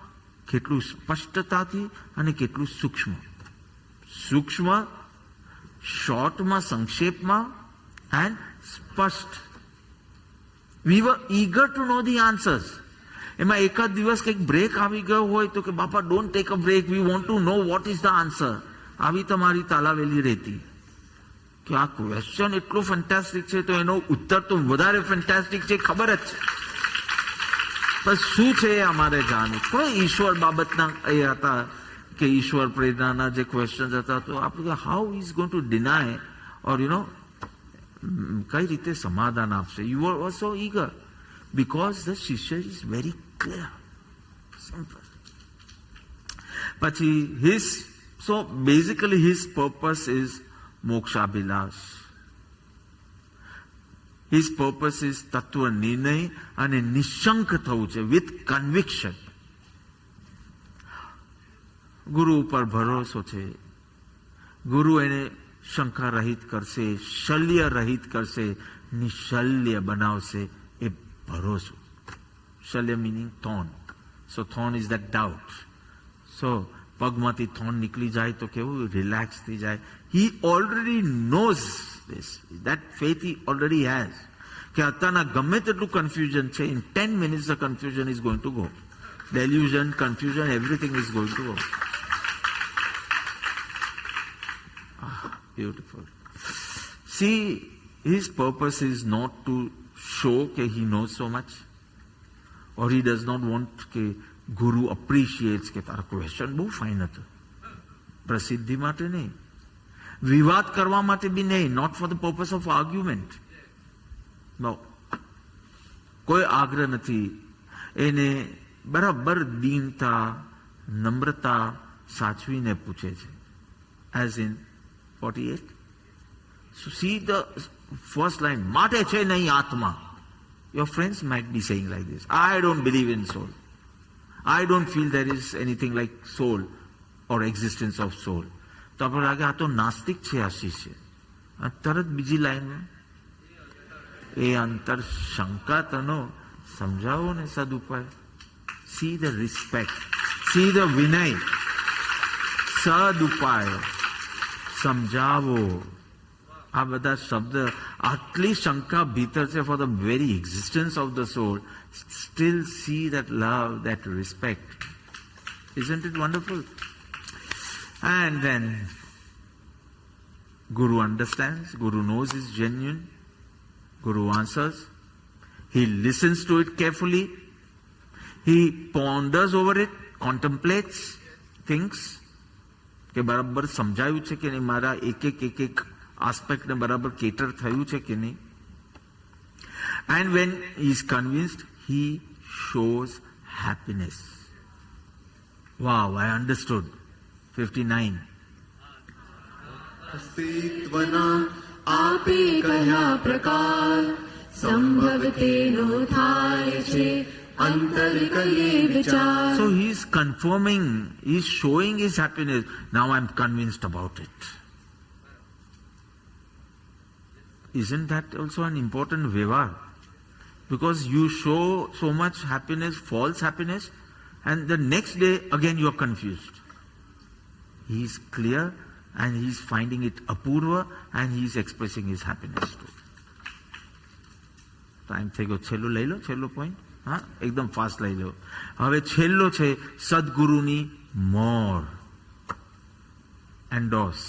કેટલું સ્પષ્ટતાથી અને કેટલું સૂક્ષ્મ શોર્ટમાં, સંક્ષેપમાં એન્ડ સ્પષ્ટ. We were eager to know the answers. એમાં એકાદ દિવસ કંઈક બ્રેક આવી ગયો હોય તો કે બાપા don't take a break, we want to know what is the answer. આવી તમારી તાલાવેલી રહેતી કે આ ક્વેશ્ચન એટલો ફેન્ટાસ્ટિક છે તો એનો ઉત્તર તો વધારે ફેન્ટાસ્ટિક છે, ખબર જ છે, પણ શું છે એ અમારે જાણવું. કોઈ ઈશ્વર બાબતના એ હતા કે ઈશ્વર પ્રેરણાના જે ક્વેશ્ચન હતા તો આપણે how is going to deny or કઈ રીતે સમાધાન આપશે. You are also eager because the શિષ્ય is very clear, simple. પછી so basically his purpose is મોક્ષાભિલાષ. His purpose is તત્વ નિર્ણય અને નિશંક થવું છે with conviction. ગુરુ ઉપર ભરોસો છે. ગુરુ એને શંકા રહિત કરશે, શલ્ય રહિત કરશે, નિશલ્ય બનાવશે. એ ભરોસો. Shalya meaning thorn. So thorn is that doubt. So પગમાંથી thorn નીકળી જાય તો કેવું રિલેક્સ થઈ જાય. He already knows this. That faith he already has. કે અત્યારના ગમે તેટલું કન્ફ્યુઝન છે, in 10 minutes the confusion is going to go. Delusion, confusion, everything is going to go. Beautiful. See, his purpose is not to show that he knows so much, or he does not want that Guru appreciates that our question બહુ fine હતો. પ્રસિદ્ધિ માટે નહીં, વિવાદ કરવા માટે બી નહીં, not for the purpose of argument. No. કોઈ આગ્રહ નથી. એને બરાબર દીનતા, નમ્રતા સાચવીને પૂછે છે. As in 48. So see the first line, માટે છે નહીં આત્મા. Your friends might be saying like this, I don't believe in soul. I don't feel there is anything like soul or existence of soul. તો આપણે લાગે આ તો નાસ્તિક છે આ શિષ્ય. તરત બીજી લાઈનમાં એ અંતર શંકા તનો સમજાવો ને સદુપાય. See the respect, see the વિનય. સદુપાય, સમજાવો. આ બધા શબ્દ, આટલી શંકા ભીતર છે for the very existence of the soul. Still see that love, that respect. Isn't it wonderful? And then Guru understands, Guru knows it's genuine. Guru answers. He listens to it carefully. He ponders over it, contemplates, thinks. કે બરાબર સમજાયું છે કે નહીં, મારા એક આસ્પેક્ટને બરાબર cater થયું છે કે નહીં. And when he is convinced, he shows happiness. Wow, I understood. 59. અસ્તિત્વના આપે કયા પ્રકાર સંભવ તેનો થાય છે અંતર કયે વિચાર. So he is confirming, he is showing his happiness. Now I am convinced about it. Isn't that also an important vyavhar? Because you show so much happiness, false happiness, and the next day again you are confused. He is clear and he is finding it apurva and he is expressing his happiness too. Time થઈ ગયો. છેલ્લો લઈ લો, છેલ્લો point. હા, એકદમ fast લઈ લો. હવે છેલ્લો છે સદગુરુની મોર. એન્ડોસ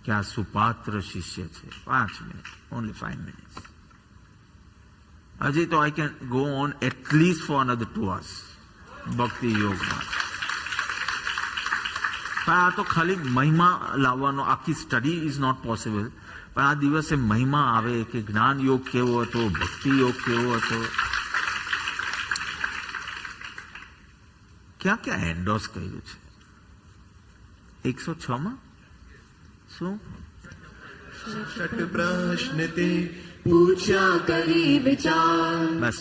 કે આ સુપાત્ર શિષ્ય છે. 5 minute, only 5 minutes. Ajay, so I can go on at least for another 2 hours. ભક્તિ યોગમાં. પણ આ તો ખાલી મહિમા લાવવાનો, આખી સ્ટડી ઇઝ નોટ પોસિબલ. પણ આ દિવસે મહિમા આવે કે જ્ઞાન યોગ કેવો હતો, ભક્તિ યોગ કેવો હતો. ક્યાં ક્યાં એન્ડોસ કર્યું છે? 106 માં શું? षट् प्रश्न ते પૂછ્યા કરી વિચાર. બસ.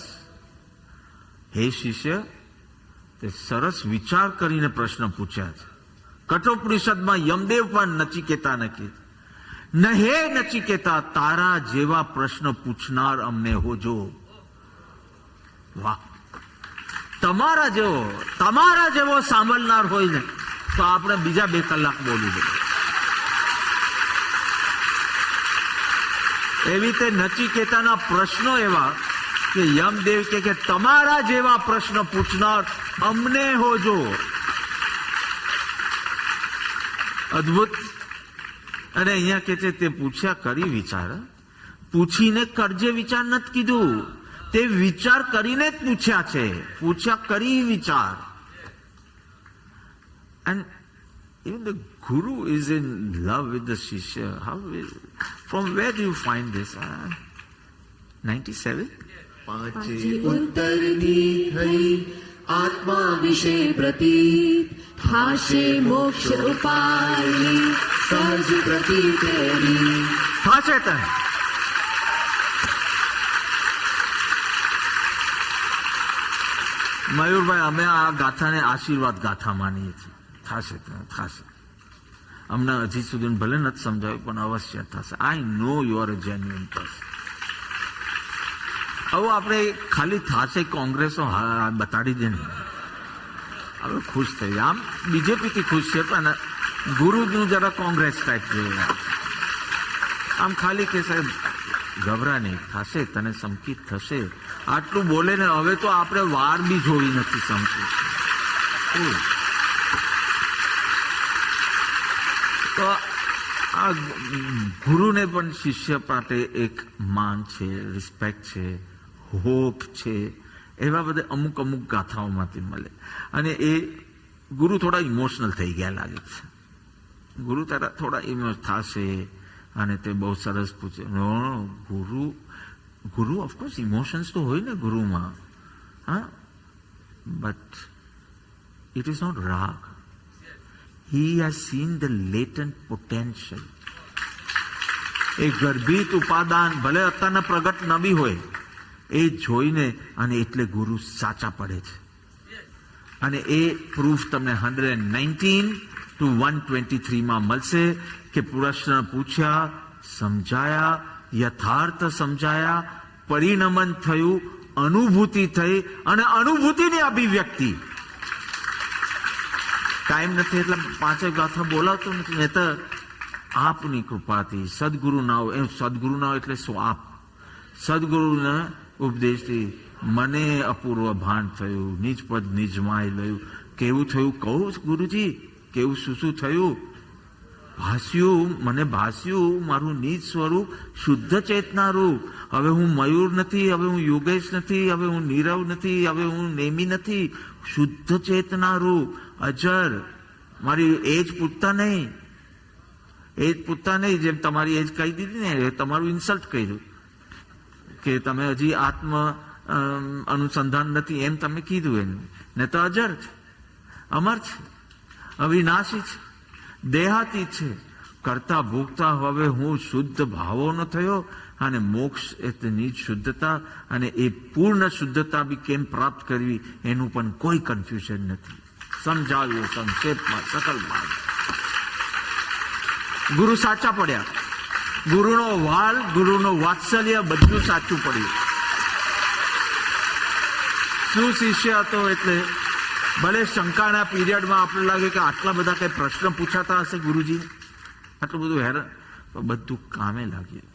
હે શિષ્ય, તે સરસ વિચાર કરીને પ્રશ્ન પૂછ્યા છે. કઠોપનિષદમાં યમદેવ પણ નચિકેતાને કીધું, ન હે નચિકેતા, તારા જેવા પ્રશ્ન પૂછનાર અમને હોજો. વાહ, તમારા જેવો સાંભળનાર હોય ને તો આપણે બીજા 2 કલાક બોલી દઈએ. એવી રીતે નચિકેતાના પ્રશ્નો એવા કે યમદેવ કે તમારા જેવા પ્રશ્ન પૂછનાર અમને હોજો. અદ્ભુત. અને અહીંયા કે છે તે પૂછ્યા કરી વિચાર. પૂછીને કરજે વિચાર નથી કીધું, તે વિચાર કરીને જ પૂછ્યા છે. પૂછ્યા કરી વિચાર. And even the guru is in love with the shishya. From where do you find this? 97? પાંચે ઉત્તરની થઈ આત્મા વિશે પ્રતીત થાશે મોક્ષ ઉપાય સહજ પ્રતીતેરી. થશે તને. મયુરભાઈ, અમે આ ગાથાને આશીર્વાદ ગાથા માનીએ છીએ. થશે તને, થશે. અમને હજી સુધી ભલે નથી સમજાવ્યું પણ અવશ્ય થશે. I know you are a genuine person. હવે આપણે ખાલી થશે કોંગ્રેસો બતાડી દે ને, હવે ખુશ થઈ. આમ બીજેપીથી ખુશ છે પણ ગુરુનું જરા કોંગ્રેસ ટાઈપ જોઈએ. આમ ખાલી કે સાહેબ ગભરા નહીં, થશે તને સંકિત થશે, આટલું બોલે ને. હવે તો આપણે વાર બી જોઈ નથી સંકિત. તો આ ગુરુને પણ શિષ્ય માટે એક માન છે, રિસ્પેક્ટ છે, હોપ છે. એવા બધા અમુક અમુક ગાથાઓમાંથી મળે. અને એ ગુરુ થોડા ઇમોશનલ થઈ ગયા લાગે છે. ગુરુ તારા થોડા ઇમોશનલ થશે. અને તે બહુ સરસ પૂછે. નો, ગુરુ ઓફકોર્સ ઇમોશન્સ તો હોય ને ગુરુમાં. હા, બટ ઇટ ઇઝ નોટ રાગ. He has seen the latent potential. એ ગર્ભિત ઉપાદાન ભલે અત્યારના પ્રગટ ન બી હોય, એ જોઈને અને એટલે ગુરુ સાચા પડે છે. અને એ પ્રૂફ તમને 119 to 123 માં મળશે કે પ્રશ્ન પૂછ્યા, સમજાયા, યથાર્થ સમજાયા, પરિણમન થયું, અનુભૂતિ થઈ અને અનુભૂતિની અભિવ્યક્તિ. ટાઈમ નથી એટલે પાંચે ગાથા બોલાવતો નથી. નહીં તો આપની કૃપાથી સદગુરુ ના હોય. એમ સદગુરુ ના હોય એટલે શું? આપ સદગુરુના ઉપદેશથી મને અપૂર્વ ભાન થયું, નિજ પદ નિજમાય લયું. કેવું થયું કહું ગુરુજી? કેવું શું થયું? ભાસ્યું, મને ભાસ્યું મારું નિજ સ્વરૂપ શુદ્ધ ચેતના રૂપ. હવે હું મયુર નથી, હવે હું યોગેશ નથી, હવે હું નીરવ નથી, હવે હું નેમી નથી. શુદ્ધ ચેતના રૂપ, અજર. મારી એજ પૂછતા નહીં, એજ પૂછતા નહીં. જેમ તમારી એજ કહી દીધી ને, તમારું ઇન્સલ્ટ કર્યું કે તમે હજી આત્મ અનુસંધાન નથી એમ તમે કીધું. એને ને તો અજર છે, અમર છે, અવિનાશી છે, દેહાતી છે, કરતા ભોગતા. હવે હું શુદ્ધ ભાવોનો થયો અને મોક્ષ એટલી શુદ્ધતા. અને એ પૂર્ણ શુદ્ધતા બી કેમ પ્રાપ્ત કરવી એનું પણ કોઈ કન્ફ્યુઝન નથી. સમજાવ્યું સંક્ષેપમાં સકલ ભાગ. ગુરુ સાચા પડ્યા. ગુરુનો વાલ, ગુરુનો વાત્સલ્ય બધું સાચું પડ્યું. શું શિષ્ય હતો એટલે ભલે શંકાના પીરિયડમાં આપણે લાગે કે આટલા બધા કઈ પ્રશ્ન પૂછાતા હશે ગુરુજી, આટલું બધું હેરાન, તો બધું કામે લાગ્યું.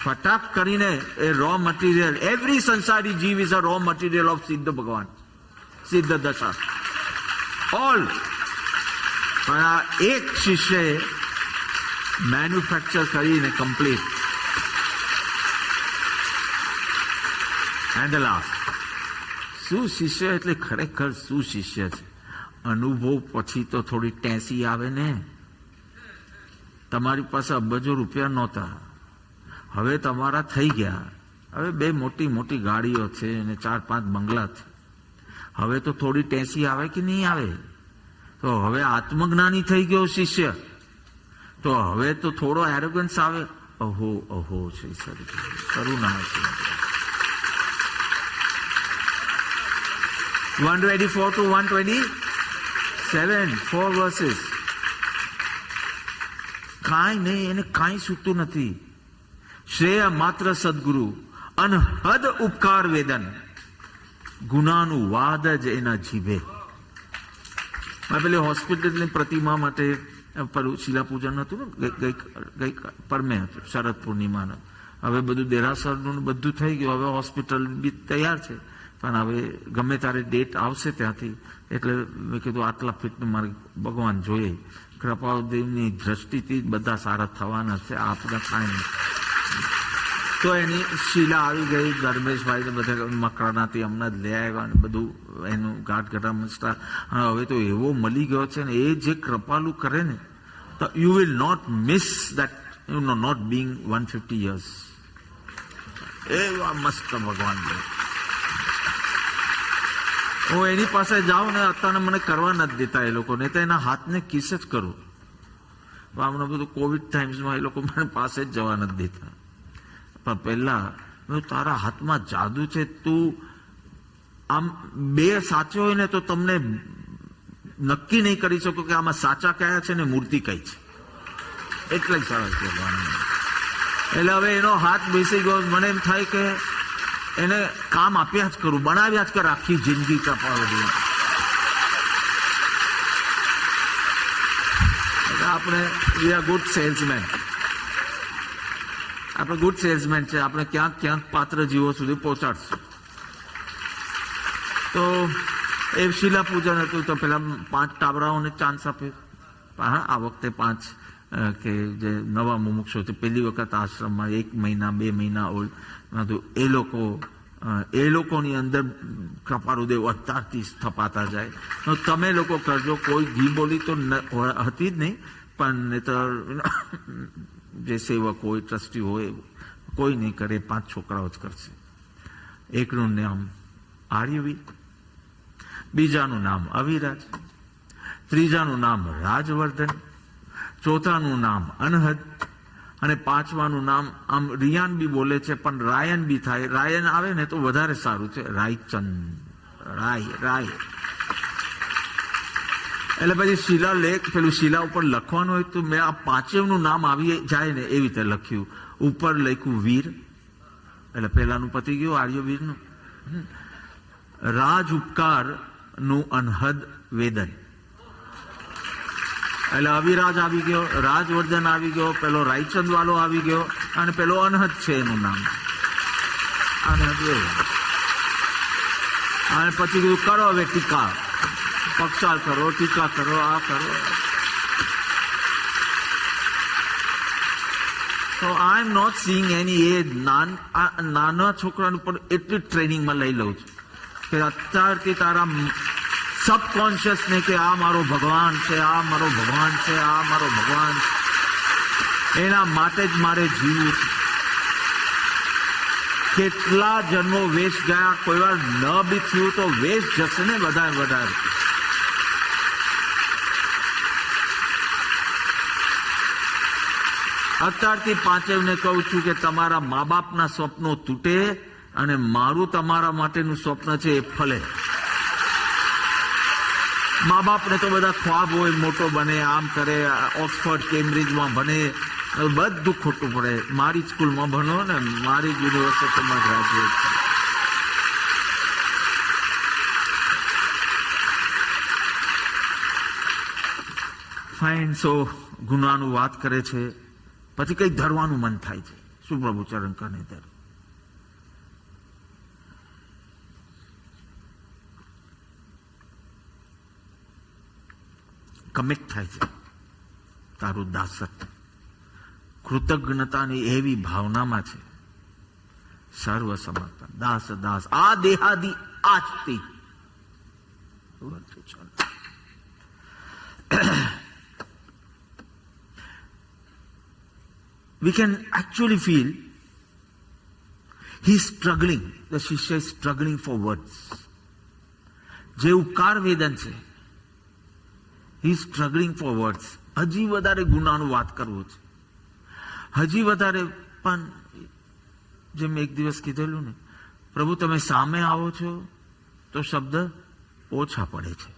ફટાક કરીને એ રો મટીરિયલ. એવરી સંસારી જીવ is a raw material of સિદ્ધ ભગવાન, સિદ્ધ દશા, ઓલ. પણ આ એક શિષ્યએ મેન્યુફેક્ચર કરીને કમ્પ્લીટ. એન્ડ લાસ્ટ શું શિષ્ય એટલે ખરેખર શું શિષ્ય છે? અનુભવ પછી તો થોડી ટેસી આવે ને. તમારી પાસે અબજો રૂપિયા નહોતા, હવે તમારા થઈ ગયા. હવે 2 મોટી મોટી ગાડીઓ છે અને 4-5 બંગલા છે. હવે તો થોડી ટેસી આવે કે નહીં આવે? તો હવે આત્મજ્ઞાની થઈ ગયો શિષ્ય, તો હવે તો થોડો એરોગન્સ આવે. અહો અહો છે, કરુણા છે. 124 to 127, 4 verses. કાંઈ નહીં, એને કાંઈ સૂતું નથી. શ્રેય માત્ર સદગુરુ, અનહદ ઉપકાર વેદન, ગુનાનું વાદ જ એના જીભે. પેલી હોસ્પિટલની પ્રતિમા માટે શિલા પૂજન હતું ને, ગઈ પરમે હતું, શરદ પૂર્ણિમાનું. હવે બધું દેરાસરનું ને બધું થઈ ગયું, હવે હોસ્પિટલ બી તૈયાર છે, પણ હવે ગમે ત્યારે ડેટ આવશે ત્યાંથી, એટલે મેં કીધું આટલા ફીટનું મારે ભગવાન જોઈએ. કૃપાળુદેવની દ્રષ્ટિથી જ બધા સારા થવાના છે, આપણે કાંઈ નહીં. તો એની શીલા આવી ગઈ, ધર્મેશભાઈ ને બધા મકરાનાથી હમણાં જ લઈ આવ્યા ને બધું એનું ગાઢ ગઢા. હવે તો એવો મળી ગયો છે ને, એ જે કૃપાલુ કરે ને, તો you will not miss that, you know not being 150 years. એવા મસ્ત ભગવાન છે. હું એની પાસે જાઉં ને અત્યારે મને કરવા નથી દેતા એ લોકો, નહીં તો એના હાથને કિસ જ કરું. હમણાં બધું કોવિડ ટાઈમ્સમાં એ લોકો મને પાસે જ જવા નથી દેતા. પણ પહેલા તારા હાથમાં જાદુ છે, તું આમ બે સાચો હોય ને તો તમને નક્કી નહીં કરી શકો કે આમાં સાચા કયા છે ને મૂર્તિ કઈ છે. એટલે જ સરસ ભગવાન. એટલે હવે એનો હાથ બેસી ગયો, મને એમ થાય કે એને કામ આપ્યા જ કરું, બનાવ્યા જ કર આખી જિંદગી કપાળો. આપણે વી આર ગુડ સેલ્સમેન, આપણે ગુડ સેલ્સમેન છે, આપણે ક્યાંક ક્યાંક પાત્ર જીવો સુધી પહોંચાડશું. તો એ શિલા પૂજન હતું, તો પેલા 5 ટાબરાઓને ચાન્સ આપ્યો. આ વખતે 5 કે જે નવા મુમુક્ષો છે, પહેલી વખત આશ્રમમાં 1 મહિના 2 મહિના ઓલ્ડ, એ લોકોની અંદર કૃપાળુદેવ અત્યારથી સ્થપાતા જાય. તો તમે લોકો કરજો. કોઈ ઘી બોલી તો હતી જ નહીં, પણ જે સેવક હોય, ટ્રસ્ટી હોય, કોઈ નહીં કરે, 5 છોકરાઓ જ કરશે. એકનું નામ આર્યવી, બીજાનું નામ અવિરાજ, ત્રીજાનું નામ રાજવર્ધન, ચોથાનું નામ અનહદ, અને 5માનું નામ આમ રિયાન બી બોલે છે પણ રાયન બી થાય. રાયન આવે ને તો વધારે સારું છે, રાયચંદ, રાય. એટલે પછી શિલા લેખ, પેલું શિલા ઉપર લખવાનું હોય તો મેં આ 5નું નામ આવી જાય ને એવી રીતે લખ્યું. ઉપર લખ્યું વીર, એટલે પેલાનું પતી ગયું આર્યવીરનું. રાજ ઉપકાર નું અનહદ વેદન, એટલે અવિરાજ આવી ગયો, રાજવર્ધન આવી ગયો, પેલો રાયચંદ વાળો આવી ગયો, અને પેલો અનહદ છે એનું નામ. અને પછી કીધું કરો હવે ટીકા, પક્ષાલ કરો, ટીકા કરો, આ કરો. તો આઈ એમ નોટ સીઈંગ એની એજ. નાના છોકરાનું પણ એટલી ટ્રેનિંગમાં લઈ લઉં છું કે અત્યારથી તારા સબકોન્શિયસ ને કે આ મારો ભગવાન છે, આ મારો ભગવાન છે, આ મારો ભગવાન છે, એના માટે જ મારે જીવવું છે. કેટલા જન્મો વેસ્ટ ગયા, કોઈ વાર ન બી થયું તો વેસ્ટ જશે ને વધારે વધારે. અત્યારથી 5ને કહું છું કે તમારા મા બાપના સ્વપ્નો તૂટે અને મારું તમારા માટેનું સ્વપ્ન છે એ ફલે. મા બાપને તો બધા ખ્વાબ હોય, મોટો બને, આમ કરે, ઓક્સફર્ડ કેમ્બ્રિજમાં ભણે, બધું ખોટું પડે. મારી સ્કૂલમાં ભણો ને, મારી યુનિવર્સિટીમાં ગ્રેજ્યુએટ. ફાઇન. સો ગુનાનું વાત કરે છે, પછી કઈ ધરવાનું મન થાય છે. શું પ્રભુ ચરણ કરને ધર. કમિટ થાય છે તારું દાસત્વ. કૃતજ્ઞતાની એવી ભાવનામાં છે. સર્વ સમર્પણ, દાસ દાસ, આ દેહાદી આજથી. We can actually feel he's struggling, the Shishya is struggling for words. જે ઉપકાર વેદન છે, he is struggling for words. હજી વધારે ગુનાનું વાત કરવું છે, હજી વધારે. પણ જેમ એક દિવસ કીધેલું ને, પ્રભુ તમે સામે આવો છો તો શબ્દ ઓછા પડે છે.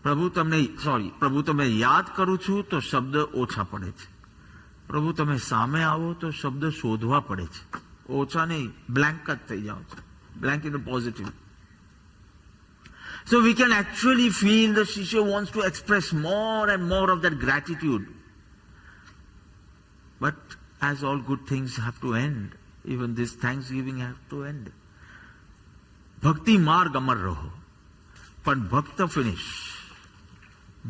પ્રભુ તમે યાદ કરું છું તો શબ્દ ઓછા પડે છે. પ્રભુ તમે સામે આવો તો શબ્દ શોધવા પડે છે, ઓછા નહીં, બ્લેન્ક જ થઈ જાવ છે. Blank in positive. So we can actually feel the Shishya wants to express more and more of that gratitude. But as all good things have to end, even this Thanksgiving have to end. Bhakti marg amar raho. But bhakta finish.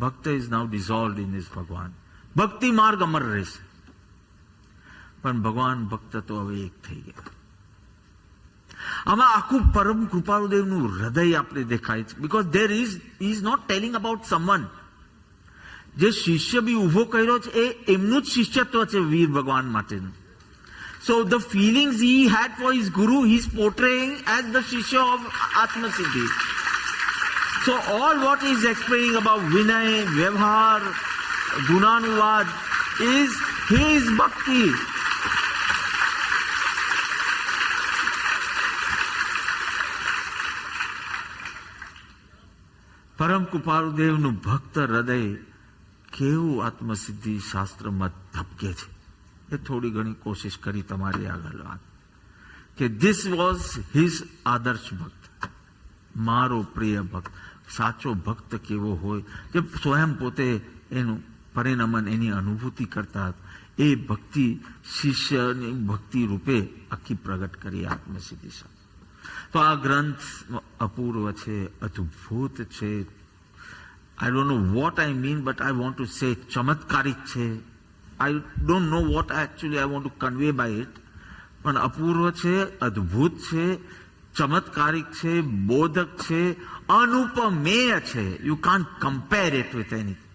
Bhakta is now dissolved in his Bhagwan. Bhakti marg amar રહેશે. પણ ભગવાન ભક્ત તો હવે એક થઈ ગયા. આમાં આખું પરમ કૃપાળુદેવનું હૃદય આપણે દેખાય છે. Because there is, he is not telling about someone. જે શિષ્ય બી ઉભો કર્યો છે એ એમનું જ શિષ્યત્વ છે વીર ભગવાન માટેનું. So the feelings he had for his guru, he is portraying as the shishya of Atma Siddhi. So all what he is explaining about Vinay, Vyavhar, Gunanuvad is his bhakti. પરમ કૃપાળુદેવનું ભક્ત હૃદય કેવું આત્મસિદ્ધિ શાસ્ત્રમાં ધબકે છે એ થોડી ઘણી કોશિશ કરી તમારી આગળ વાત કે ધીસ વોઝ હિઝ આદર્શ ભક્ત, મારો પ્રિય ભક્ત. સાચો ભક્ત કેવો હોય જે સ્વયં પોતે એનું પરિણમન એની અનુભૂતિ કરતા એ ભક્તિ શિષ્યની ભક્તિ રૂપે આખી પ્રગટ કરી આત્મસિદ્ધિ સાથે. તો આ ગ્રંથ અપૂર્વ છે, અદ્ભુત છે. I don't know what I mean, but I want to say ચમત્કારિક છે. I don't know what actually I want to convey by it. પણ અપૂર્વ છે, અદ્ભુત છે, ચમત્કારિક છે, બોધક છે, અનુપમેય છે. You can't compare it with anything.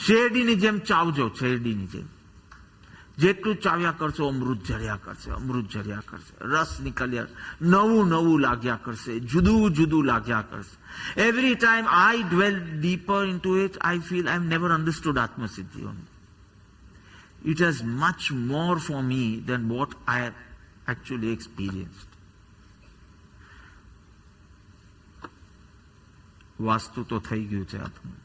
શેરડીની જેમ ચાવજો, શેરડીની જેમ. જેટલું ચાવ્યા કરશો અમૃત ઝર્યા કરશે, અમૃત ઝર્યા કરશે, રસ નીકળ્યા, નવું નવું લાગ્યા કરશે, જુદું જુદું લાગ્યા કરશે. Every time I dwell deeper into it, I feel I've never understood Atma Siddhi only. It has much more for me than what I have actually experienced. Vastu તો થઈ ગયું છે આપણું.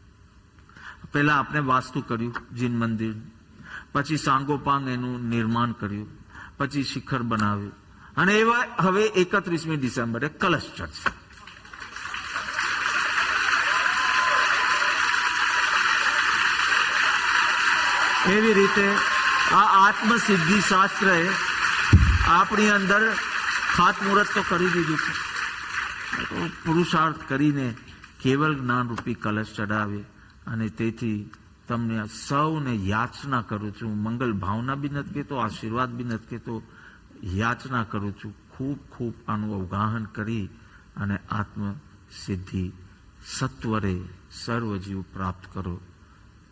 પહેલા આપણે વાસ્તુ કર્યું જીન મંદિર, પછી સાંગોપાંગ એનું નિર્માણ કર્યું, પછી શિખર બનાવ્યું અને એવા હવે 31મી ડિસેમ્બરે કલશ ચડશે. એવી રીતે આ આત્મસિદ્ધિ શાસ્ત્રએ આપણી અંદર ખાતમુહૂર્ત તો કરી દીધું છે. પુરુષાર્થ કરીને કેવલ જ્ઞાનરૂપી કલશ ચડાવે અને તેથી તમને સૌને યાચના કરું છું, મંગલ ભાવના બી નથી કહેતો, આશીર્વાદ બી નથી કહેતો, યાચના કરું છું, ખૂબ ખૂબ આનું અવગાહન કરી અને આત્મસિદ્ધિ સત્વરે સર્વજીવ પ્રાપ્ત કરો.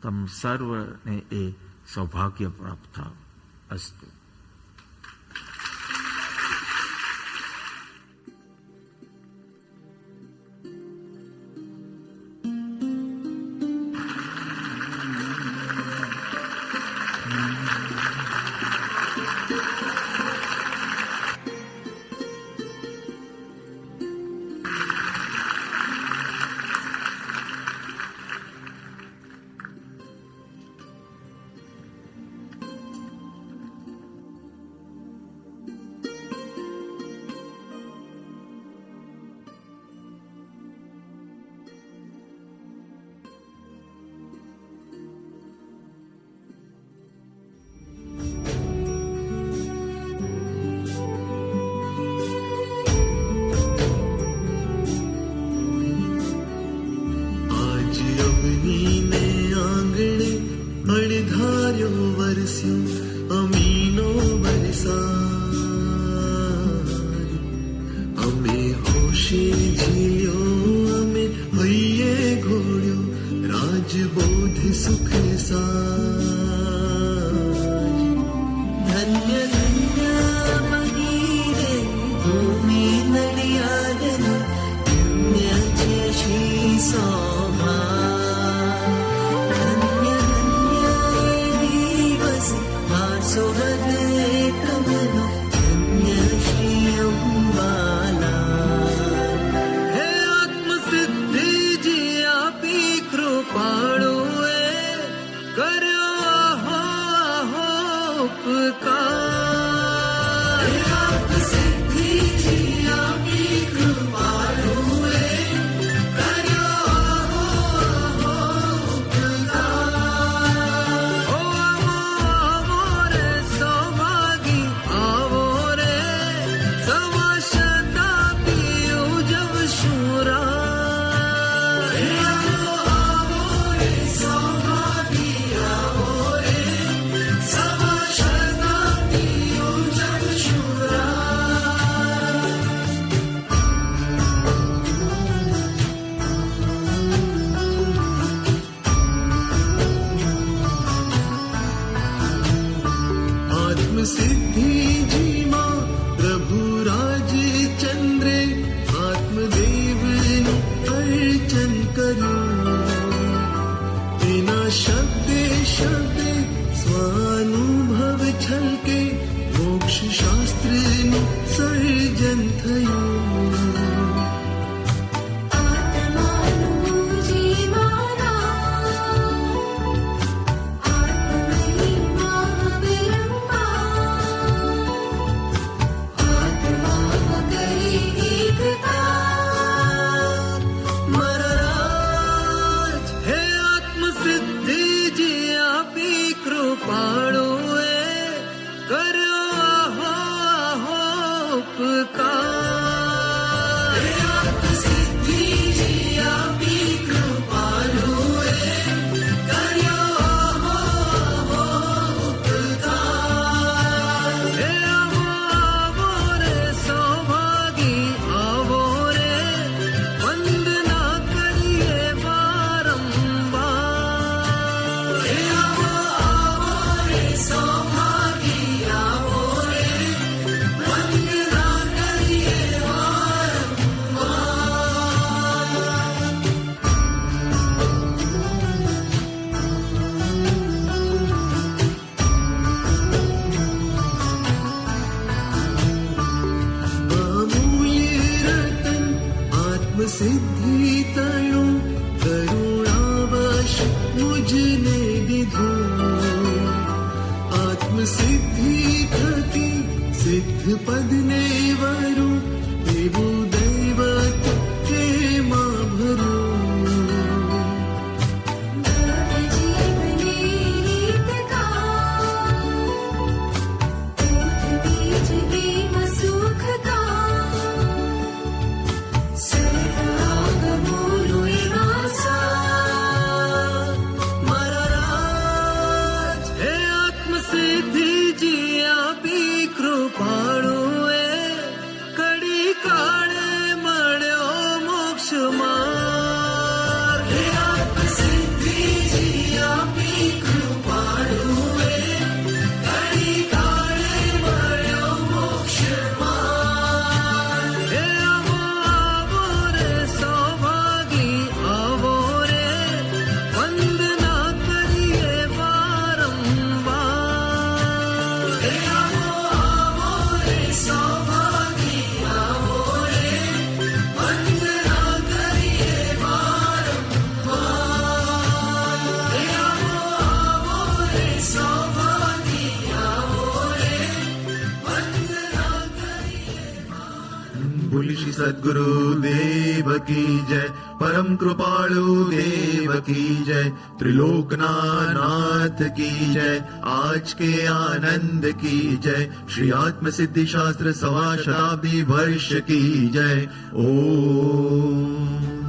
તમ સર્વને એ સૌભાગ્ય પ્રાપ્ત થાવ. અસ્તુ. હે सिद्धि तणु करुणावश मुझने विधु आत्मसिद्धि थकी सिद्ध पद ने वरु देवु दैवत के मां भरू बोली श्री सद्गुरु देव की जय, परम कृपालु देव की जय, त्रिलोकनाथ की जय, आज के आनंद की जय, श्री आत्म सिद्धि शास्त्र 125 वर्ष की जय। ओम